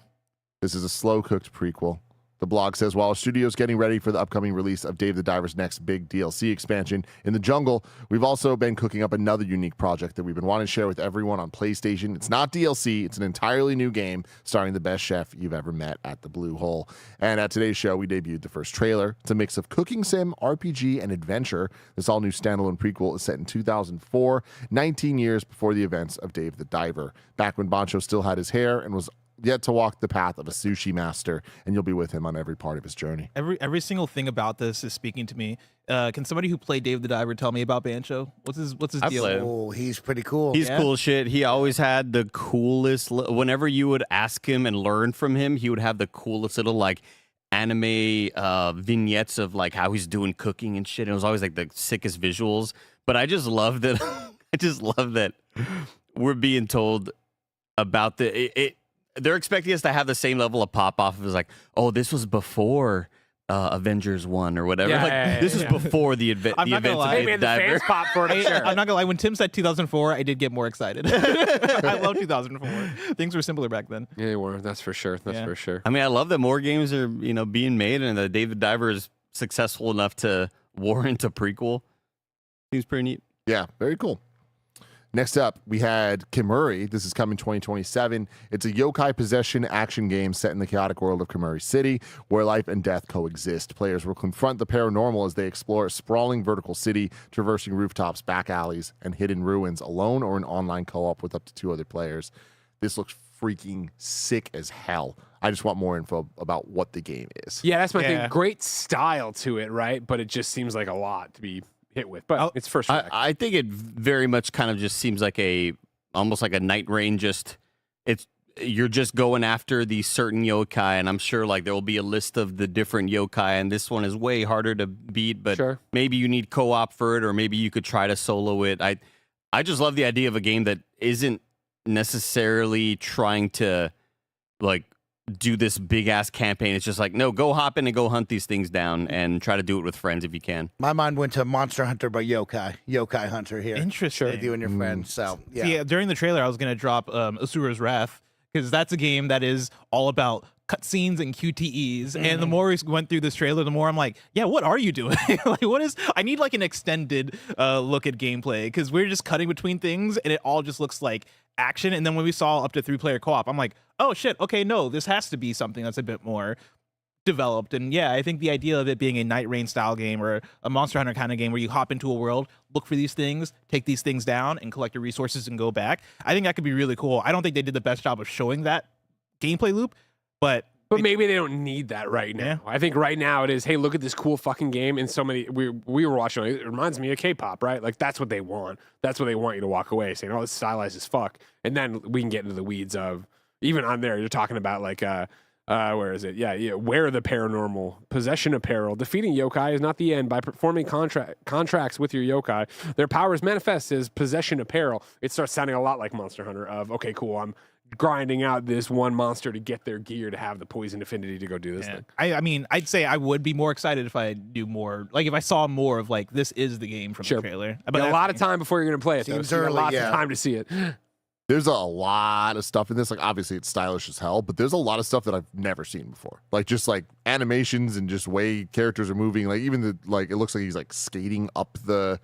This is a slow-cooked prequel. The blog says, while our studio's getting ready for the upcoming release of Dave the Diver's next big DLC expansion in the jungle, we've also been cooking up another unique project that we've been wanting to share with everyone on PlayStation. It's not DLC. It's an entirely new game starring the best chef you've ever met at the Blue Hole. And at today's show, we debuted the first trailer. It's a mix of cooking sim, RPG, and adventure. This all-new standalone prequel is set in 2004, 19 years before the events of Dave the Diver, back when Bancho still had his hair and was yet to walk the path of a sushi master, and you'll be with him on every part of his journey. Every single thing about this is speaking to me. Can somebody who played Dave the Diver tell me about Bancho? What's his deal? Oh, he's pretty cool. He's cool shit. He always had the coolest. Whenever you would ask him and learn from him, he would have the coolest little like anime vignettes of like how he's doing cooking and shit. It was always like the sickest visuals. But I just love that. I just love that we're being told about they're expecting us to have the same level of pop off as like, oh, this was before Avengers 1 or whatever. This is before the event. I'm not gonna lie. They made the fans pop for it. Sure. I'm not gonna lie. When Tim said 2004, I did get more excited. I love 2004. Things were simpler back then. Yeah, they were. That's for sure. That's for sure. I mean, I love that more games are being made, and that David Diver is successful enough to warrant a prequel. Seems pretty neat. Yeah, very cool. Next up, we had Kemuri. This is coming 2027. It's a yokai possession action game set in the chaotic world of Kemuri City, where life and death coexist. Players will confront the paranormal as they explore a sprawling vertical city, traversing rooftops, back alleys, and hidden ruins, alone or in online co-op with up to 2 other players. This looks freaking sick as hell. I just want more info about what the game is. Yeah, that's my thing. Great style to it, right? But it just seems like a lot to be hit with, but it's first. I think it very much kind of just seems like almost like a Night Rain. You're just going after these certain yokai, and I'm sure like there will be a list of the different yokai, and this one is way harder to beat. But maybe you need co-op for it, or maybe you could try to solo it. I just love the idea of a game that isn't necessarily trying to like do this big ass campaign. It's just like, no, go hop in and go hunt these things down and try to do it with friends if you can. My mind went to Monster Hunter, but yokai hunter here. Interesting. With you and your friends. So yeah. See, during the trailer, I was gonna drop Asura's Wrath, because that's a game that is all about cutscenes and QTEs. And the more we went through this trailer, the more I'm like, yeah, what are you doing? Like, what is? I need like an extended look at gameplay, because we're just cutting between things and it all just looks like action. And then when we saw up to 3-player co-op, I'm like, oh shit, okay, no, this has to be something that's a bit more developed. And yeah, I think the idea of it being a Night Rain style game or a Monster Hunter kind of game where you hop into a world, look for these things, take these things down, and collect your resources and go back, I think that could be really cool. I don't think they did the best job of showing that gameplay loop, but maybe they don't need that right now. I think right now it is, hey, look at this cool fucking game. And so many, we were watching, it reminds me of K-pop, right? Like that's what they want. That's what they want you to walk away saying, oh, it's stylized as fuck. And then we can get into the weeds of, even on there, you're talking about like, where is it? Yeah. Wear the paranormal, possession apparel. Defeating yokai is not the end. By performing contracts with your yokai, their powers manifest as possession apparel. It starts sounding a lot like Monster Hunter of, okay, cool, I'm grinding out this one monster to get their gear to have the poison affinity to go do this thing. I mean, I'd say I would be more excited if I knew more, like if I saw more of like, this is the game from the trailer. But a lot of time before you're going to play it. Seems early, early, lots of time to see it. There's a lot of stuff in this. Like, obviously, it's stylish as hell, but there's a lot of stuff that I've never seen before. Like, just like animations and just way characters are moving. Like, even it looks like he's like skating up the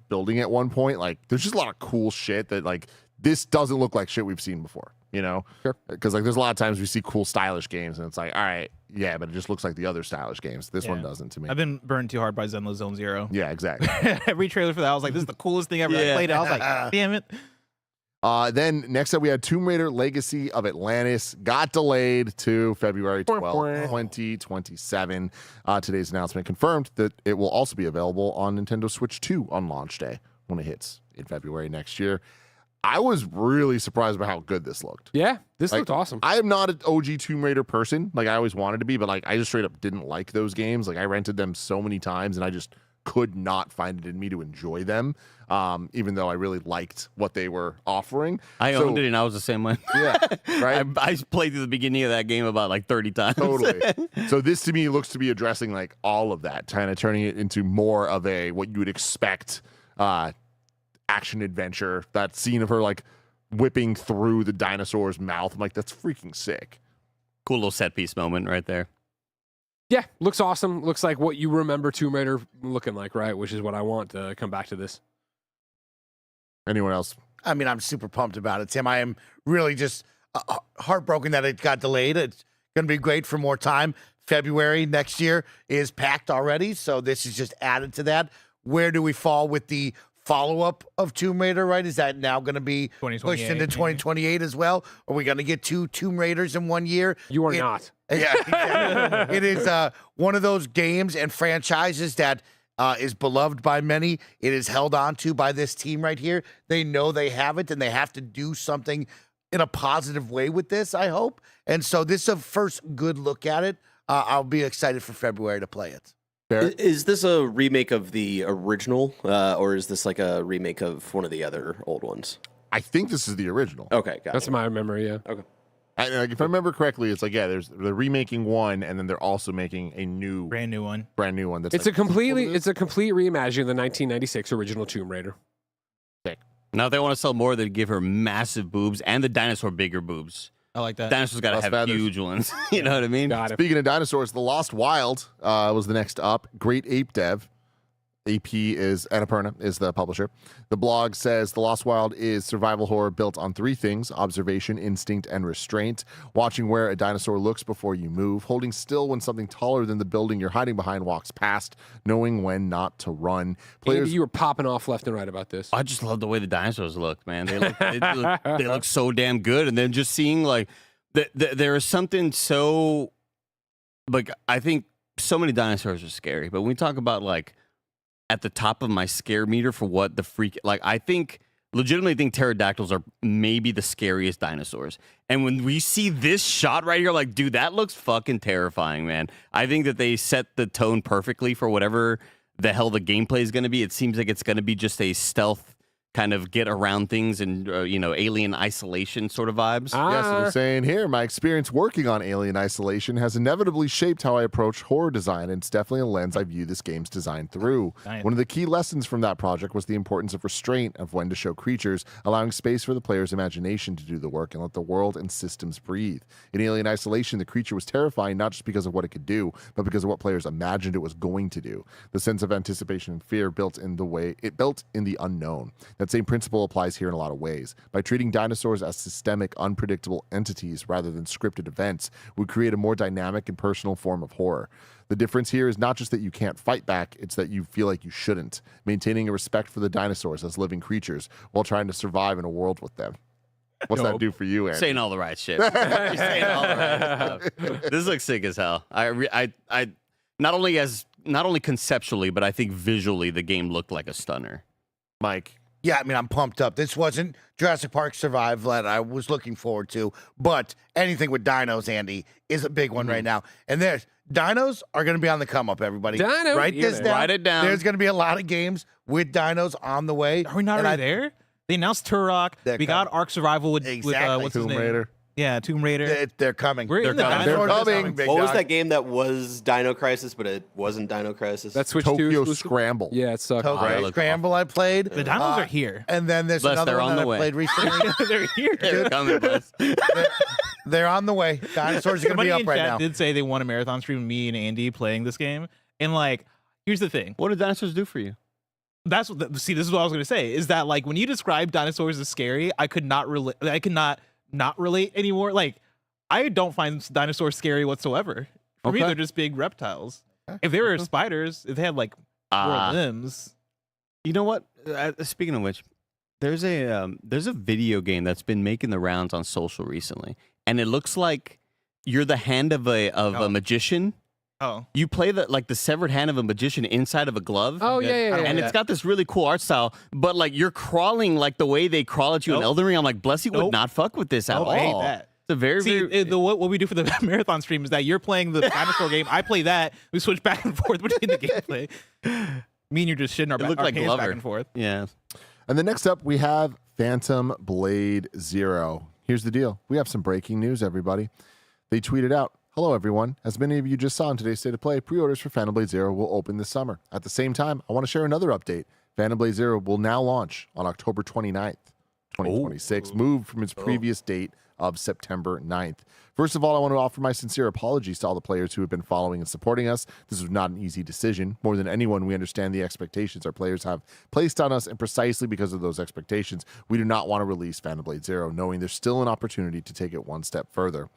building at one point. Like, there's just a lot of cool shit that like this doesn't look like shit we've seen before. You know, because like there's a lot of times we see cool stylish games and it's like, all right, yeah, but it just looks like the other stylish games. This one doesn't to me. I've been burned too hard by Zenless Zone Zero. Yeah, exactly. Every trailer for that, I was like, this is the coolest thing ever. I played it. I was like, damn it. Then next up, we had Tomb Raider Legacy of Atlantis. Got delayed to February 12th, 2027. Today's announcement confirmed that it will also be available on Nintendo Switch 2 on launch day when it hits in February next year. I was really surprised by how good this looked. Yeah, this looked awesome. I am not an OG Tomb Raider person. Like, I always wanted to be, but like I just straight up didn't like those games. Like, I rented them so many times and I just could not find it in me to enjoy them, even though I really liked what they were offering. I owned it and I was the same way. Yeah, right? I played through the beginning of that game about like 30 times. Totally. So this to me looks to be addressing like all of that, kind of turning it into more of a what you would expect action adventure. That scene of her like whipping through the dinosaur's mouth, I'm like, that's freaking sick. Cool little set piece moment right there. Yeah, looks awesome. Looks like what you remember Tomb Raider looking like, right? Which is what I want to come back to this. Anyone else? I mean, I'm super pumped about it, Tim. I am really just heartbroken that it got delayed. It's going to be great for more time. February next year is packed already, so this is just added to that. Where do we fall with the follow-up of Tomb Raider, right? Is that now going to be pushed into 2028 as well? Are we going to get 2 Tomb Raiders in 1 year? You are not. Yeah, exactly. It is one of those games and franchises that is beloved by many. It is held on to by this team right here. They know they have it, and they have to do something in a positive way with this, I hope. And so this is a first good look at it. I'll be excited for February to play it. Is this a remake of the original, or is this like a remake of one of the other old ones? I think this is the original. Okay, got That's it. my memory. Yeah. Okay. If I remember correctly, it's like they're remaking one, and then they're also making a brand new one. That's It's a complete reimagining of the 1996 original Tomb Raider. Now, if they want to sell more, they'd give her massive boobs and the dinosaur bigger boobs. I like that. Dinosaurs got to have feathers. huge ones. You know what I mean? Speaking of dinosaurs, The Lost Wild was the next up. Great Ape Dev. AP is Annapurna is the publisher. The blog says The Lost Wild is survival horror built on 3 things: observation, instinct, and restraint. Watching where a dinosaur looks before you move, holding still when something taller than the building you're hiding behind walks past, knowing when not to run. Andy, you were popping off left and right about this. I just love the way the dinosaurs look, man. They look so damn good. And then just seeing like there is something so like I think so many dinosaurs are scary, but when we talk about like at the top of my scare meter for what the freak, like I legitimately think pterodactyls are maybe the scariest dinosaurs. And when we see this shot right here, like, dude, that looks fucking terrifying, man. I think that they set the tone perfectly for whatever the hell the gameplay is going to be. It seems like it's going to be just a stealth kind of get around things and, alien isolation sort of vibes. Yes, they're saying here, my experience working on Alien Isolation has inevitably shaped how I approach horror design, and it's definitely a lens I view this game's design through. Nice. One of the key lessons from that project was the importance of restraint, of when to show creatures, allowing space for the player's imagination to do the work and let the world and systems breathe. In Alien Isolation, the creature was terrifying not just because of what it could do, but because of what players imagined it was going to do. The sense of anticipation and fear built in the unknown. That same principle applies here in a lot of ways. By treating dinosaurs as systemic, unpredictable entities rather than scripted events, we create a more dynamic and personal form of horror. The difference here is not just that you can't fight back, it's that you feel like you shouldn't, maintaining a respect for the dinosaurs as living creatures while trying to survive in a world with them. What's that do for you, Andy? Saying all the right shit. You're saying all the right stuff. This looks sick as hell. I not only conceptually, but I think visually the game looked like a stunner. Mike. Yeah, I mean, I'm pumped up. This wasn't Jurassic Park Survive that I was looking forward to, but anything with dinos, Andy, is a big one right now. And dinos are going to be on the come up, everybody. Write this down. Write it down. There's going to be a lot of games with dinos on the way. Are we not already there? They announced Turok. We got Ark Survival with what's his name? Raider. Yeah, Tomb Raider. They're coming. We're in the They're coming. What was that game that was Dino Crisis, but it wasn't Dino Crisis? That's Switch Tokyo Scramble. Yeah, it sucked. Tokyo Scramble I played. The dinos are here. And then there's another one that I played recently. They're here. They're coming, bus. They're on the way. Dinosaurs are going to be Somebody up in right chat now. did say they want a marathon stream of me and Andy playing this game. And like, here's the thing. What do dinosaurs do for you? That's what this is what I was going to say, is that like when you describe dinosaurs as scary, I could not relate. I could not relate anymore. Like, I don't find dinosaurs scary whatsoever. For me, they're just big reptiles. If they were spiders, if they had like 4 limbs. You know what? Speaking of which, there's a video game that's been making the rounds on social recently, and it looks like you're the hand of a magician. Oh, you play the severed hand of a magician inside of a glove. Oh yeah. And it's got this really cool art style, but like you're crawling like the way they crawl at you in Elden Ring. I'm like, Blessy would not fuck with this at all. I hate that. It's a very what we do for the marathon stream is that you're playing the dinosaur game, I play that. We switch back and forth between the gameplay. Me and you're just shitting our hands back and forth. Yeah. And then next up, we have Phantom Blade Zero. Here's the deal. We have some breaking news, everybody. They tweeted out, "Hello, everyone. As many of you just saw in today's State of Play, pre-orders for Phantom Blade Zero will open this summer. At the same time, I want to share another update. Phantom Blade Zero will now launch on October 29th, 2026, moved from its previous date of September 9th. First of all, I want to offer my sincere apologies to all the players who have been following and supporting us. This was not an easy decision. More than anyone, we understand the expectations our players have placed on us, and precisely because of those expectations, we do not want to release Phantom Blade Zero, knowing there's still an opportunity to take it one step further."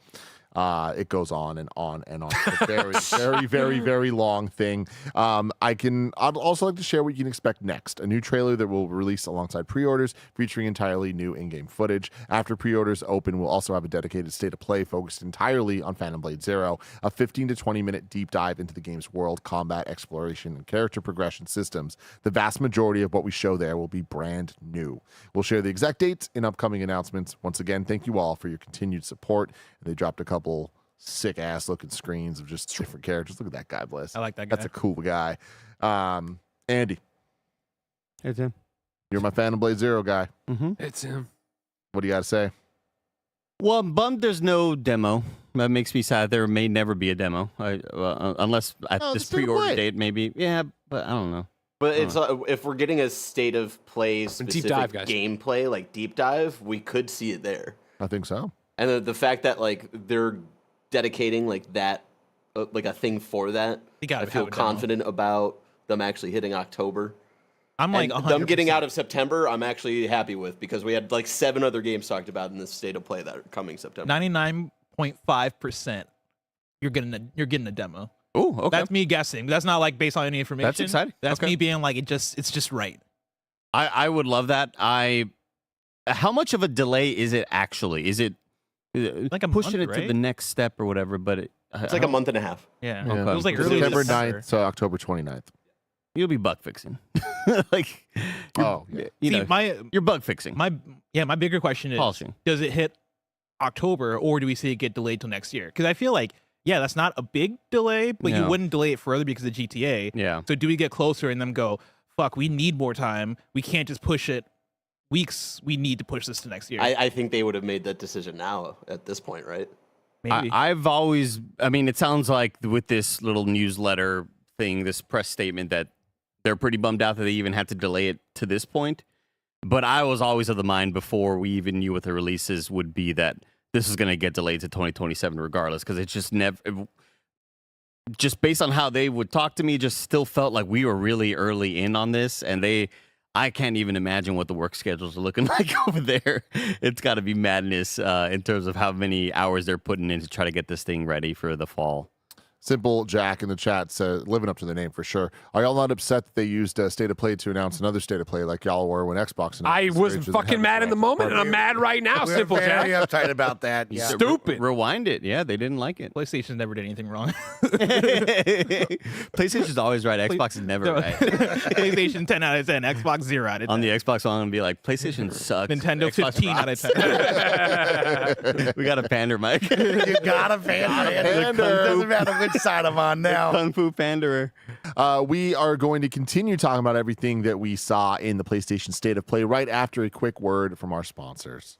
It goes on and on and on. It's a very, very, very, very long thing. I'd also like to share what you can expect next. A new trailer that will release alongside pre-orders, featuring entirely new in-game footage. After pre-orders open, we'll also have a dedicated State of Play focused entirely on Phantom Blade Zero, a 15 to 20 minute deep dive into the game's world, combat, exploration, and character progression systems. The vast majority of what we show there will be brand new. We'll share the exact dates in upcoming announcements. Once again, thank you all for your continued support. They dropped a couple sick ass looking screens of just different characters. Look at that guy, Bliss. I like that guy. That's a cool guy. Andy. Hey, Tim. You're my Phantom Blade Zero guy. Mm-hmm. It's him. What do you got to say? Well, I'm bummed there's no demo. That makes me sad. There may never be a demo, unless at this pre-order date, maybe. Yeah, but I don't know. But it's if we're getting a state of play specific gameplay, like deep dive, we could see it there. I think so. And the fact that like they're dedicating like that, like a thing for that, I feel confident about them actually hitting October. I'm like them getting out of September. I'm actually happy with because we had like 7 other games talked about in this state of play that are coming September. 99.5%. You're getting a demo. Oh, okay. That's me guessing. That's not like based on any information. That's exciting. That's me being like it's just right. I would love that. How much of a delay is it actually? Is it like pushing month, it to the next step or whatever? But it's like a month and a half. Yeah. Okay. It was like early September 9th to October 29th. You'll be bug fixing. Like, you're bug fixing. My bigger question is, polishing. Does it hit October or do we see it get delayed till next year? Because I feel like, that's not a big delay, but you wouldn't delay it further because of GTA. Yeah. So do we get closer and then go, fuck, we need more time. We can't just push it weeks. We need to push this to next year. I think they would have made that decision now at this point, right? Maybe. It sounds like with this little newsletter thing, this press statement, that they're pretty bummed out that they even had to delay it to this point. But I was always of the mind before we even knew what the releases would be that this is going to get delayed to 2027 regardless, because it's just just based on how they would talk to me, just still felt like we were really early in on this, and I can't even imagine what the work schedules are looking like over there. It's got to be madness in terms of how many hours they're putting in to try to get this thing ready for the fall. Simple Jack in the chat says, living up to the name for sure. Are y'all not upset that they used State of Play to announce another State of Play like y'all were when Xbox announced? I was fucking mad in the moment, and I'm mad right now, Simple Jack. Very uptight about that. Yeah. Stupid. Rewind it. Yeah, they didn't like it. PlayStation never did anything wrong. PlayStation's always right. Xbox is never right. PlayStation 10 out of 10. Xbox 0 out of 10. On the Xbox One, and be like, PlayStation sucks. Nintendo Xbox 15 out of 10. We got a pander, Mike. You got a pander. It doesn't matter which side I'm on now. Kung Fu Panderer. We are going to continue talking about everything that we saw in the PlayStation State of Play right after a quick word from our sponsors.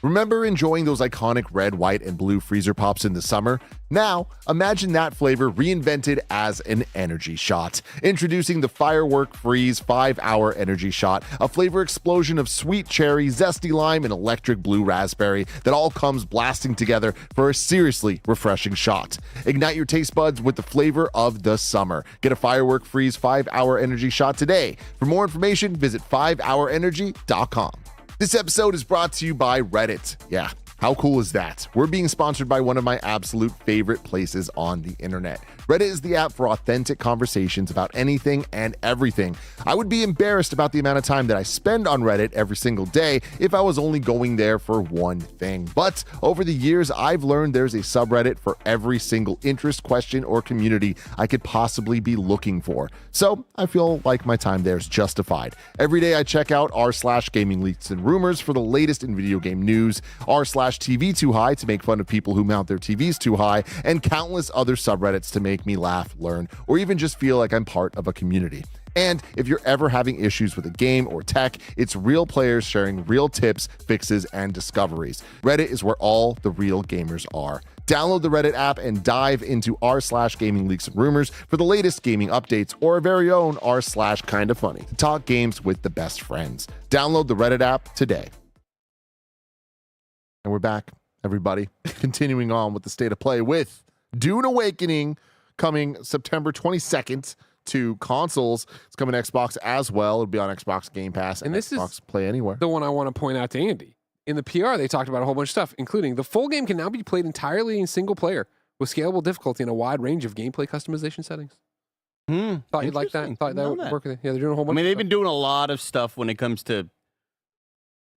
Remember enjoying those iconic red, white, and blue freezer pops in the summer? Now, imagine that flavor reinvented as an energy shot. Introducing the Firework Freeze 5-Hour Energy Shot, a flavor explosion of sweet cherry, zesty lime, and electric blue raspberry that all comes blasting together for a seriously refreshing shot. Ignite your taste buds with the flavor of the summer. Get a Firework Freeze 5-Hour Energy Shot today. For more information, visit 5hourenergy.com. This episode is brought to you by Reddit. Yeah, how cool is that? We're being sponsored by one of my absolute favorite places on the internet. Reddit is the app for authentic conversations about anything and everything. I would be embarrassed about the amount of time that I spend on Reddit every single day if I was only going there for one thing. But over the years, I've learned there's a subreddit for every single interest, question, or community I could possibly be looking for. So I feel like my time there is justified. Every day I check out r/gaming leaks and rumors for the latest in video game news, r/TV too high to make fun of people who mount their TVs too high, and countless other subreddits to make me laugh, learn, or even just feel like I'm part of a community. And if you're ever having issues with a game or tech, it's real players sharing real tips, fixes, and discoveries. Reddit is where all the real gamers are. Download the Reddit app and dive into r/gaming leaks and rumors for the latest gaming updates, or our very own r/kinda funny to talk games with the best friends. Download the Reddit app today. And we're back, everybody. Continuing on with the State of Play with Dune Awakening coming September 22nd to consoles. It's coming to Xbox as well. It'll be on Xbox Game Pass and this Xbox is Play Anywhere. The one I want to point out to Andy. In the PR, they talked about a whole bunch of stuff, including the full game can now be played entirely in single player with scalable difficulty and a wide range of gameplay customization settings. Thought you'd like that. Thought that would work with it. Yeah, they're doing a whole bunch. I mean, they've been doing a lot of stuff when it comes to,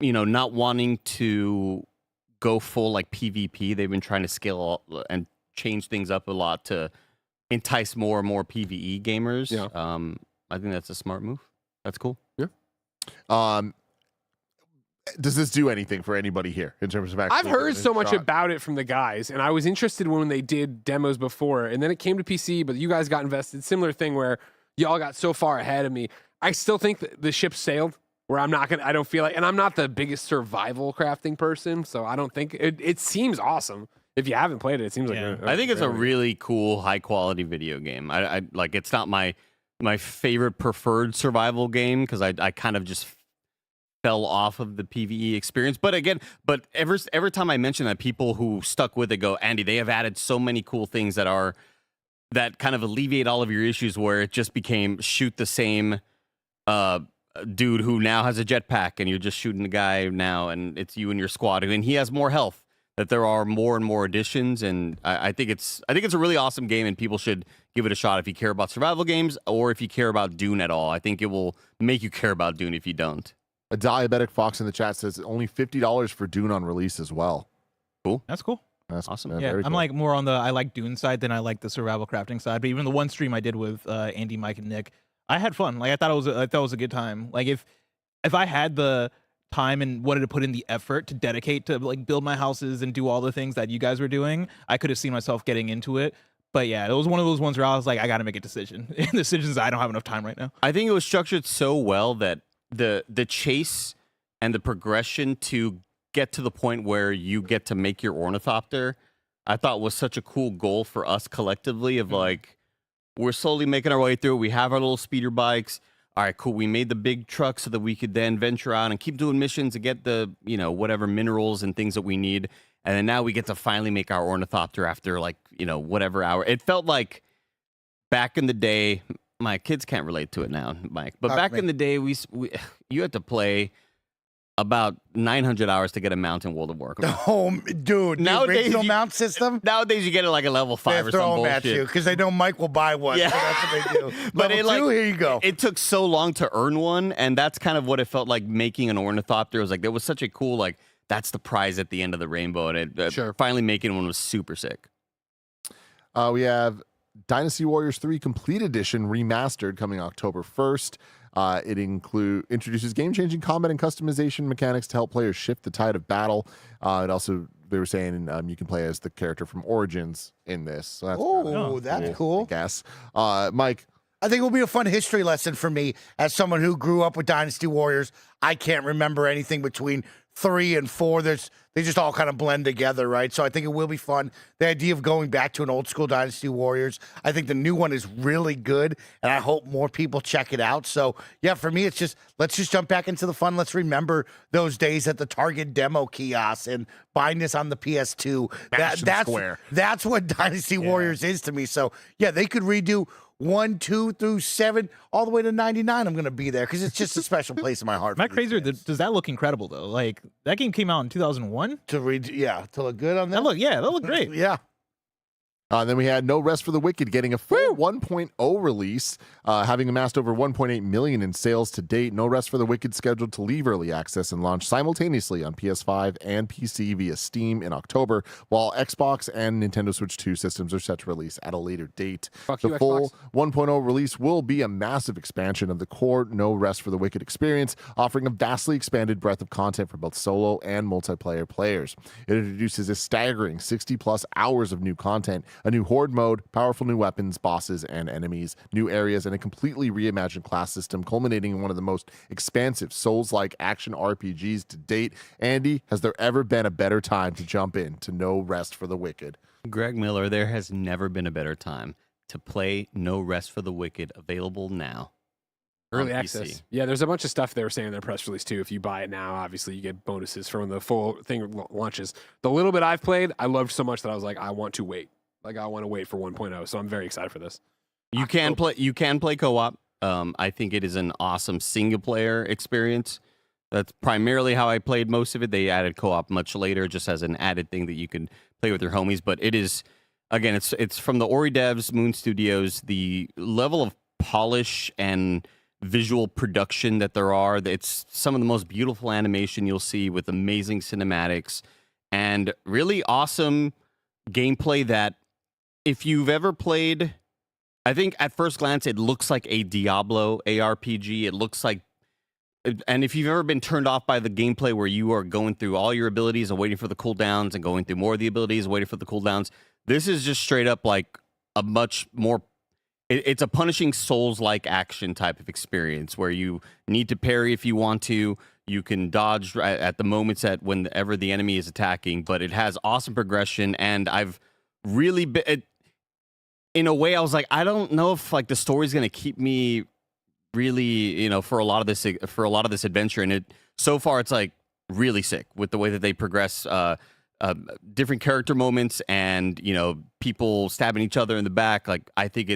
not wanting to go full like PvP. They've been trying to scale and change things up a lot to entice more and more PvE gamers. Yeah. I think that's a smart move. That's cool. Yeah. does this do anything for anybody here in terms of actually? I've heard so much shot? about it from the guys, and I was interested when they did demos before, and then it came to PC, but you guys got invested. Similar thing where y'all got so far ahead of me. I still think that the ship sailed where I don't feel like, and I'm not the biggest survival crafting person, so I don't think it seems awesome. If you haven't played it, it seems like I think it's a really cool, high quality video game. I like it's not my favorite preferred survival game because I kind of just fell off of the PvE experience. But every time I mention that, people who stuck with it go, Andy, they have added so many cool things that kind of alleviate all of your issues where it just became shoot the same dude who now has a jetpack and you're just shooting the guy now and it's you and your squad and he has more health. That there are more and more additions, and I think it's a really awesome game, and people should give it a shot if you care about survival games or if you care about Dune at all. I think it will make you care about Dune if you don't. A diabetic fox in the chat says only $50 for Dune on release as well. Cool. That's cool. That's awesome. Yeah, very I'm cool. like more on the I like Dune side than I like the survival crafting side. But even the one stream I did with Andy, Mike, and Nick, I had fun. Like I thought it was a good time. Like if I had the time and wanted to put in the effort to dedicate to like build my houses and do all the things that you guys were doing, I could have seen myself getting into it. But yeah, it was one of those ones where I was like, I got to make a decision. And decisions, I don't have enough time right now. I think it was structured so well that the chase and the progression to get to the point where you get to make your ornithopter, I thought was such a cool goal for us collectively of like, we're slowly making our way through. We have our little speeder bikes. All right, cool. We made the big truck so that we could then venture out and keep doing missions to get the, whatever minerals and things that we need. And then now we get to finally make our ornithopter after whatever hour. It felt like back in the day, my kids can't relate to it now, Mike. But back in the day, you had to play about 900 hours to get a mount in World of Warcraft. Oh, dude. Nowadays, the original mount system? Nowadays, you get it like a level 5 or throw some them at bullshit. you because they know Mike will buy one. Yeah. So that's what they do. But Level 2, here you go. It took so long to earn one, and that's kind of what it felt like making an ornithopter. It was like there was such a cool that's the prize at the end of the rainbow, and finally making one was super sick. We have Dynasty Warriors 3 Complete Edition Remastered coming October 1st. It introduces game-changing combat and customization mechanics to help players shift the tide of battle. It also, they were saying, you can play as the character from Origins in this. So that's cool. I guess. Mike? I think it will be a fun history lesson for me as someone who grew up with Dynasty Warriors. I can't remember anything between 3 and 4. They just all kind of blend together, right? So I think it will be fun. The idea of going back to an old school Dynasty Warriors, I think the new one is really good, and I hope more people check it out. So yeah, for me, it's just let's just jump back into the fun. Let's remember those days at the Target demo kiosk and buying this on the PS2. That's what Dynasty Warriors is to me. So yeah, they could redo 1, 2 through 7, all the way to 99. I'm going to be there because it's just a special place in my heart. Am I crazy? Does that look incredible though? Like that game came out in 2001. To look good on that. That looked great. Yeah. Then we had No Rest for the Wicked getting a full 1.0 release, having amassed over 1.8 million in sales to date. No Rest for the Wicked scheduled to leave early access and launch simultaneously on PS5 and PC via Steam in October, while Xbox and Nintendo Switch 2 systems are set to release at a later date. The full 1.0 release will be a massive expansion of the core No Rest for the Wicked experience, offering a vastly expanded breadth of content for both solo and multiplayer players. It introduces a staggering 60-plus hours of new content, a new horde mode, powerful new weapons, bosses, and enemies, new areas, and a completely reimagined class system, culminating in one of the most expansive Souls-like action RPGs to date. Andy, has there ever been a better time to jump in to No Rest for the Wicked? Greg Miller, there has never been a better time to play No Rest for the Wicked, available now. Early access. Yeah, there's a bunch of stuff they were saying in their press release too. If you buy it now, obviously you get bonuses from the full thing launches. The little bit I've played, I loved so much that I was like, I want to wait. I want to wait for 1.0, so I'm very excited for this. You can play co-op. I think it is an awesome single-player experience. That's primarily how I played most of it. They added co-op much later, just as an added thing that you can play with your homies. But it is, again, it's from the Ori devs, Moon Studios. The level of polish and visual production that there are, it's some of the most beautiful animation you'll see with amazing cinematics and really awesome gameplay that if you've ever played, I think at first glance, it looks like a Diablo ARPG. It looks like and if you've ever been turned off by the gameplay where you are going through all your abilities and waiting for the cooldowns and going through more of the abilities, waiting for the cooldowns, this is just straight up like a much more, it's a punishing Souls-like action type of experience where you need to parry if you want to. You can dodge at the moments at whenever the enemy is attacking, but it has awesome progression. And I've really been, in a way, I was like, I don't know if like the story's going to keep me really, for a lot of this adventure. And so far it's like really sick with the way that they progress different character moments and people stabbing each other in the back. Like I think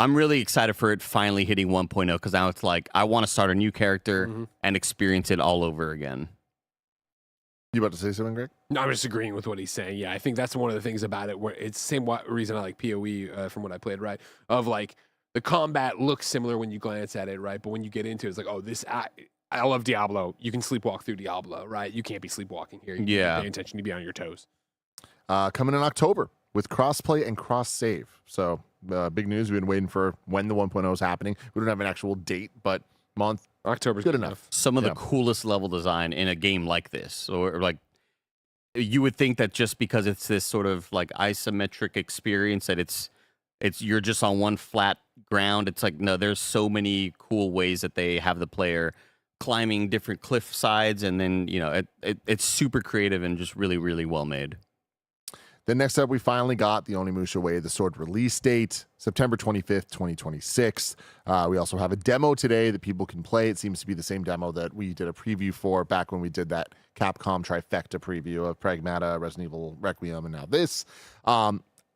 I'm really excited for it finally hitting 1.0 because now it's like I want to start a new character and experience it all over again. You about to say something, Greg? No, I'm just agreeing with what he's saying. Yeah, I think that's one of the things about it where it's the same reason I like PoE from what I played, right? Of like the combat looks similar when you glance at it, right? But when you get into it, it's like, oh, I love Diablo. You can sleepwalk through Diablo, right? You can't be sleepwalking here. You pay attention to be on your toes. Coming in October with crossplay and cross save. So big news. We've been waiting for when the 1.0 is happening. We don't have an actual date, but month. October's good enough. Some of the coolest level design in a game like this, or like you would think that just because it's this sort of like isometric experience that it's you're just on one flat ground. It's like, no, there's so many cool ways that they have the player climbing different cliff sides, and then it's super creative and just really, really well made. Then next up, we finally got the Onimusha Way of the Sword release date, September 25th, 2026. We also have a demo today that people can play. It seems to be the same demo that we did a preview for back when we did that Capcom trifecta preview of Pragmata, Resident Evil Requiem, and now this.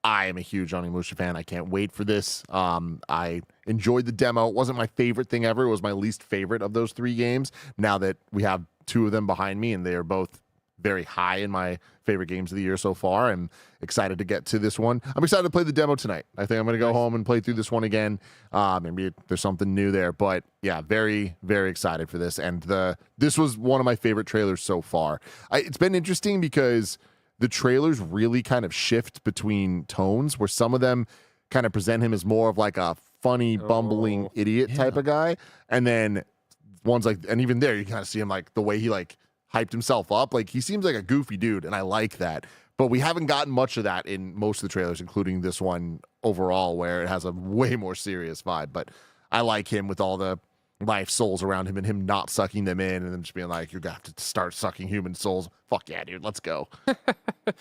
I am a huge Onimusha fan. I can't wait for this. I enjoyed the demo. It wasn't my favorite thing ever. It was my least favorite of those 3 games. Now that we have 2 of them behind me, and they are both very high in my favorite games of the year so far. I'm excited to get to this one. I'm excited to play the demo tonight. I think I'm going to go home and play through this one again. Maybe there's something new there, but yeah, very, very excited for this. And this was one of my favorite trailers so far. It's been interesting because the trailers really kind of shift between tones where some of them kind of present him as more of like a funny, bumbling idiot type of guy. And then ones like, and even there, you kind of see him like the way he like hyped himself up. Like he seems like a goofy dude, and I like that. But we haven't gotten much of that in most of the trailers, including this one overall, where it has a way more serious vibe. But I like him with all the life souls around him and him not sucking them in and then just being like, you're going to have to start sucking human souls. Fuck yeah, dude. Let's go.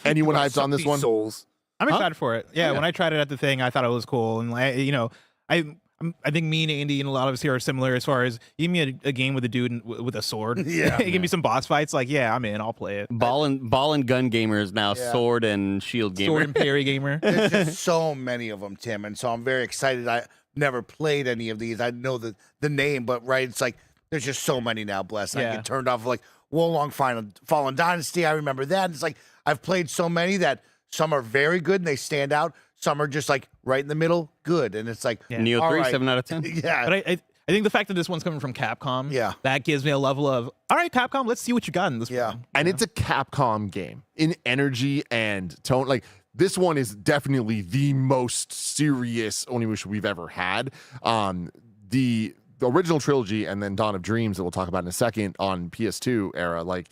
Anyone hyped on this one? Souls. I'm excited for it. Yeah, when I tried it at the thing, I thought it was cool. And I think me and Andy and a lot of us here are similar as far as you give me a game with a dude with a sword. Yeah. Give me some boss fights. Like, yeah, I'm in. I'll play it. Ball and gun gamers now, sword and shield gamer. Sword and parry gamer. There's just so many of them, Tim. And so I'm very excited. I never played any of these. I know the name, but it's like there's just so many now, bless. I get turned off like Wolong Fallen Dynasty. I remember that. It's like I've played so many that some are very good and they stand out. Some are just like right in the middle, good. And it's like Neo 3, 7 out of 10. Yeah. But I think the fact that this one's coming from Capcom, that gives me a level of, all right, Capcom, let's see what you got in this one. And it's a Capcom game in energy and tone. Like this one is definitely the most serious Onimusha we've ever had. The original trilogy and then Dawn of Dreams that we'll talk about in a second on PS2 era, like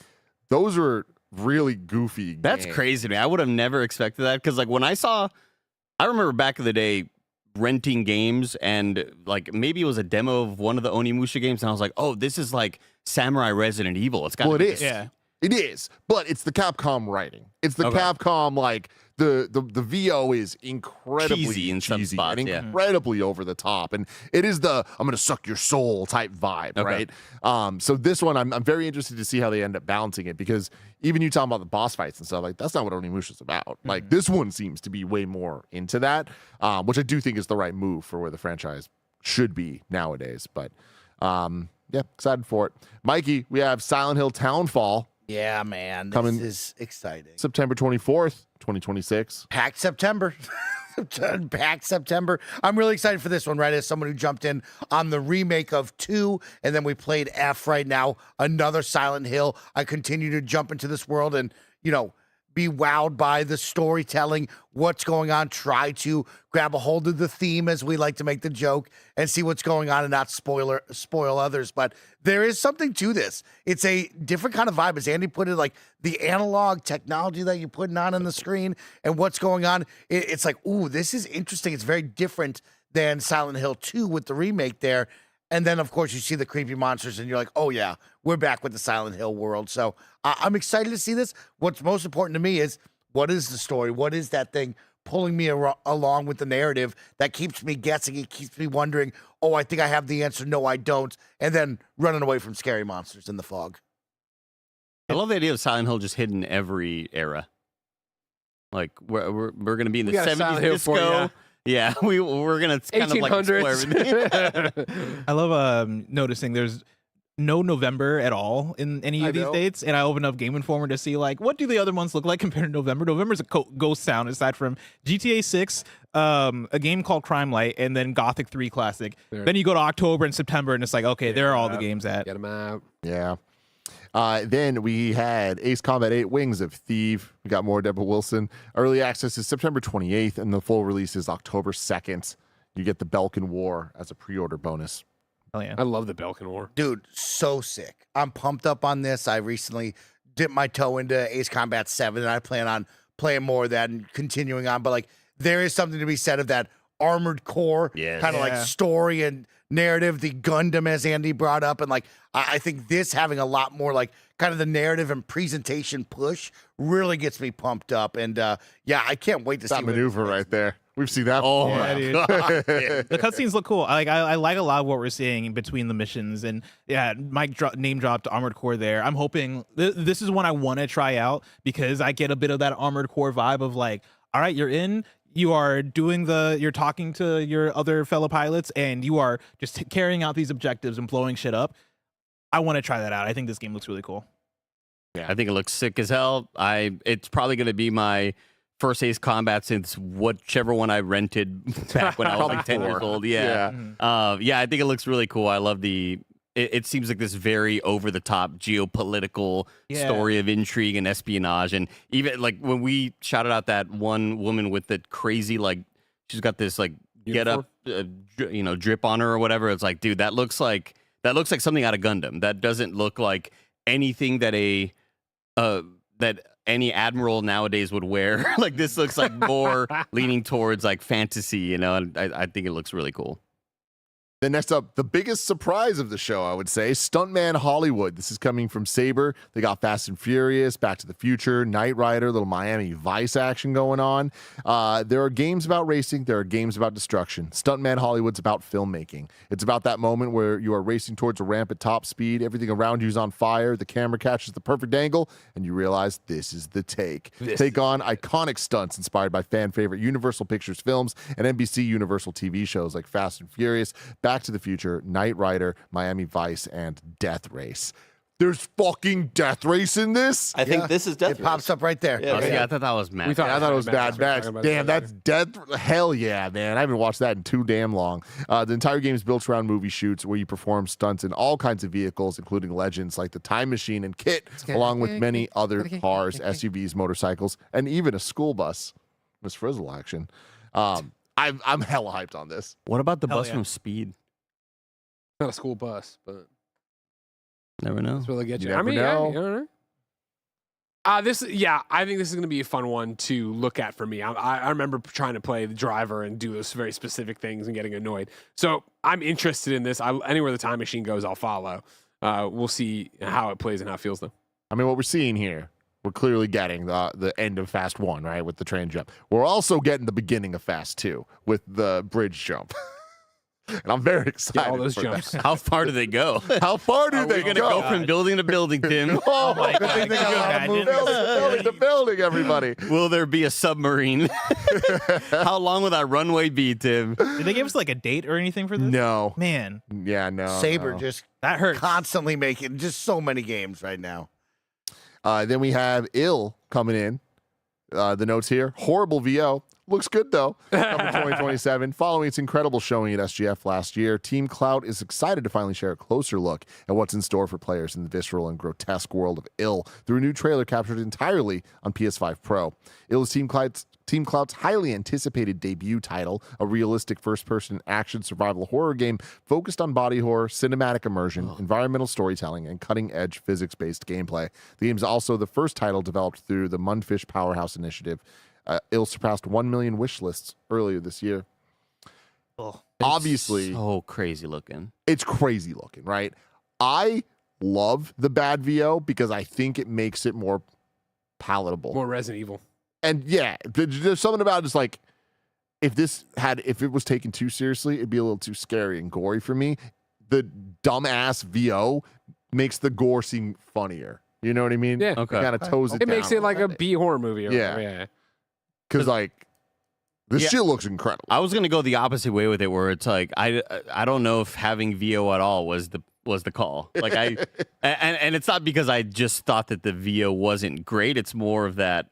those are really goofy That's games. crazy to me. I would have never expected that because like when I remember back in the day renting games and like maybe it was a demo of one of the Onimusha games and I was like, oh, this is like Samurai Resident Evil. It's got it is. Yeah. It is, but it's the Capcom writing. It's the Capcom, like the VO is incredibly cheesy in some spots, and incredibly over the top, and it is the I'm gonna suck your soul type vibe, right? So this one, I'm very interested to see how they end up balancing it because even you talking about the boss fights and stuff, like that's not what Onimusha's about. Like this one seems to be way more into that, which I do think is the right move for where the franchise should be nowadays. But yeah, excited for it. Mikey, we have Silent Hill Townfall. Yeah, man. Coming this is exciting. September 24th, 2026. Packed September. Packed September. I'm really excited for this one, right? As someone who jumped in on the remake of 2, and then we played F right now, another Silent Hill. I continue to jump into this world and, be wowed by the storytelling, what's going on, try to grab a hold of the theme, as we like to make the joke, and see what's going on and not spoil others. But there is something to this. It's a different kind of vibe, as Andy put it, like the analog technology that you're putting on the screen and what's going on. It's like, ooh, this is interesting. It's very different than Silent Hill 2 with the remake there. And then, of course, you see the creepy monsters, and you're like, oh, yeah, we're back with the Silent Hill world. So I'm excited to see this. What's most important to me is, what is the story? What is that thing pulling me along with the narrative that keeps me guessing? It keeps me wondering, oh, I think I have the answer. No, I don't. And then running away from scary monsters in the fog. I love the idea of Silent Hill just hitting every era. Like, we're going to be in the 70s disco. Yeah, we're going to kind of like explore everything. I love noticing there's no November at all in any of these dates, and I open up Game Informer to see like what do the other months look like compared to November. November's a ghost town aside from GTA 6, a game called Crime Light, and then Gothic 3 Classic. Then you go to October and September, and it's like, okay, there are all the games at. Get them out. Yeah. Then we had Ace Combat 8 Wings of Thief. We got more Deborah Wilson. Early access is September 28th, and the full release is October 2nd. You get the Belkin War as a pre-order bonus. Oh, yeah. I love the Belkin War. Dude, so sick. I'm pumped up on this. I recently dipped my toe into Ace Combat 7, and I plan on playing more of that and continuing on. But, like, there is something to be said of that Armored Core kind of like story and narrative, the Gundam, as Andy brought up. And, like, I think this having a lot more, like, kind of the narrative and presentation push really gets me pumped up. And, yeah, I can't wait to see that maneuver right there. We've seen that. Oh, yeah, dude. The cutscenes look cool. I like a lot of what we're seeing in between the missions. And yeah, Mike name dropped Armored Core there. I'm hoping this is one I want to try out because I get a bit of that Armored Core vibe of like, all right, you're in, you are you're talking to your other fellow pilots, and you are just carrying out these objectives and blowing shit up. I want to try that out. I think this game looks really cool. Yeah, I think it looks sick as hell. It's probably going to be my first Ace Combat since whichever one I rented back when I was like 10 years old. Yeah. I think it looks really cool. I love it seems like this very over-the-top geopolitical story of intrigue and espionage. And even like when we shouted out that one woman with the crazy, like, she's got this like get-up, drip on her or whatever. It's like, dude, that looks like something out of Gundam. That doesn't look like anything that that any admiral nowadays would wear. Like, this looks like more leaning towards like fantasy, and I think it looks really cool. Then next up, the biggest surprise of the show, I would say, Stuntman Hollywood. This is coming from Saber. They got Fast and Furious, Back to the Future, Knight Rider, little Miami Vice action going on. There are games about racing. There are games about destruction. Stuntman Hollywood's about filmmaking. It's about that moment where you are racing towards a ramp at top speed. Everything around you is on fire. The camera catches the perfect angle, and you realize this is the take. Take on iconic stunts inspired by fan favorite Universal Pictures films and NBC Universal TV shows like Fast and Furious, Back to the Future, Knight Rider, Miami Vice, and Death Race. There's fucking Death Race in this? I think this is Death Race. It pops up right there. Yeah, I thought that was Mad. I thought it was Mad Max. Damn, that's Death. Hell yeah, man. I haven't watched that in too damn long. The entire game is built around movie shoots where you perform stunts in all kinds of vehicles, including legends like the Time Machine and Kit, along with many other cars, SUVs, motorcycles, and even a school bus. Miss Frizzle action. I'm hella hyped on this. What about the bus from Speed? Not a school bus, but never know. That's where they get you. You never know. You don't know. I think this is going to be a fun one to look at for me. I remember trying to play the driver and do those very specific things and getting annoyed. So I'm interested in this. Anywhere the Time Machine goes, I'll follow. We'll see how it plays and how it feels, though. I mean, what we're seeing here, we're clearly getting the end of Fast 1, right, with the train jump. We're also getting the beginning of Fast 2 with the bridge jump. And I'm very excited. All those for jumps. How far do they go? How far do they We're gonna go from building to building, Tim. Oh my God! Building to building, everybody. Will there be a submarine? How long will that runway be, Tim? Did they give us like a date or anything for this? No. Man. Yeah, no. Saber just that hurts. Constantly making just so many games right now. Then we have Ill coming in. The notes here, horrible VO. Looks good, though. Coming 2027. Following its incredible showing at SGF last year, Team Cloud is excited to finally share a closer look at what's in store for players in the visceral and grotesque world of Ill through a new trailer captured entirely on PS5 Pro. Ill is Team Cloud's highly anticipated debut title, a realistic first-person action survival horror game focused on body horror, cinematic immersion, environmental storytelling, and cutting-edge physics-based gameplay. The game is also the first title developed through the Mundfish Powerhouse Initiative. Ill surpassed 1 million wish lists earlier this year. Obviously, so crazy looking. It's crazy looking, right? I love the bad VO because I think it makes it more palatable, more Resident Evil. And yeah, there's something about it, just like if it was taken too seriously, it'd be a little too scary and gory for me. The dumbass VO makes the gore seem funnier. You know what I mean? Yeah. Okay. It kind of toes it down. It makes it like a B horror movie. Yeah. Because like this shit looks incredible. I was gonna go the opposite way with it, where it's like I don't know if having VO at all was the call. Like and it's not because I just thought that the VO wasn't great. It's more of that.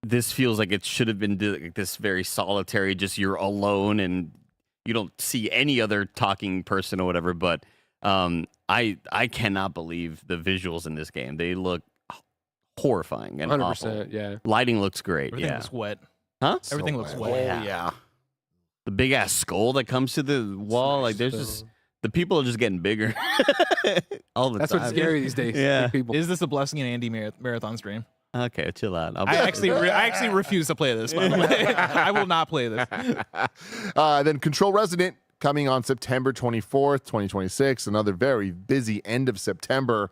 This feels like it should have been this very solitary, just you're alone and you don't see any other talking person or whatever. But I cannot believe the visuals in this game. They look horrifying and 100%, awful. Yeah, lighting looks great. Everything looks wet. Huh? Everything looks wet. Oh, yeah. The big ass skull that comes to the wall, like there's just the people are just getting bigger all the time. That's what's scary these days. Yeah. People. Is this a blessing in Andy marathon stream? Okay, chill out. I actually refuse to play this. By the way, I will not play this. Then Control Resonant coming on September 24th, 2026. Another very busy end of September.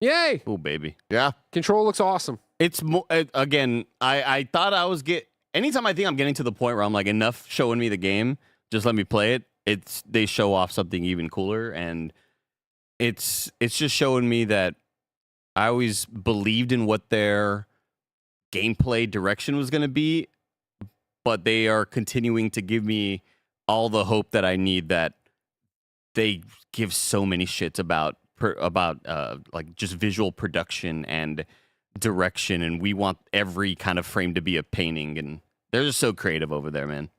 Yay! Oh baby, yeah. Control looks awesome. It's more again. I thought I was anytime I think I'm getting to the point where I'm like enough showing me the game, just let me play it. They show off something even cooler, and it's just showing me that I always believed in what their gameplay direction was going to be, but they are continuing to give me all the hope that I need. That they give so many shits about like just visual production and direction, and we want every kind of frame to be a painting, and they're just so creative over there, man.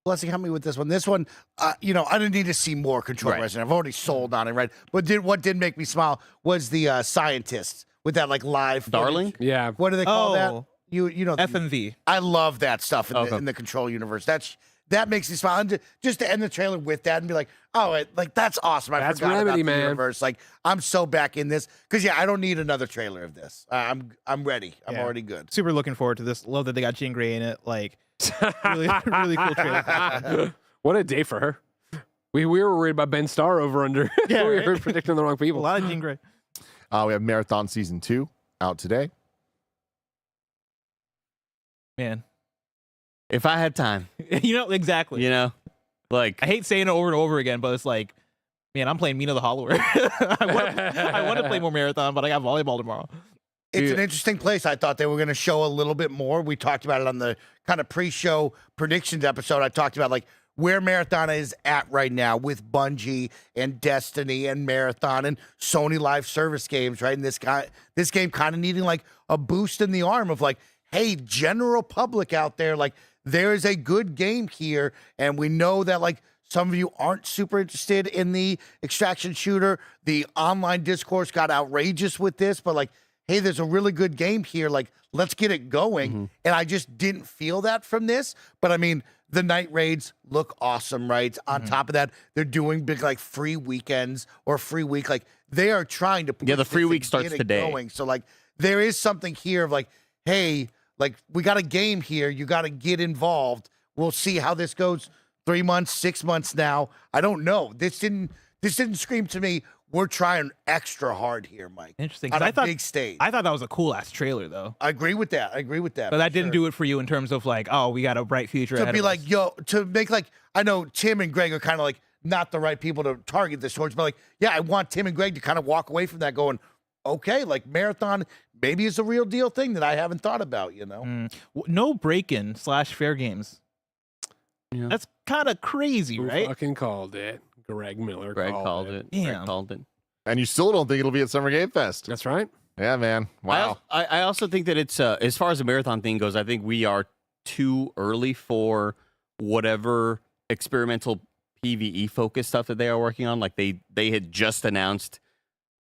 Blessing, help me with this one. This one, I didn't need to see more Control Resonant. I've already sold on it, right? But what did make me smile was the scientists with that like live Darling. footage. Yeah. What do they call that? You know FMV. I love that stuff in the Control universe. That makes me smile. And just to end the trailer with that and be like, oh, that's awesome. I That's forgot Remedy, about the man. universe. Like, I'm so back in this because I don't need another trailer of this. I'm ready. I'm already good. Super looking forward to this. Love that they got Jean Grey in it. Like, really cool trailer. What a day for her. We were worried about Ben Starr over under. Yeah, we right? were predicting the wrong people. A lot of Jean Grey. We have Marathon Season 2 out today. Man. If I had time, exactly. Like I hate saying it over and over again, but it's like, man, I'm playing Mina the Hollower. I want to play more Marathon, but I got volleyball tomorrow. It's an interesting place. I thought they were going to show a little bit more. We talked about it on the kind of pre-show predictions episode. I talked about like where Marathon is at right now with Bungie and Destiny and Marathon and Sony Live Service games, right? And this game kind of needing like a boost in the arm of like, hey, general public out there, like there is a good game here, and we know that like some of you aren't super interested in the extraction shooter. The online discourse got outrageous with this, but like, hey, there's a really good game here. Like, let's get it going. Mm-hmm. And I just didn't feel that from this. But I mean, the night raids look awesome, right? On top of that, they're doing big like free weekends or free week. Like they are trying to push the free this week and starts get it today. going. So like there is something here of like, hey, like we got a game here. You got to get involved. We'll see how this goes. 3 months, 6 months now. I don't know. This didn't scream to me. We're trying extra hard here, Mike. Interesting. On a big stage. I thought that was a cool ass trailer, though. I agree with that. But that didn't do it for you in terms of like, oh, we got a bright future. To ahead be of like, us. to make like, I know Tim and Greg are kind of like not the right people to target this towards, but like, yeah, I want Tim and Greg to kind of walk away from that going, okay, like Marathon maybe is a real deal thing that I haven't thought about, No break-in / fair games. Yeah. That's kind of crazy, Who right? fucking called it? Greg Miller Greg called it. Damn. Greg called it. And you still don't think it'll be at Summer Game Fest. That's right. Yeah, man. Wow. I also think that it's as far as the marathon thing goes, I think we are too early for whatever experimental PvE focused stuff that they are working on. Like they had just announced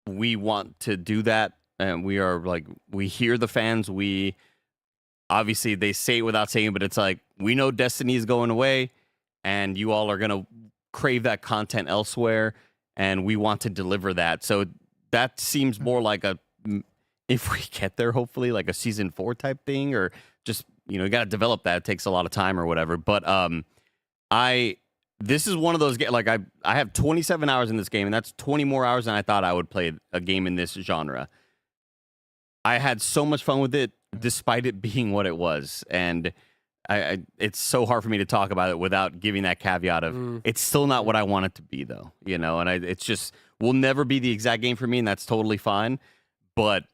we want to do that, and we are like, we hear the fans. We obviously they say it without saying it, but it's like, we know Destiny is going away, and you all are gonna crave that content elsewhere, and we want to deliver that. So that seems more like a, if we get there, hopefully, like a season 4 type thing, or just, you know, you got to develop that. It takes a lot of time or whatever. But this is one of those games, like I have 27 hours in this game, and that's 20 more hours than I thought I would play a game in this genre. I had so much fun with it, despite it being what it was. And it's so hard for me to talk about it without giving that caveat of it's still not what I want it to be, though, you know, and it's just will never be the exact game for me, and that's totally fine. But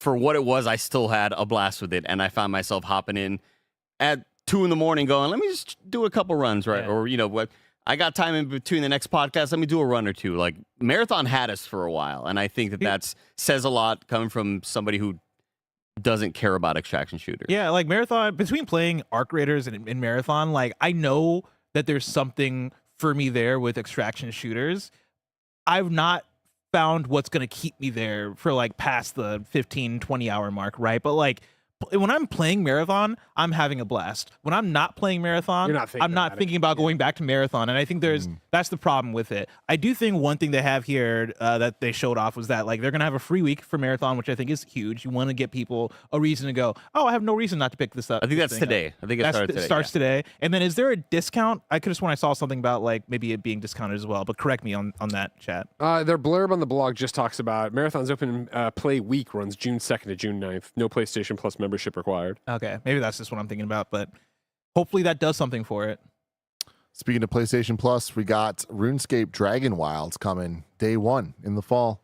for what it was, I still had a blast with it, and I found myself hopping in at 2 a.m. going, let me just do a couple runs, right? Yeah. Or, you know, what I got time in between the next podcast, let me do a run or two. Like, Marathon had us for a while, and I think that says a lot coming from somebody who doesn't care about extraction shooters. Yeah, like Marathon, between playing Arc Raiders and Marathon, like, I know that there's something for me there with extraction shooters. I've not found what's going to keep me there for like past the 15-20 hour mark, right? But like when I'm playing Marathon, I'm having a blast. When I'm not playing Marathon, I'm not thinking about going back to Marathon. And I think that's the problem with it. I do think one thing they have here that they showed off was that like they're going to have a free week for Marathon, which I think is huge. You want to get people a reason to go, oh, I have no reason not to pick this up. I think that's today. I think it starts today. And then is there a discount? I could have sworn I saw something about like maybe it being discounted as well, but correct me on that, chat. Their blurb on the blog just talks about Marathon's open play week runs June 2nd to June 9th. No PlayStation Plus membership required. Okay, maybe that's just what I'm thinking about, but hopefully that does something for it. Speaking of PlayStation Plus, we got RuneScape Dragonwilds coming day 1 in the fall.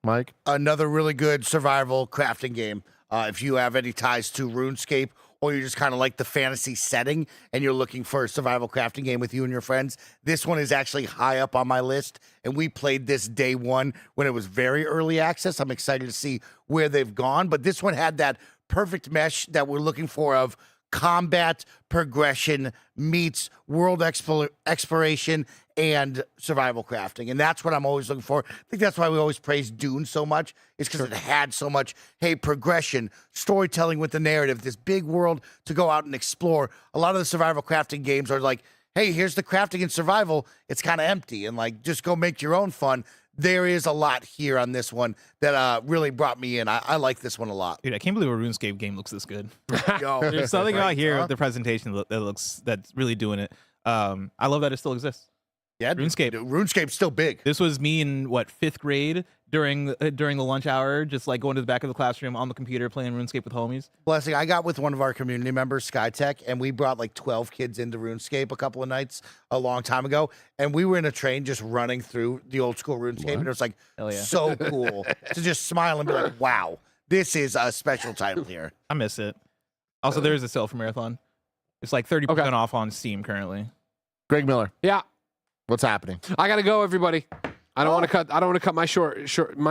Mike? Another really good survival crafting game. If you have any ties to RuneScape, or you just kind of like the fantasy setting and you're looking for a survival crafting game with you and your friends, this one is actually high up on my list. And we played this day 1 when it was very early access. I'm excited to see where they've gone. But this one had that perfect mesh that we're looking for of combat progression meets world exploration and survival crafting. And that's what I'm always looking for. I think that's why we always praise Dune so much. It's because it had so much, progression, storytelling with the narrative, this big world to go out and explore. A lot of the survival crafting games are like, hey, here's the crafting and survival. It's kind of empty and like, just go make your own fun. There is a lot here on this one that really brought me in. I like this one a lot. Dude, I can't believe a RuneScape game looks this good. Yo, there's something about here with the presentation that's really doing it. I love that it still exists. Yeah, RuneScape's still big. This was me in 5th grade during the lunch hour, just like going to the back of the classroom on the computer playing RuneScape with homies. Blessing, I got with one of our community members, SkyTech, and we brought like 12 kids into RuneScape a couple of nights a long time ago, and we were in a train just running through the old school RuneScape, and it was like so cool to just smile and be like, wow, this is a special title here. I miss it. Also, there is a sale for Marathon. It's like 30% off on Steam currently. Greg Miller. Yeah. What's happening? I gotta go, everybody. I don't want to cut my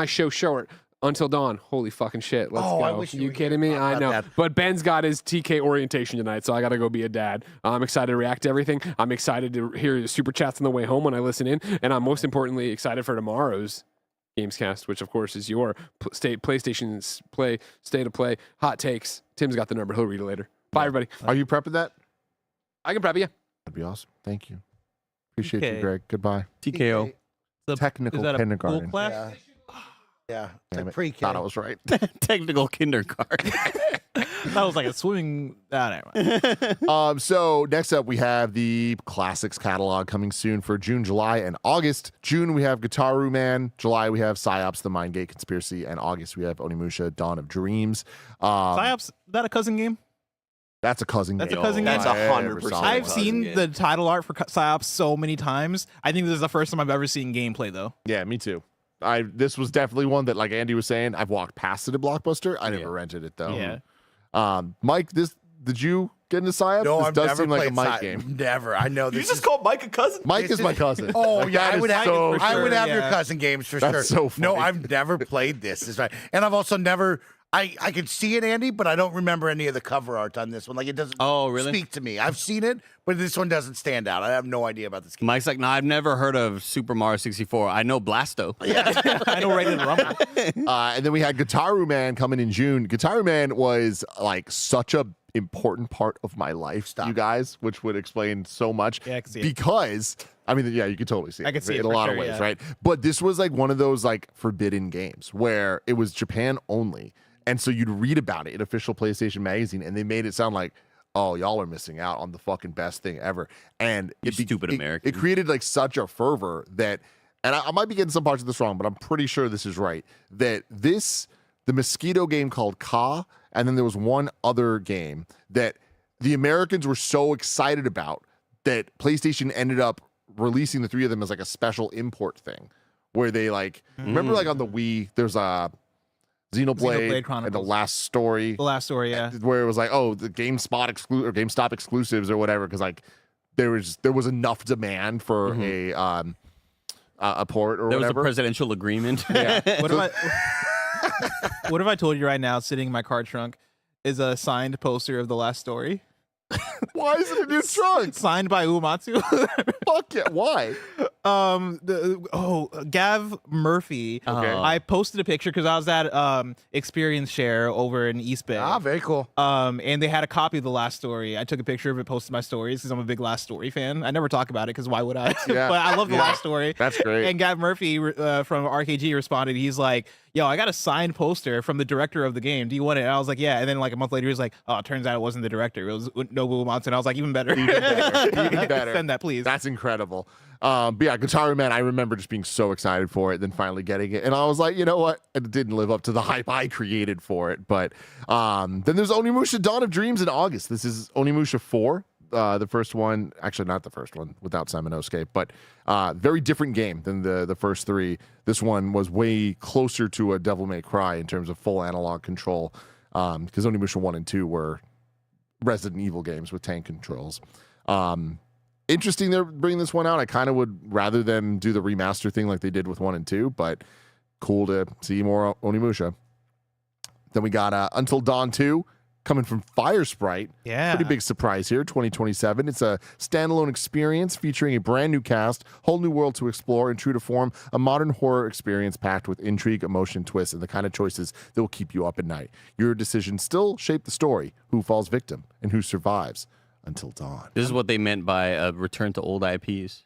show short until dawn. Holy fucking shit! Let's go. I wish you kidding me? I know. But Ben's got his TK orientation tonight, so I gotta go be a dad. I'm excited to react to everything. I'm excited to hear the super chats on the way home when I listen in, and I'm most importantly excited for tomorrow's Gamescast, which of course is your PlayStation's state of play hot takes. Tim's got the number. He'll read it later. Bye, everybody. Are you prepping that? I can prep you. That'd be awesome. Thank you. Appreciate you, Greg. Goodbye. TKO. Technical kindergarten. Yeah. Damn It's pre-K. Thought I was right. Technical kindergarten. That was like a swimming. So next up, we have the classics catalog coming soon for June, July, and August. June, we have Gitaru Man. July, we have Psyops, The Mindgate Conspiracy. And August, we have Onimusha, Dawn of Dreams. Psyops, that a cousin game? That's a cousin game. That's a cousin game. That's 100%. I've seen the title art for Psyops so many times. I think this is the first time I've ever seen gameplay, though. Yeah, me too. This was definitely one that, like Andy was saying, I've walked past it at Blockbuster. I never rented it though. Yeah. Mike, did you get into Psyops? No, This I've does never seem like a played Mike Psy- game. Never. I know You this. just called Mike a cousin. Mike is my cousin. Oh Like, yeah, that I is would have. so I would funny. have your cousin games for That's sure. so funny. No, I've never played this. Is right, and I've also never. I could see it, Andy, but I don't remember any of the cover art on this one. Like it doesn't. Really? Speak to me. I've seen it, but this one doesn't stand out. I have no idea about this game. Mike's like, no, I've never heard of Super Mario 64. I know Blasto. I know Raiden Rumble. And then we had Guitaru Man coming in June. Guitaru Man was like such a important part of my life, you guys, which would explain so much. Yeah, I can see it. Because I mean, yeah, you could totally see it. I can see in it a for lot sure, of ways, yeah. right? But this was like one of those like forbidden games where it was Japan only. And so you'd read about it in official PlayStation magazine, and they made it sound like, oh, y'all are missing out on the fucking best thing ever. And stupid American. It created like such a fervor that, and I might be getting some parts of this wrong, but I'm pretty sure this is right, that the Mosquito game called Ka, and then there was one other game that the Americans were so excited about that PlayStation ended up releasing the three of them as like a special import thing where they like, remember like on the Wii, there's a Xenoblade Chronicles. and the last story. The last story, yeah. Where it was like, oh, the GameSpot or GameStop exclusives or whatever, because like there was enough demand for a port or There was a whatever. presidential agreement. Yeah. What if I told you right now, sitting in my car trunk, is a signed poster of the last story? Why is it in your trunk? Signed by Uematsu. Fuck yeah! Why? Gav Murphy. Okay. I posted a picture because I was at Experience Share over in East Bay. Ah, very cool. And they had a copy of the last story. I took a picture of it, posted my stories because I'm a big last story fan. I never talk about it because why would I? Yeah. But I love the last story. That's great. And Gav Murphy from RKG responded. He's like, yo, I got a signed poster from the director of the game. Do you want it? And I was like, yeah. And then like a month later, he was like, oh, it turns out it wasn't the director. It was Nobuo Uematsu. And I was like, even better. Even better. Send that, please. That's incredible. But yeah, Guitar Man, I remember just being so excited for it, then finally getting it. And I was like, you know what? It didn't live up to the hype I created for it. But then there's Onimusha Dawn of Dreams in August. This is Onimusha 4. The first one, actually not the first one without Simon but very different game than the first three. This one was way closer to a Devil May Cry in terms of full analog control, because Onimusha 1 and 2 were Resident Evil games with tank controls. Interesting they're bringing this one out. I kind of would rather them do the remaster thing like they did with 1 and 2, but cool to see more Onimusha. Then we got Until Dawn 2 coming from Fire Sprite. Yeah. Pretty big surprise here, 2027. It's a standalone experience featuring a brand new cast, whole new world to explore, and true to form, a modern horror experience packed with intrigue, emotion, twists, and the kind of choices that will keep you up at night. Your decisions still shape the story, who falls victim and who survives until dawn. This is what they meant by a return to old IPs.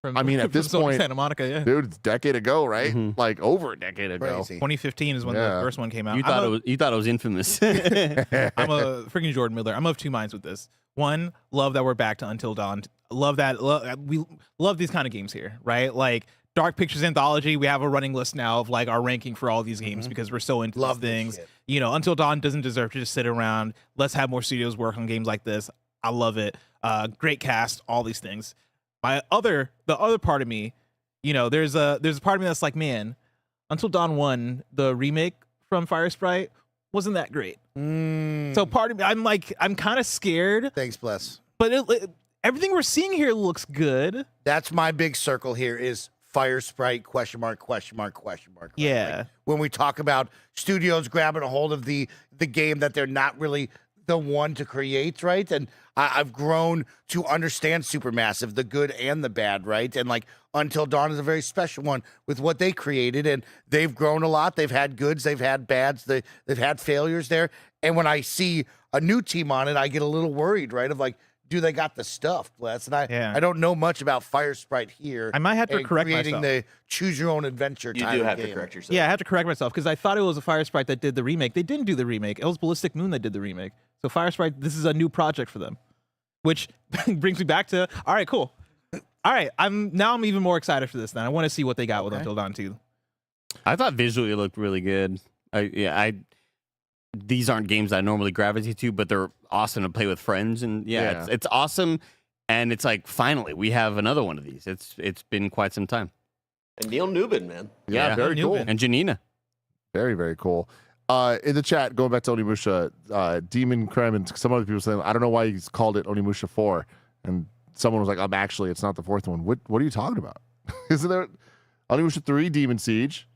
I mean, at this point, Santa Monica, yeah. dude, it's a decade ago, right? Like over a decade ago. Crazy. 2015 is when the first one came out. You thought it was infamous. I'm a freaking Jordan Miller. I'm of two minds with this. One, love that we're back to Until Dawn. Love that. We love these kind of games here, right? Like Dark Pictures Anthology, we have a running list now of like our ranking for all these games because we're so into these things. You know, Until Dawn doesn't deserve to just sit around. Let's have more studios work on games like this. I love it. Great cast, all these things. The other part of me, you know, there's a part of me that's like, man, Until Dawn 1, the remake from Fire Sprite wasn't that great. So part of me, I'm kind of scared. Thanks, Bless. But everything we're seeing here looks good. That's my big circle here is Fire Sprite, ? Yeah. Like, when we talk about studios grabbing a hold of the game that they're not really the one to create, right? And I've grown to understand Supermassive, the good and the bad, right? And like Until Dawn is a very special one with what they created, and they've grown a lot. They've had goods, they've had bads, they've had failures there. And when I see a new team on it, I get a little worried, right? Of like, do they got the stuff, Bless? And I don't know much about Fire Sprite here. I might have to correct creating myself. the choose your own adventure. You do have to correct yourself. Yeah, I have to correct myself because I thought it was a Fire Sprite that did the remake. They didn't do the remake. It was Ballistic Moon that did the remake. So Fire Sprite, this is a new project for them, which brings me back to, all right, cool. All right, I'm even more excited for this then. I want to see what they got with Until Dawn 2. I thought visually it looked really good. These aren't games I normally gravitate to, but they're awesome to play with friends. And it's awesome. And it's like, finally, we have another one of these. It's been quite some time. And Neil Newbin, man. Yeah, very cool. And Janina. Very, very cool. In the chat, going back to Onimusha, Demon Krem and some other people saying, I don't know why he's called it Onimusha 4. And someone was like, actually, it's not the fourth one. What are you talking about? Isn't there Onimusha 3, Demon Siege?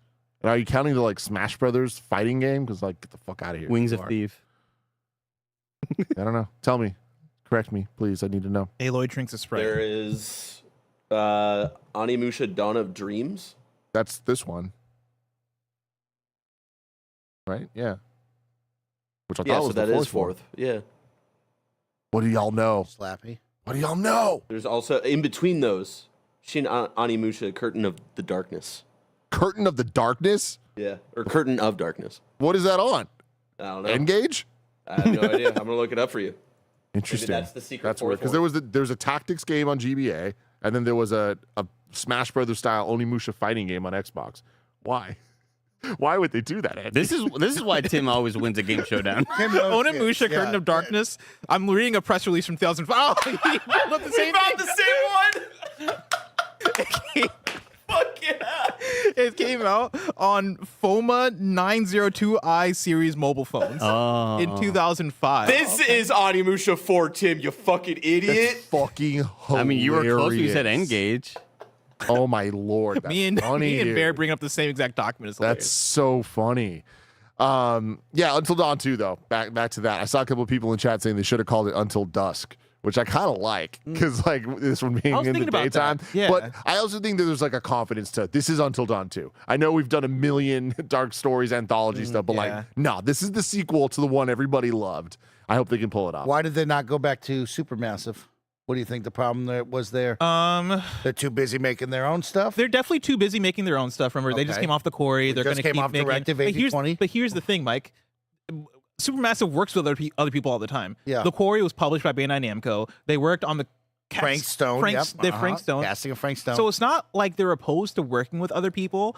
And are you counting the like Smash Brothers fighting game? Because like, get the fuck out of here. Wings of Thief. I don't know. Tell me. Correct me, please. I need to know. Aloy drinks a Sprite. There is Onimusha Dawn of Dreams. That's this one. Right? Yeah. Which I thought was the fourth. Yeah. What do y'all know? Slappy. What do y'all know? There's also, in between those, Shin Onimusha Curtain of the Darkness. Curtain of the Darkness? Yeah. Or Curtain of Darkness. What is that on? I don't know. Engage? I have no idea. I'm going to look it up for you. Interesting. Maybe that's the secret. That's weird. Because there's a tactics game on GBA, and then there was a Smash Brothers style Onimusha fighting game on Xbox. Why? Why would they do that, Andy? This is why Tim always wins a game showdown. Onimusha Curtain of Darkness. I'm reading a press release from 2005. Oh, he found the same one. Fuck yeah. It came out on FOMA 902i series mobile phones in 2005. This is Onimusha 4, Tim, you fucking idiot. That's fucking hilarious. I mean, you were close when you said Engage. Oh my lord. me and Bear bring up the same exact document. That's so funny. Yeah, Until Dawn 2 though. Back to that. I saw a couple of people in chat saying they should have called it Until Dusk, which I kind of like because like this one being in the daytime. Yeah. But I also think that there's like a confidence to this is Until Dawn 2. I know we've done a million Dark Stories anthology stuff, but like, no, this is the sequel to the one everybody loved. I hope they can pull it off. Why did they not go back to Supermassive? What do you think the problem there was there? They're too busy making their own stuff? They're definitely too busy making their own stuff. Remember, they just came off the quarry. They're going to keep making. Directive 8020. But here's the thing, Mike. Supermassive works with other people all the time. Yeah. The Quarry was published by Bandai Namco. They worked on the Frank Stone. Frank Stone. Casting of Frank Stone. So it's not like they're opposed to working with other people.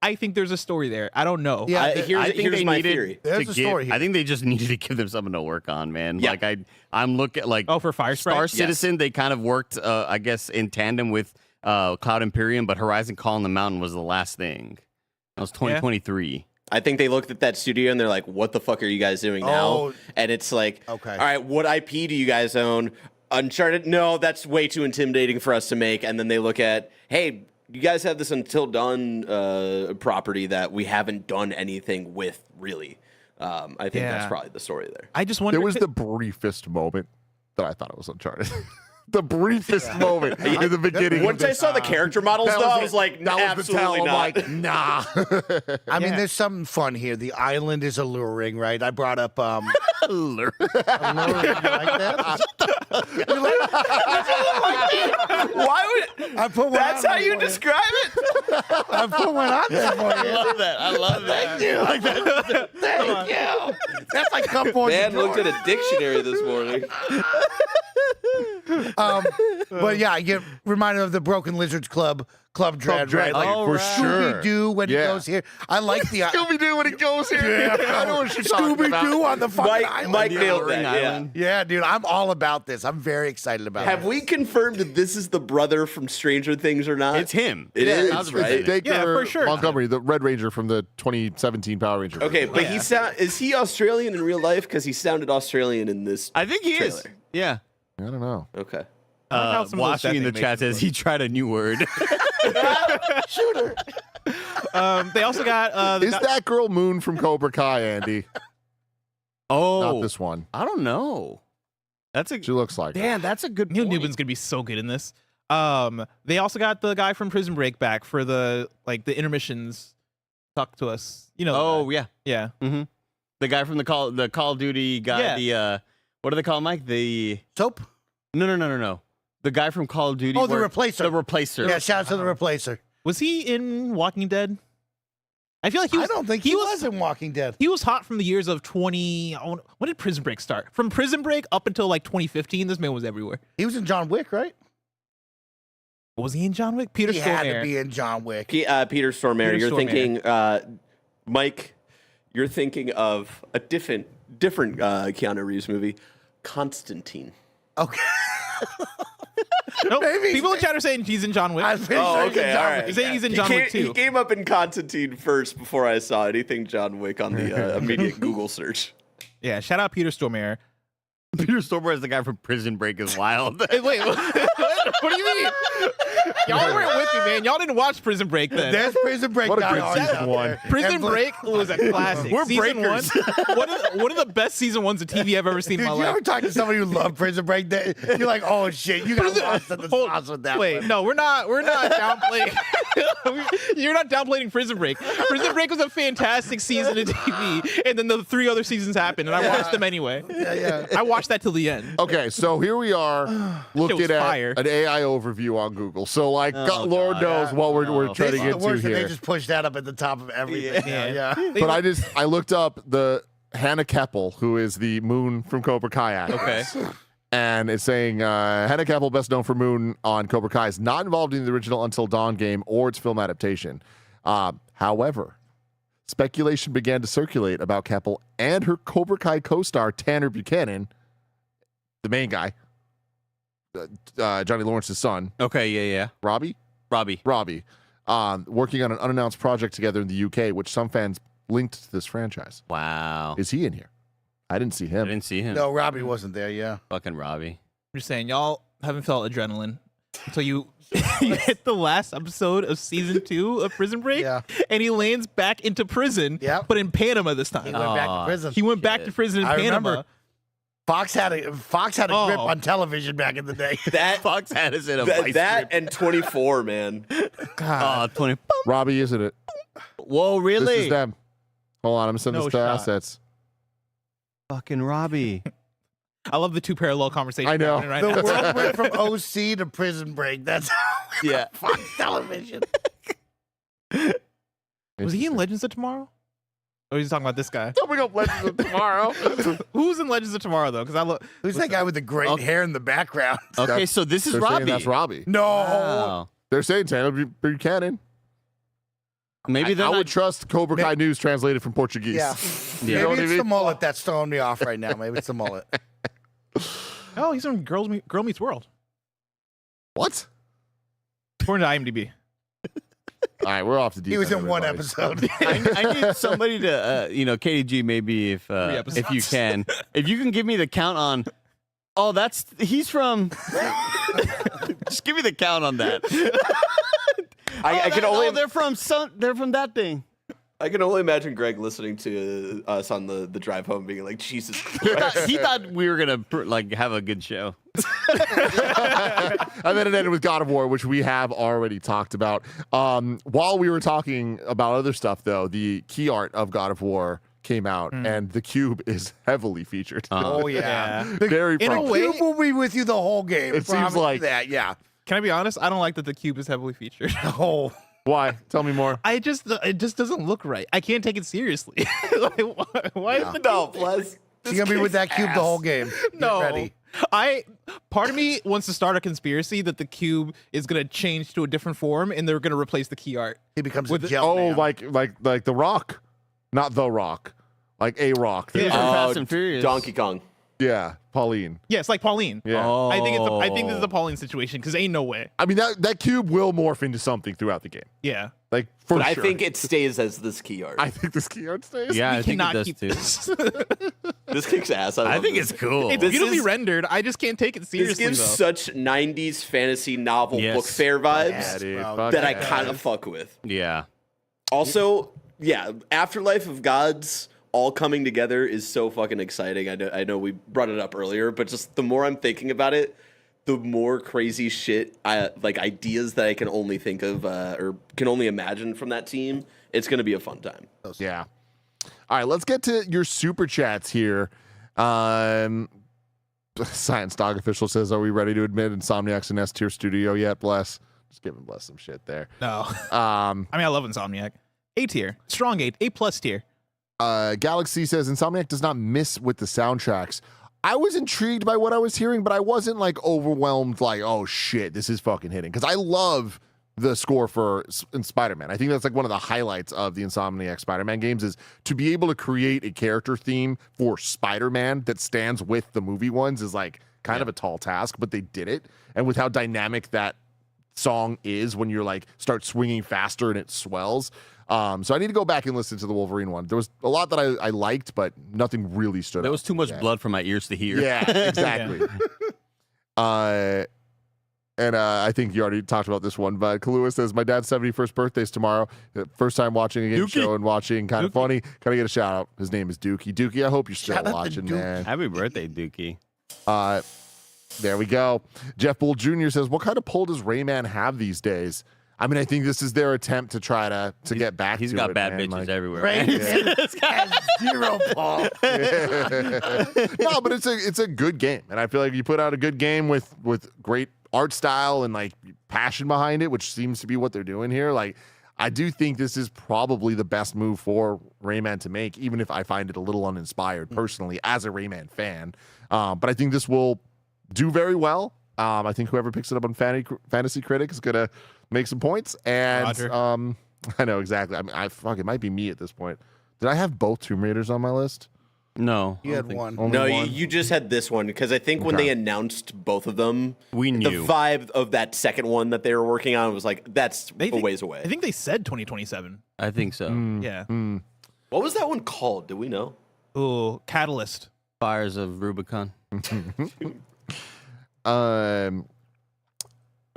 I think there's a story there. I don't know. Yeah, I think here's they my needed theory. There's a story here. I think they just needed to give them something to work on, man. Yeah. Like I'm looking like for Fire Sprite? Star Citizen. They kind of worked, I guess, in tandem with Cloud Imperium, but Horizon Call on the Mountain was the last thing. That was 2023. I think they looked at that studio and they're like, what the fuck are you guys doing now? And it's like, okay, all right, what IP do you guys own? Uncharted? No, that's way too intimidating for us to make. And then they look at, hey, you guys have this Until Dawn property that we haven't done anything with, really. I think that's probably the story there. I just wonder. There was the briefest moment that I thought it was Uncharted. The briefest moment in the beginning. Once I saw the character models, though, I was like, absolutely not. I'm like, nah. I mean, there's something fun here. The island is alluring, right? I brought up Alluring. You like that? Why would I put one that's on how there you for describe it? I put one on there for you. I love that. I love that. Thank you. Like that. Thank you. That's like come on. Man looked at a dictionary this morning. But yeah, I get reminded of the Broken Lizards Club Dread, right? Like for sure. Scooby-Doo when he goes here. I like the Scooby-Doo when he goes here. Yeah, I know what you're talking about. Scooby-Doo on the fucking island. Mike nailed that. Yeah, dude, I'm all about this. I'm very excited about it. Have we confirmed that this is the brother from Stranger Things or not? It's him. It is, it's right? Dacre for sure. Montgomery, the Red Ranger from the 2017 Power Ranger. Okay, but is he Australian in real life? Because he sounded Australian in this I think he trailer. is. Yeah. I don't know. Okay. Watching in the chat says he tried a new word. Shooter. They also got. Is that girl Moon from Cobra Kai, Andy? Oh, Not this one. I don't know. She looks like damn. That's a good. Neil point. Newman's gonna be so good in this. They also got the guy from Prison Break back for the intermissions. Talk to us. You know. Oh yeah. Yeah. Mm-hmm. The guy from the Call of Duty guy. Yeah. The what do they call him, Mike? The Soap? No. The guy from Call of Duty. Oh, the Replacer. The Replacer. Yeah, shout out to the Replacer. Was he in Walking Dead? I feel like he was. I don't think he was in Walking Dead. He was hot from the years of 20. When did Prison Break start? From Prison Break up until like 2015, this man was everywhere. He was in John Wick, right? Was he in John Wick? Peter He Stormare. had to be in John Wick. Peter Stormare. You're thinking, Mike. You're thinking of a different Keanu Reeves movie, Constantine. Okay. Nope. People in chat are saying he's in John Wick. Okay, all right. He's saying he's in John Wick too. He came up in Constantine first before I saw anything John Wick on the immediate Google search. Yeah, shout out Peter Stormare. Peter Stormare is the guy from Prison Break is wild. Hey, wait, what do you mean? Y'all weren't with me, man. Y'all didn't watch Prison Break then. There's Prison Break. What a good season one. Prison Break was a classic. We're season breakers. one of the best season ones of TV I've ever seen in my Did you life. ever talk to somebody who loved Prison Break? You're like, oh shit, you got lost in the sauce with that. Wait, one. no, we're not downplaying. You're not downplaying Prison Break. Prison Break was a fantastic season of TV, and then the 3 other seasons happened, and I watched them anyway. Yeah. I watched that till the end. Okay, so here we are looking at an AI overview on Google. So, like, Lord knows what we're trying to get to here. They just push that up at the top of everything. Yeah. But I looked up the Hannah Keppel, who is the Moon from Cobra Kai actress. Okay. And it's saying Hannah Keppel, best known for Moon on Cobra Kai, is not involved in the original Until Dawn game or its film adaptation. However, speculation began to circulate about Keppel and her Cobra Kai co-star Tanner Buchanan, the main guy, Johnny Lawrence's son. Okay, yeah. Robbie, working on an unannounced project together in the UK, which some fans linked to this franchise. Wow. Is he in here? I didn't see him. No, Robbie wasn't there. Yeah. Fucking Robbie. I'm just saying, y'all haven't felt adrenaline until you hit the last episode of season 2 of Prison Break, and he lands back into prison, but in Panama this time. He went back to prison. He went back to prison in Panama. Remember. Fox had a grip on television back in the day. That Fox had us in a vice that and 24, man. God. 20. Robbie, isn't it? Whoa, really? This is them. Hold on, I'm sending this to assets. Fucking Robbie. I love the 2 parallel conversations. I know. Right The now. world went from OC to Prison Break. That's how Fox television. Was he in Legends of Tomorrow? Oh, he's talking about this guy. Don't bring up Legends of Tomorrow. Who's in Legends of Tomorrow though? Because Who's that guy with the great hair in the background? Okay, so this is They're saying Robbie. that's Robbie. No. Wow. They're saying Tanner Buchanan. Maybe I would trust Cobra Kai News translated from Portuguese. Yeah. You know what Maybe I it's mean? the mullet that's throwing me off right now. Maybe it's the mullet. Oh, he's in Girl Meets World. What? According to IMDb. All right, we're off to deep. He was end, in one everybody. episode. I need somebody to, KDG, maybe if you can. If you can give me the count on, he's from, just give me the count on that. I can only. they're from that thing. I can only imagine Greg listening to us on the drive home, being like, "Jesus Christ!" He thought we were gonna have a good show. And then it ended with God of War, which we have already talked about. While we were talking about other stuff, though, the key art of God of War came out, and the cube is heavily featured. Oh yeah, Very. In a way, the cube will be with you the whole game. It seems like that. Yeah. Can I be honest? I don't like that the cube is heavily featured. Oh. Why? Tell me more. It just doesn't look right. I can't take it seriously. Like, why is the no, plus she's gonna be with that cube the whole game. No, Get ready. Part of me wants to start a conspiracy that the cube is gonna change to a different form and they're gonna replace the key art. He becomes with a gel man. like the Rock, not the Rock, like a Rock. Yeah. Fast and Furious. Donkey Kong. Yeah, Pauline. Yeah, it's like Pauline. Yeah. Oh. I think this is a Pauline situation because ain't no way. I mean that cube will morph into something throughout the game. Yeah. Like for But sure. I think it stays as this key art. I think this key art stays. Yeah, We I think it cannot does keep too. this. This kicks ass. I think it's cool. It's beautifully rendered. I just can't take it This seriously. gives though. such 90s fantasy novel Yes. book fair vibes Yes, dude, bro. fuck that I yeah. kind of fuck with. Yeah. Also, yeah, Afterlife of Gods all coming together is so fucking exciting. I know we brought it up earlier, but just the more I'm thinking about it, the more crazy shit ideas that I can only think of or can only imagine from that team. It's going to be a fun time. Yeah. All right, let's get to your super chats here. Science Dog Official says, "Are we ready to admit Insomniac's an S tier studio yet?" Bless. Just giving Bless some shit there. No. I mean, I love Insomniac. A tier, strong A plus tier. Galaxy says Insomniac does not miss with the soundtracks. I was intrigued by what I was hearing, but I wasn't like overwhelmed like, oh shit, this is fucking hitting. Because I love the score for Spider-Man. I think that's like one of the highlights of the Insomniac Spider-Man games is to be able to create a character theme for Spider-Man that stands with the movie ones is like kind of a tall task, but they did it. And with how dynamic that song is when you're like start swinging faster and it swells. So I need to go back and listen to the Wolverine one. There was a lot that I liked, but nothing really stood out. There was too much blood for my ears to hear. Yeah, exactly. I think you already talked about this one, but Kalua says, my dad's 71st birthday's tomorrow. First time watching a game show and watching Kind of Funny. Gotta get a shout out. His name is Dookie. Dookie, I hope you're still watching, man. Happy birthday, Dookie. There we go. Jeff Bull Jr. says, what kind of pull does Rayman have these days? I mean, I think this is their attempt to try to get back to it. He's got bad man. bitches everywhere. Right? Has zero pull. No, but it's a good game. And I feel like you put out a good game with great art style and like passion behind it, which seems to be what they're doing here. Like, I do think this is probably the best move for Rayman to make, even if I find it a little uninspired personally as a Rayman fan. But I think this will do very well. I think whoever picks it up on Fantasy Critic is gonna make some points. And I know exactly. I mean, it might be me at this point. Did I have both Tomb Raiders on my list? No, you had one. No, you just had this one because I think when they announced both of them, we knew the vibe of that second one that they were working on was like that's a ways away. I think they said 2027. I think so. Yeah. What was that one called? Do we know? Oh, Catalyst. Fires of Rubicon.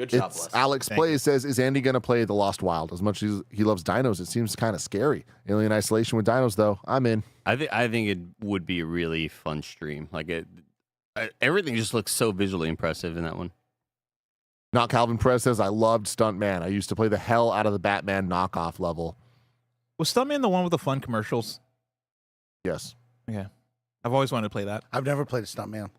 Good job, it's Alex Plays says, is Andy going to play The Lost Wild? As much as he loves dinos, it seems kind of scary. Alien Isolation with dinos, though, I'm in. I think it would be a really fun stream. Like everything just looks so visually impressive in that one. Not Calvin Perez says, I loved Stuntman. I used to play the hell out of the Batman knockoff level. Was Stuntman the one with the fun commercials? Yes. Okay. I've always wanted to play that. I've never played a Stuntman.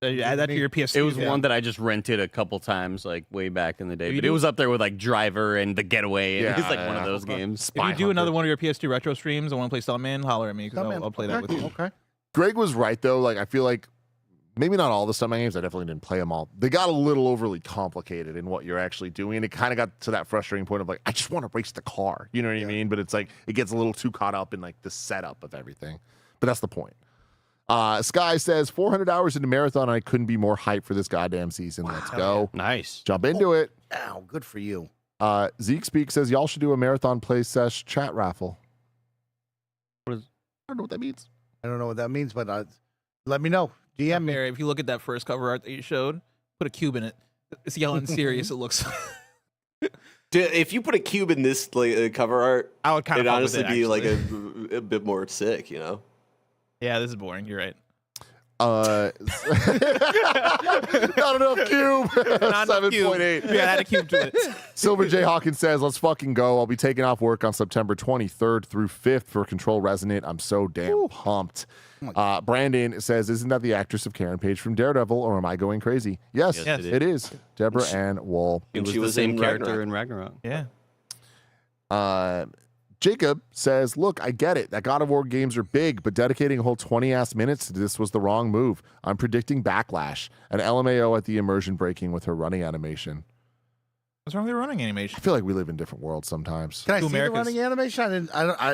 Add that to your PS3. It was one that I just rented a couple times, like way back in the day. But it was up there with like Driver and The Getaway. And it's like one of those games. If you do another one of your PS2 retro streams, I want to play Stuntman, holler at me because I'll play that with you. Okay. Greg was right, though. Like, I feel like maybe not all the Stuntman games. I definitely didn't play them all. They got a little overly complicated in what you're actually doing. And it kind of got to that frustrating point of like, I just want to race the car. You know what I mean? But it's like, it gets a little too caught up in like the setup of everything. But that's the point. Sky says 400 hours into marathon. I couldn't be more hyped for this goddamn season. Wow. Let's go. Nice. Jump into it. Ow, good for you. Zeke Speak says y'all should do a marathon play sesh chat raffle. I don't know what that means. I don't know what that means, but let me know. DM me. If you look at that first cover art that you showed, put a cube in it. It's yellow and serious. It looks. If you put a cube in this cover art, I would kind of honestly be like a bit more sick, you know. Yeah, this is boring. You're right. Not enough cube. 7.8. Yeah, add a cube to it. Silver J. Hawkins says, let's fucking go. I'll be taking off work on September 23rd through 5th for Control Resonant. I'm so damn pumped. Brandon says, isn't that the actress of Karen Page from Daredevil, or am I going crazy? Yes, it is. Deborah Ann Wool. It was the same character in Ragnarok. Yeah. Jacob says, look, I get it. That God of War games are big, but dedicating a whole 20-ass minutes to this was the wrong move. I'm predicting backlash. An LMAO at the immersion breaking with her running animation. What's wrong with the running animation? I feel like we live in different worlds sometimes. Can I see the running animation?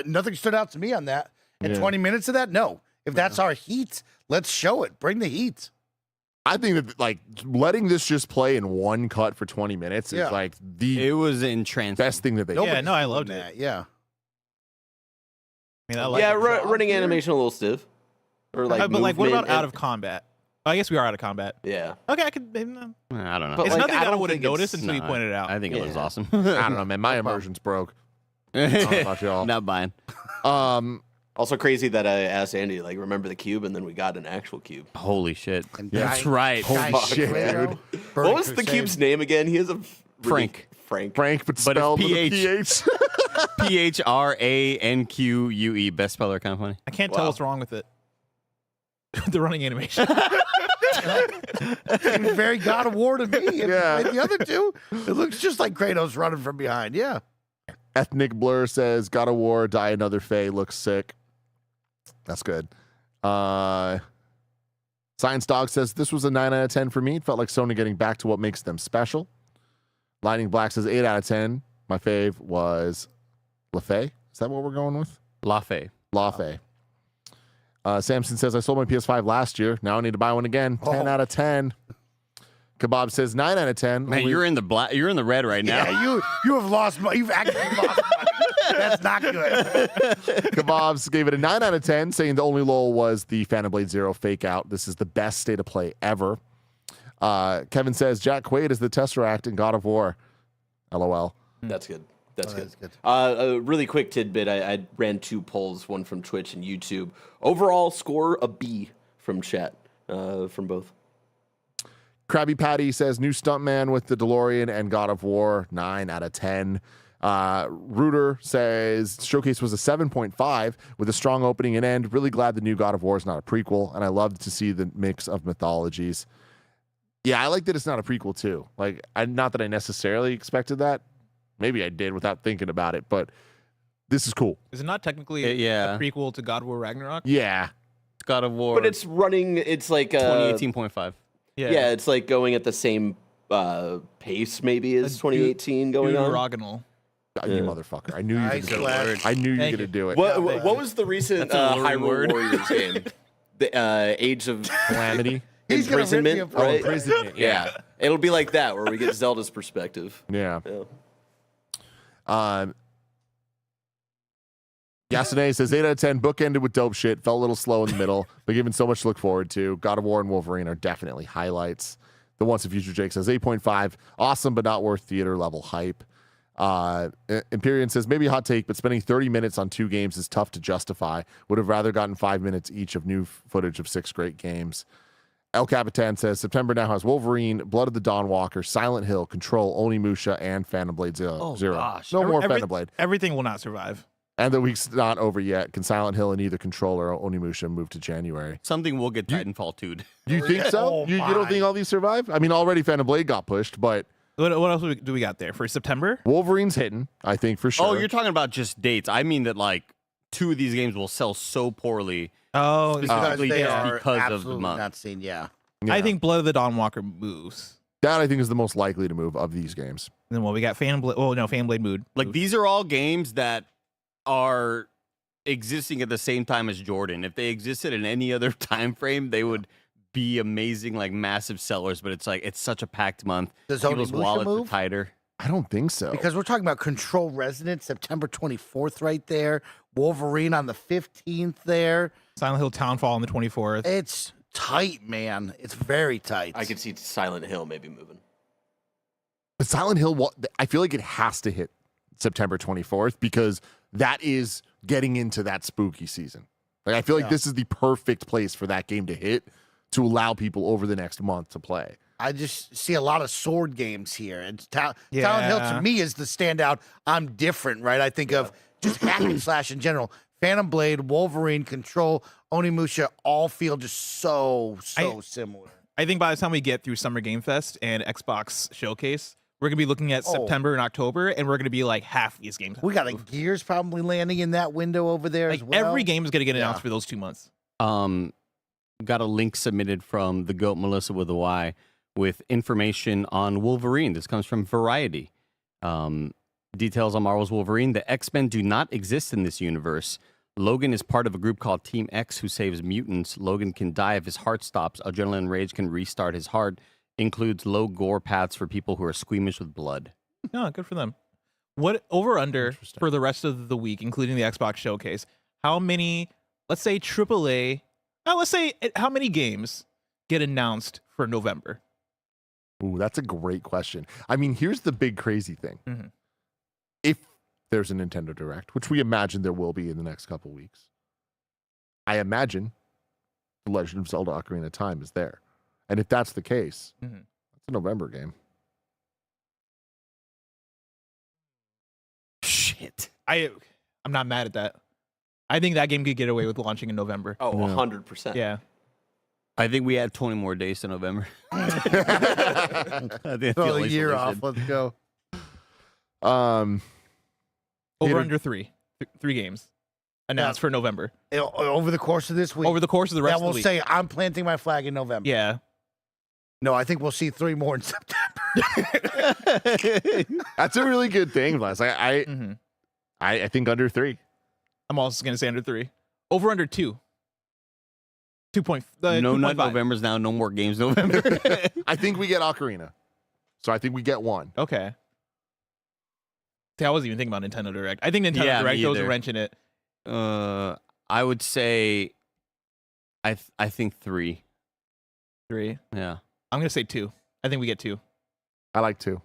Nothing stood out to me on that. In 20 minutes of that? No. If that's our heat, let's show it. Bring the heat. I think that like letting this just play in one cut for 20 minutes is like it was entrancing. Best thing that they did. No, I loved it. Yeah. I mean, running animation a little stiff. Or like, but like, what about out of combat? Oh, I guess we are out of combat. Yeah. Okay, I could. Maybe I don't know. But it's like, nothing I that I don't would have think it's- noticed until you pointed it out. I think it looks awesome. I don't know, man. My immersion's broke. I don't know about y'all. Not buying. Also crazy that I asked Andy, like, remember the cube, and then we got an actual cube. Holy shit. And That's Guy- right. Holy Guy shit, Guerrero, dude. Burning What was the Crusade. cube's name again? He has a Frank. Frank. Frank, but But it's spelled with a PH. PH. PHRANQUE. Best speller, kind of funny. I can't tell what's wrong with it. The running animation. It was very God of War to me. Yeah. And the other two, it looks just like Kratos running from behind. Yeah. Ethnic Blur says, God of War, Die Another Fae looks sick. That's good. Science Dog says, this was a 9 out of 10 for me. It felt like Sony getting back to what makes them special. Lightning Black says 8 out of 10. My fave was Laufey. Is that what we're going with? Laufey. Laufey. Samson says, I sold my PS5 last year. Now I need to buy one again. 10 out of 10. Kebab says 9 out of 10. Man, you're in the black. You're in the red right now. Yeah, you have lost money. You've actually lost money. That's not good. Kebabs gave it a 9 out of 10, saying the only lull was the Phantom Blade Zero fake out. This is the best state of play ever. Kevin says Jack Quaid is the Tesseract in God of War. LOL. That's good. That's good. A really quick tidbit. I ran 2 polls, one from Twitch and YouTube. Overall score, a B from chat, from both. Krabby Patty says new Stuntman with the DeLorean and God of War, 9 out of 10. Rooter says Showcase was a 7.5 with a strong opening and end. Really glad the new God of War is not a prequel, and I love to see the mix of mythologies. Yeah, I like that it's not a prequel too. Like, not that I necessarily expected that. Maybe I did without thinking about it, but this is cool. Is it not technically a prequel to God of War Ragnarok? Yeah. It's God of War. But it's running, it's like 2018.5. Yeah, it's like going at the same pace maybe as 2018 going on. Deuteragonal. You motherfucker. I knew you were going to do it. I knew you were going to do it. What was the recent Hyrule Warriors game? The Age of Calamity? Imprisonment, right? Imprisonment, yeah. It'll be like that where we get Zelda's perspective. Yeah. Yasune says 8 out of 10. Book ended with dope shit. Felt a little slow in the middle, but given so much to look forward to. God of War and Wolverine are definitely highlights. The Once in Future Jake says 8.5. Awesome, but not worth theater level hype. Empyrean says maybe a hot take, but spending 30 minutes on 2 games is tough to justify. Would have rather gotten 5 minutes each of new footage of 6 great games. El Capitan says September now has Wolverine, Blood of the Dawnwalker, Silent Hill, Control, Onimusha, and Phantom Blade Zero. Oh, gosh. No more Phantom Blade. Everything will not survive. And the week's not over yet. Can Silent Hill and either Control or Onimusha move to January? Something will get Titanfall 2'd. You think so? You don't think all these survive? I mean, already Phantom Blade got pushed, but... What else do we got there for September? Wolverine's hitting, I think, for sure. Oh, you're talking about just dates. I mean that, like, 2 of these games will sell so poorly. Oh, specifically they just are because of the absolutely month. not seen, yeah. I think Blood of the Dawnwalker moves. That, I think, is the most likely to move of these games. And then, we got Phantom Blade. Oh, no, Phantom Blade mood. Like, these are all games that are existing at the same time as Jordan. If they existed in any other time frame, they would be amazing, like massive sellers. But it's like, it's such a packed month. Does People's Onimusha wallets move? are tighter. I don't think so. Because we're talking about Control Resonant, September 24th right there. Wolverine on the 15th there. Silent Hill Townfall on the 24th. It's tight, man. It's very tight. I could see Silent Hill maybe moving. But Silent Hill, I feel like it has to hit September 24th because that is getting into that spooky season. Like, I feel like this is the perfect place for that game to hit to allow people over the next month to play. I just see a lot of sword games here. And Silent Hill, to me, is the standout. I'm different, right? I think of just hack and slash in general. Phantom Blade, Wolverine, Control, Onimusha all feel just so similar. I think by the time we get through Summer Game Fest and Xbox Showcase, we're going to be looking at September and October, and we're going to be like half these games. We got like Gears probably landing in that window over there as well. Every game is going to get announced for those 2 months. Got a link submitted from the GOAT Melissa with a Y with information on Wolverine. This comes from Variety. Details on Marvel's Wolverine. The X-Men do not exist in this universe. Logan is part of a group called Team X who saves mutants. Logan can die if his heart stops. Adrenaline rage can restart his heart. Includes low gore paths for people who are squeamish with blood. No, good for them. What over under for the rest of the week, including the Xbox Showcase? How many, let's say AAA, let's say how many games get announced for November? Ooh, that's a great question. I mean, here's the big crazy thing. Mm-hmm. If there's a Nintendo Direct, which we imagine there will be in the next couple weeks, I imagine The Legend of Zelda Ocarina of Time is there. And if that's the case, it's a November game. Shit. I'm not mad at that. I think that game could get away with launching in November. Oh, 100%. Yeah. I think we had 20 more days to November. Throw the year off. Let's go. Over under 3 games announced for November. Over the course of this week. Over the course of the rest of the we'll week. say I'm planting my flag in November. Yeah. No, I think we'll see 3 more in September. That's a really good thing, Les. I think under 3. I'm also going to say under 3. Over under 2. No Nut November's now. No more games November. I think we get Ocarina. So I think we get one. Okay. See, I wasn't even thinking about Nintendo Direct. I think Nintendo Direct throws a wrench in it. I would say, I think 3. 3? Yeah. I'm going to say 2. I think we get 2. I like 2.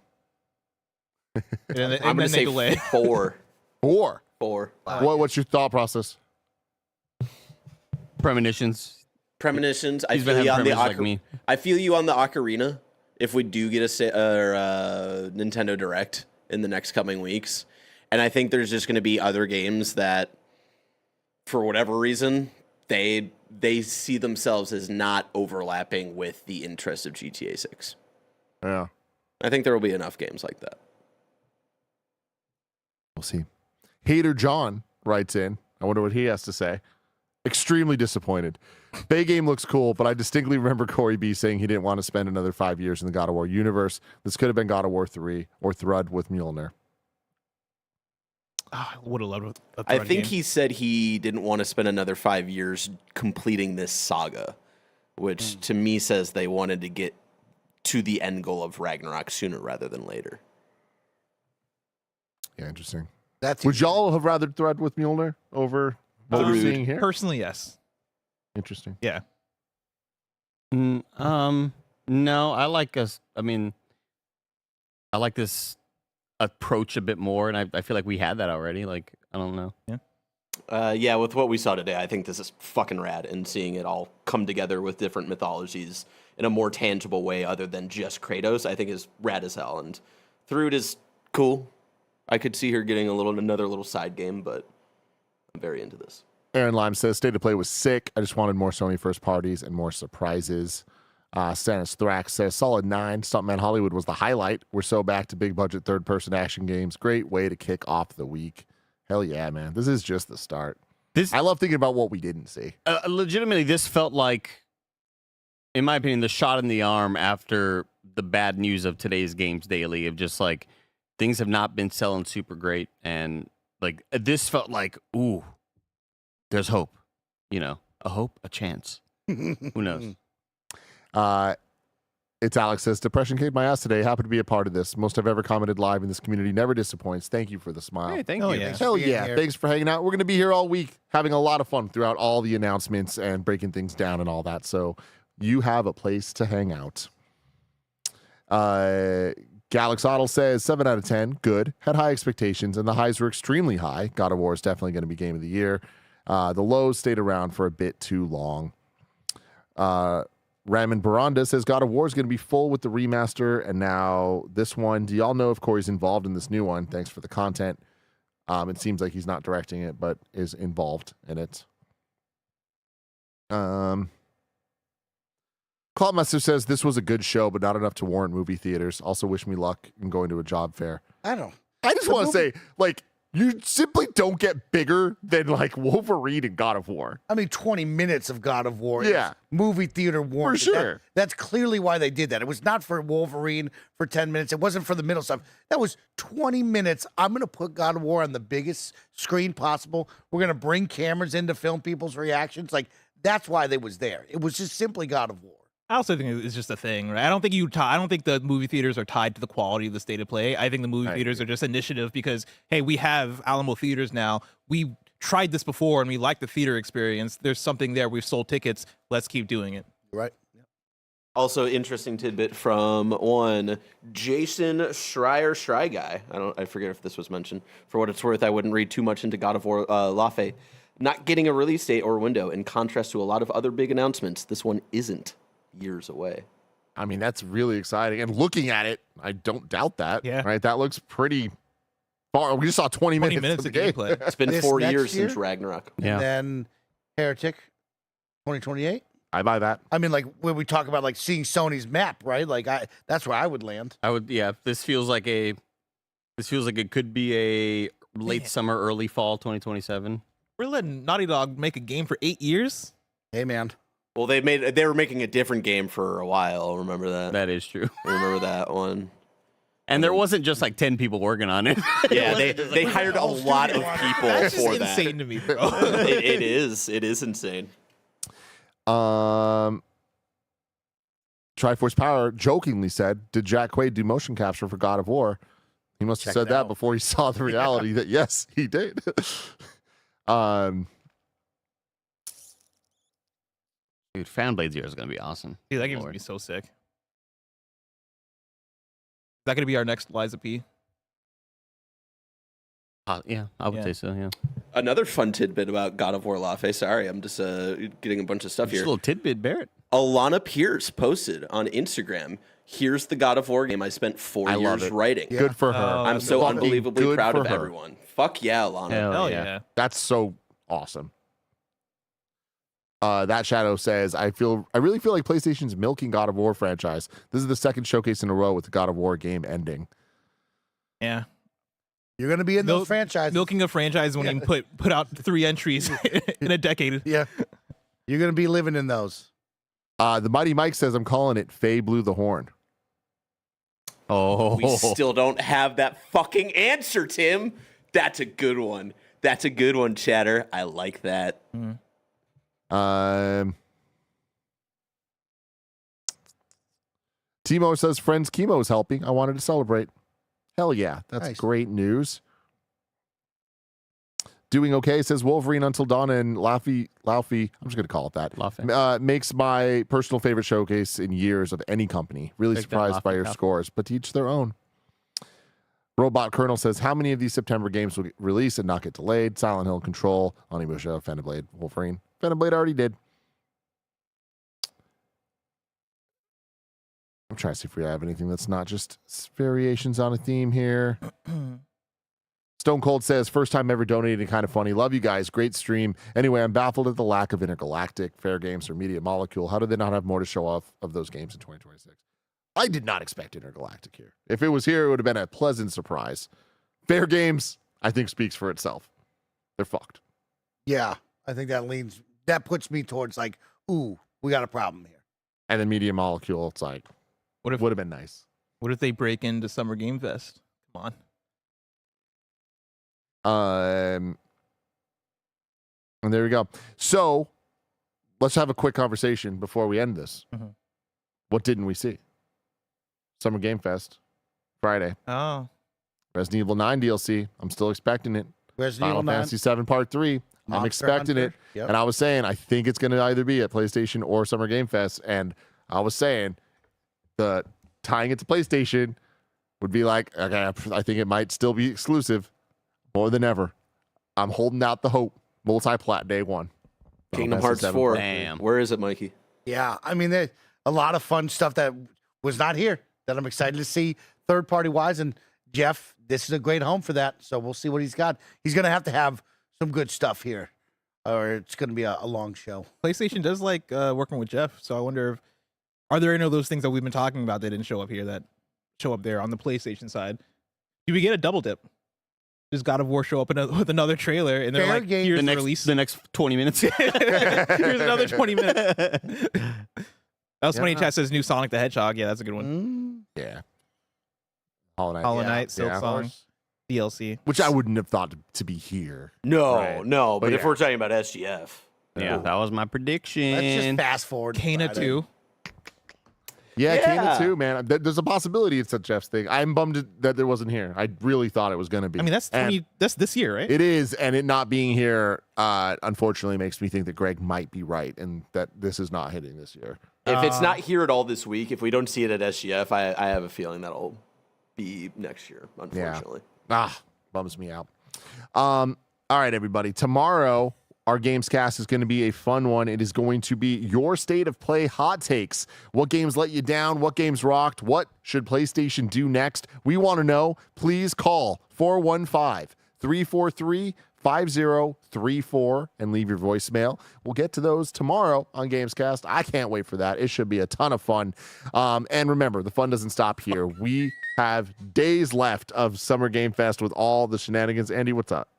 I'm going to say delay. 4. 4? 4. What's your thought process? Premonitions. I feel you on the I feel you on the Ocarina. If we do get a Nintendo Direct in the next coming weeks, and I think there's just going to be other games that, for whatever reason, they see themselves as not overlapping with the interest of GTA 6. Yeah, I think there will be enough games like that. We'll see. Hater John writes in. I wonder what he has to say. Extremely disappointed. Bay game looks cool, but I distinctly remember Corey B saying he didn't want to spend another 5 years in the God of War universe. This could have been God of War 3 or Thrud with Mjolnir. I would have loved a Thrud I think game. he said he didn't want to spend another 5 years completing this saga, which to me says they wanted to get to the end goal of Ragnarok sooner rather than later. Yeah, interesting. Would y'all have rather Thrud with Mjolnir over what we're seeing here? Personally, yes. Interesting. Yeah. No, I like us. I mean, I like this approach a bit more, and I feel like we had that already. Like, I don't know. Yeah. Yeah, with what we saw today, I think this is fucking rad, and seeing it all come together with different mythologies in a more tangible way other than just Kratos, I think is rad as hell. And Thrud is cool. I could see her getting another little side game, but I'm very into this. Aaron Lime says, State of Play was sick. I just wanted more Sony first parties and more surprises. Stannis Thrax says, solid 9. Stuntman Hollywood was the highlight. We're so back to big budget third-person action games. Great way to kick off the week. Hell yeah, man. This is just the start. I love thinking about what we didn't see. Legitimately, this felt like, in my opinion, the shot in the arm after the bad news of today's Games Daily of just like, things have not been selling super great. And like, this felt like, ooh, there's hope, a hope, a chance. Who knows? It's Alex says, depression kicked my ass today. Happy to be a part of this. Most I've ever commented live in this community. Never disappoints. Thank you for the smile. Hey, thank you. Yeah. Hell yeah. Thanks for hanging out. We're going to be here all week having a lot of fun throughout all the announcements and breaking things down and all that. So you have a place to hang out. Galax Otto says 7 out of 10. Good. Had high expectations, and the highs were extremely high. God of War is definitely going to be game of the year. The lows stayed around for a bit too long. Raman Baranda says God of War is going to be full with the remaster, and now this one. Do y'all know if Corey's involved in this new one? Thanks for the content. It seems like he's not directing it, but is involved in it. Cloudmaster says this was a good show, but not enough to warrant movie theaters. Also, wish me luck in going to a job fair. I just want to say, like, you simply don't get bigger than like Wolverine and God of War. I mean, 20 minutes of God of War. Yeah. Is movie theater warranted. For sure. That's clearly why they did that. It was not for Wolverine for 10 minutes. It wasn't for the middle stuff. That was 20 minutes. I'm going to put God of War on the biggest screen possible. We're going to bring cameras in to film people's reactions. Like, that's why they was there. It was just simply God of War. I also think it's just a thing, right? I don't think the movie theaters are tied to the quality of the State of Play. I think the movie theaters are just initiative because, hey, we have Alamo theaters now. We tried this before and we like the theater experience. There's something there. We've sold tickets. Let's keep doing it. Right. Also, interesting tidbit from one Jason Schreier Guy. I forget if this was mentioned. For what it's worth, I wouldn't read too much into God of War Laufey not getting a release date or window. In contrast to a lot of other big announcements, this one isn't years away. I mean, that's really exciting. And looking at it, I don't doubt that. Yeah. Right? That looks pretty far. We just saw 20 minutes of gameplay. It's been 4 years since Ragnarok. Yeah. And then Heretic 2028. I buy that. I mean, like when we talk about like seeing Sony's map, right? Like that's where I would land. This feels like it could be a late summer, early fall 2027. We're letting Naughty Dog make a game for 8 years. Hey, man. Well, they were making a different game for a while. Remember that? That is true. I remember that one. And there wasn't just like 10 people working on it. Yeah, they hired a lot of people That's for just that. insane to me, bro. It is insane. Triforce Power jokingly said, "Did Jack Quaid do motion capture for God of War?" He must have said that before he saw the reality that yes, he did. Dude, Fanblade Zero is gonna be awesome. Dude, that game's gonna be so sick. Is that gonna be our next Liza P? Yeah, I would say so. Yeah. Another fun tidbit about God of War Laufey. Sorry, I'm just getting a bunch of stuff Just here. a little tidbit, Barrett. Alana Pierce posted on Instagram, "Here's the God of War game I spent 4 years writing." Good for her. I'm so Fucking unbelievably good proud for of her. everyone. Fuck yeah, Alana. Hell yeah. That's so awesome. That Shadow says, I really feel like PlayStation's milking God of War franchise. This is the second showcase in a row with the God of War game ending. Yeah. You're going to be in those franchises. Milking a franchise when you put out 3 entries in a decade. Yeah. You're going to be living in those. The Mighty Mike says, I'm calling it Faye Blew the Horn. Oh. We still don't have that fucking answer, Tim. That's a good one. That's a good one, Chatter. I like that. Timo says, Friends Chemo is helping. I wanted to celebrate. Hell yeah. That's great news. Doing okay, says Wolverine Until Dawn and Laufey, I'm just going to call it that, makes my personal favorite showcase in years of any company. Really surprised by your scores, but to each their own. Robot Colonel says, how many of these September games will get released and not get delayed? Silent Hill, Control, Onimusha, Fenderblade, Wolverine. Fenderblade already did. I'm trying to see if we have anything that's not just variations on a theme here. Stone Cold says, first time ever donating, kind of funny. Love you guys. Great stream. Anyway, I'm baffled at the lack of Intergalactic, Fair Games, or Media Molecule. How do they not have more to show off of those games in 2026? I did not expect Intergalactic here. If it was here, it would have been a pleasant surprise. Fair Games, I think, speaks for itself. They're fucked. Yeah, I think that puts me towards like, ooh, we got a problem here. And then Media Molecule, it's like, would have been nice. What if they break into Summer Game Fest? Come on. And there we go. So let's have a quick conversation before we end this. What didn't we see? Summer Game Fest, Friday. Oh. Resident Evil 9 DLC. I'm still expecting it. Resident Evil 9. Fantasy 7 Part 3. I'm expecting Hunter. it. Yep. And I was saying, I think it's going to either be at PlayStation or Summer Game Fest. And I was saying, tying it to PlayStation would be like, okay, I think it might still be exclusive more than ever. I'm holding out the hope. Multi-plat day one. Kingdom Hearts 4. Damn. Where is it, Mikey? Yeah, I mean, there's a lot of fun stuff that was not here that I'm excited to see third-party wise. And Jeff, this is a great home for that. So we'll see what he's got. He's going to have some good stuff here, or it's going to be a long show. PlayStation does like working with Jeff, so I wonder if are there any of those things that we've been talking about that didn't show up here that show up there on the PlayStation side? Do we get a double dip? Does God of War show up with another trailer and they're Fair like, game. here's The release? next 20 minutes. Here's another 20 minutes. That was funny. Chat says new Sonic the Hedgehog. Yeah, that's a good one. Yeah. Hollow Knight. Hollow Knight, Silk Song, DLC. Which I wouldn't have thought to be here. No. But if yeah. we're talking about SGF. Yeah, that was my prediction. Let's just fast forward. Kana 2. Yeah, Kana 2, man. There's a possibility it's a Jeff's thing. I'm bummed that there wasn't here. I really thought it was going to be. I mean, that's this year, right? It is, and it not being here, unfortunately, makes me think that Greg might be right and that this is not hitting this year. If it's not here at all this week, if we don't see it at SGF, I have a feeling that'll be next year, unfortunately. Yeah. Bums me out. All right, everybody. Tomorrow, our Gamescast is going to be a fun one. It is going to be your state of play hot takes. What games let you down? What games rocked? What should PlayStation do next? We want to know. Please call 415-343-5034 and leave your voicemail. We'll get to those tomorrow on Gamescast. I can't wait for that. It should be a ton of fun. And remember, the fun doesn't stop here. We have days left of Summer Game Fest with all the shenanigans. Andy, what's up?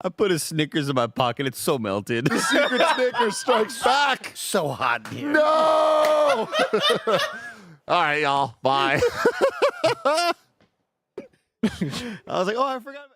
I put a Snickers in my pocket. It's so melted. The secret Snickers strikes back. So hot in here. No! All right, y'all. Bye. I was like, oh, I forgot.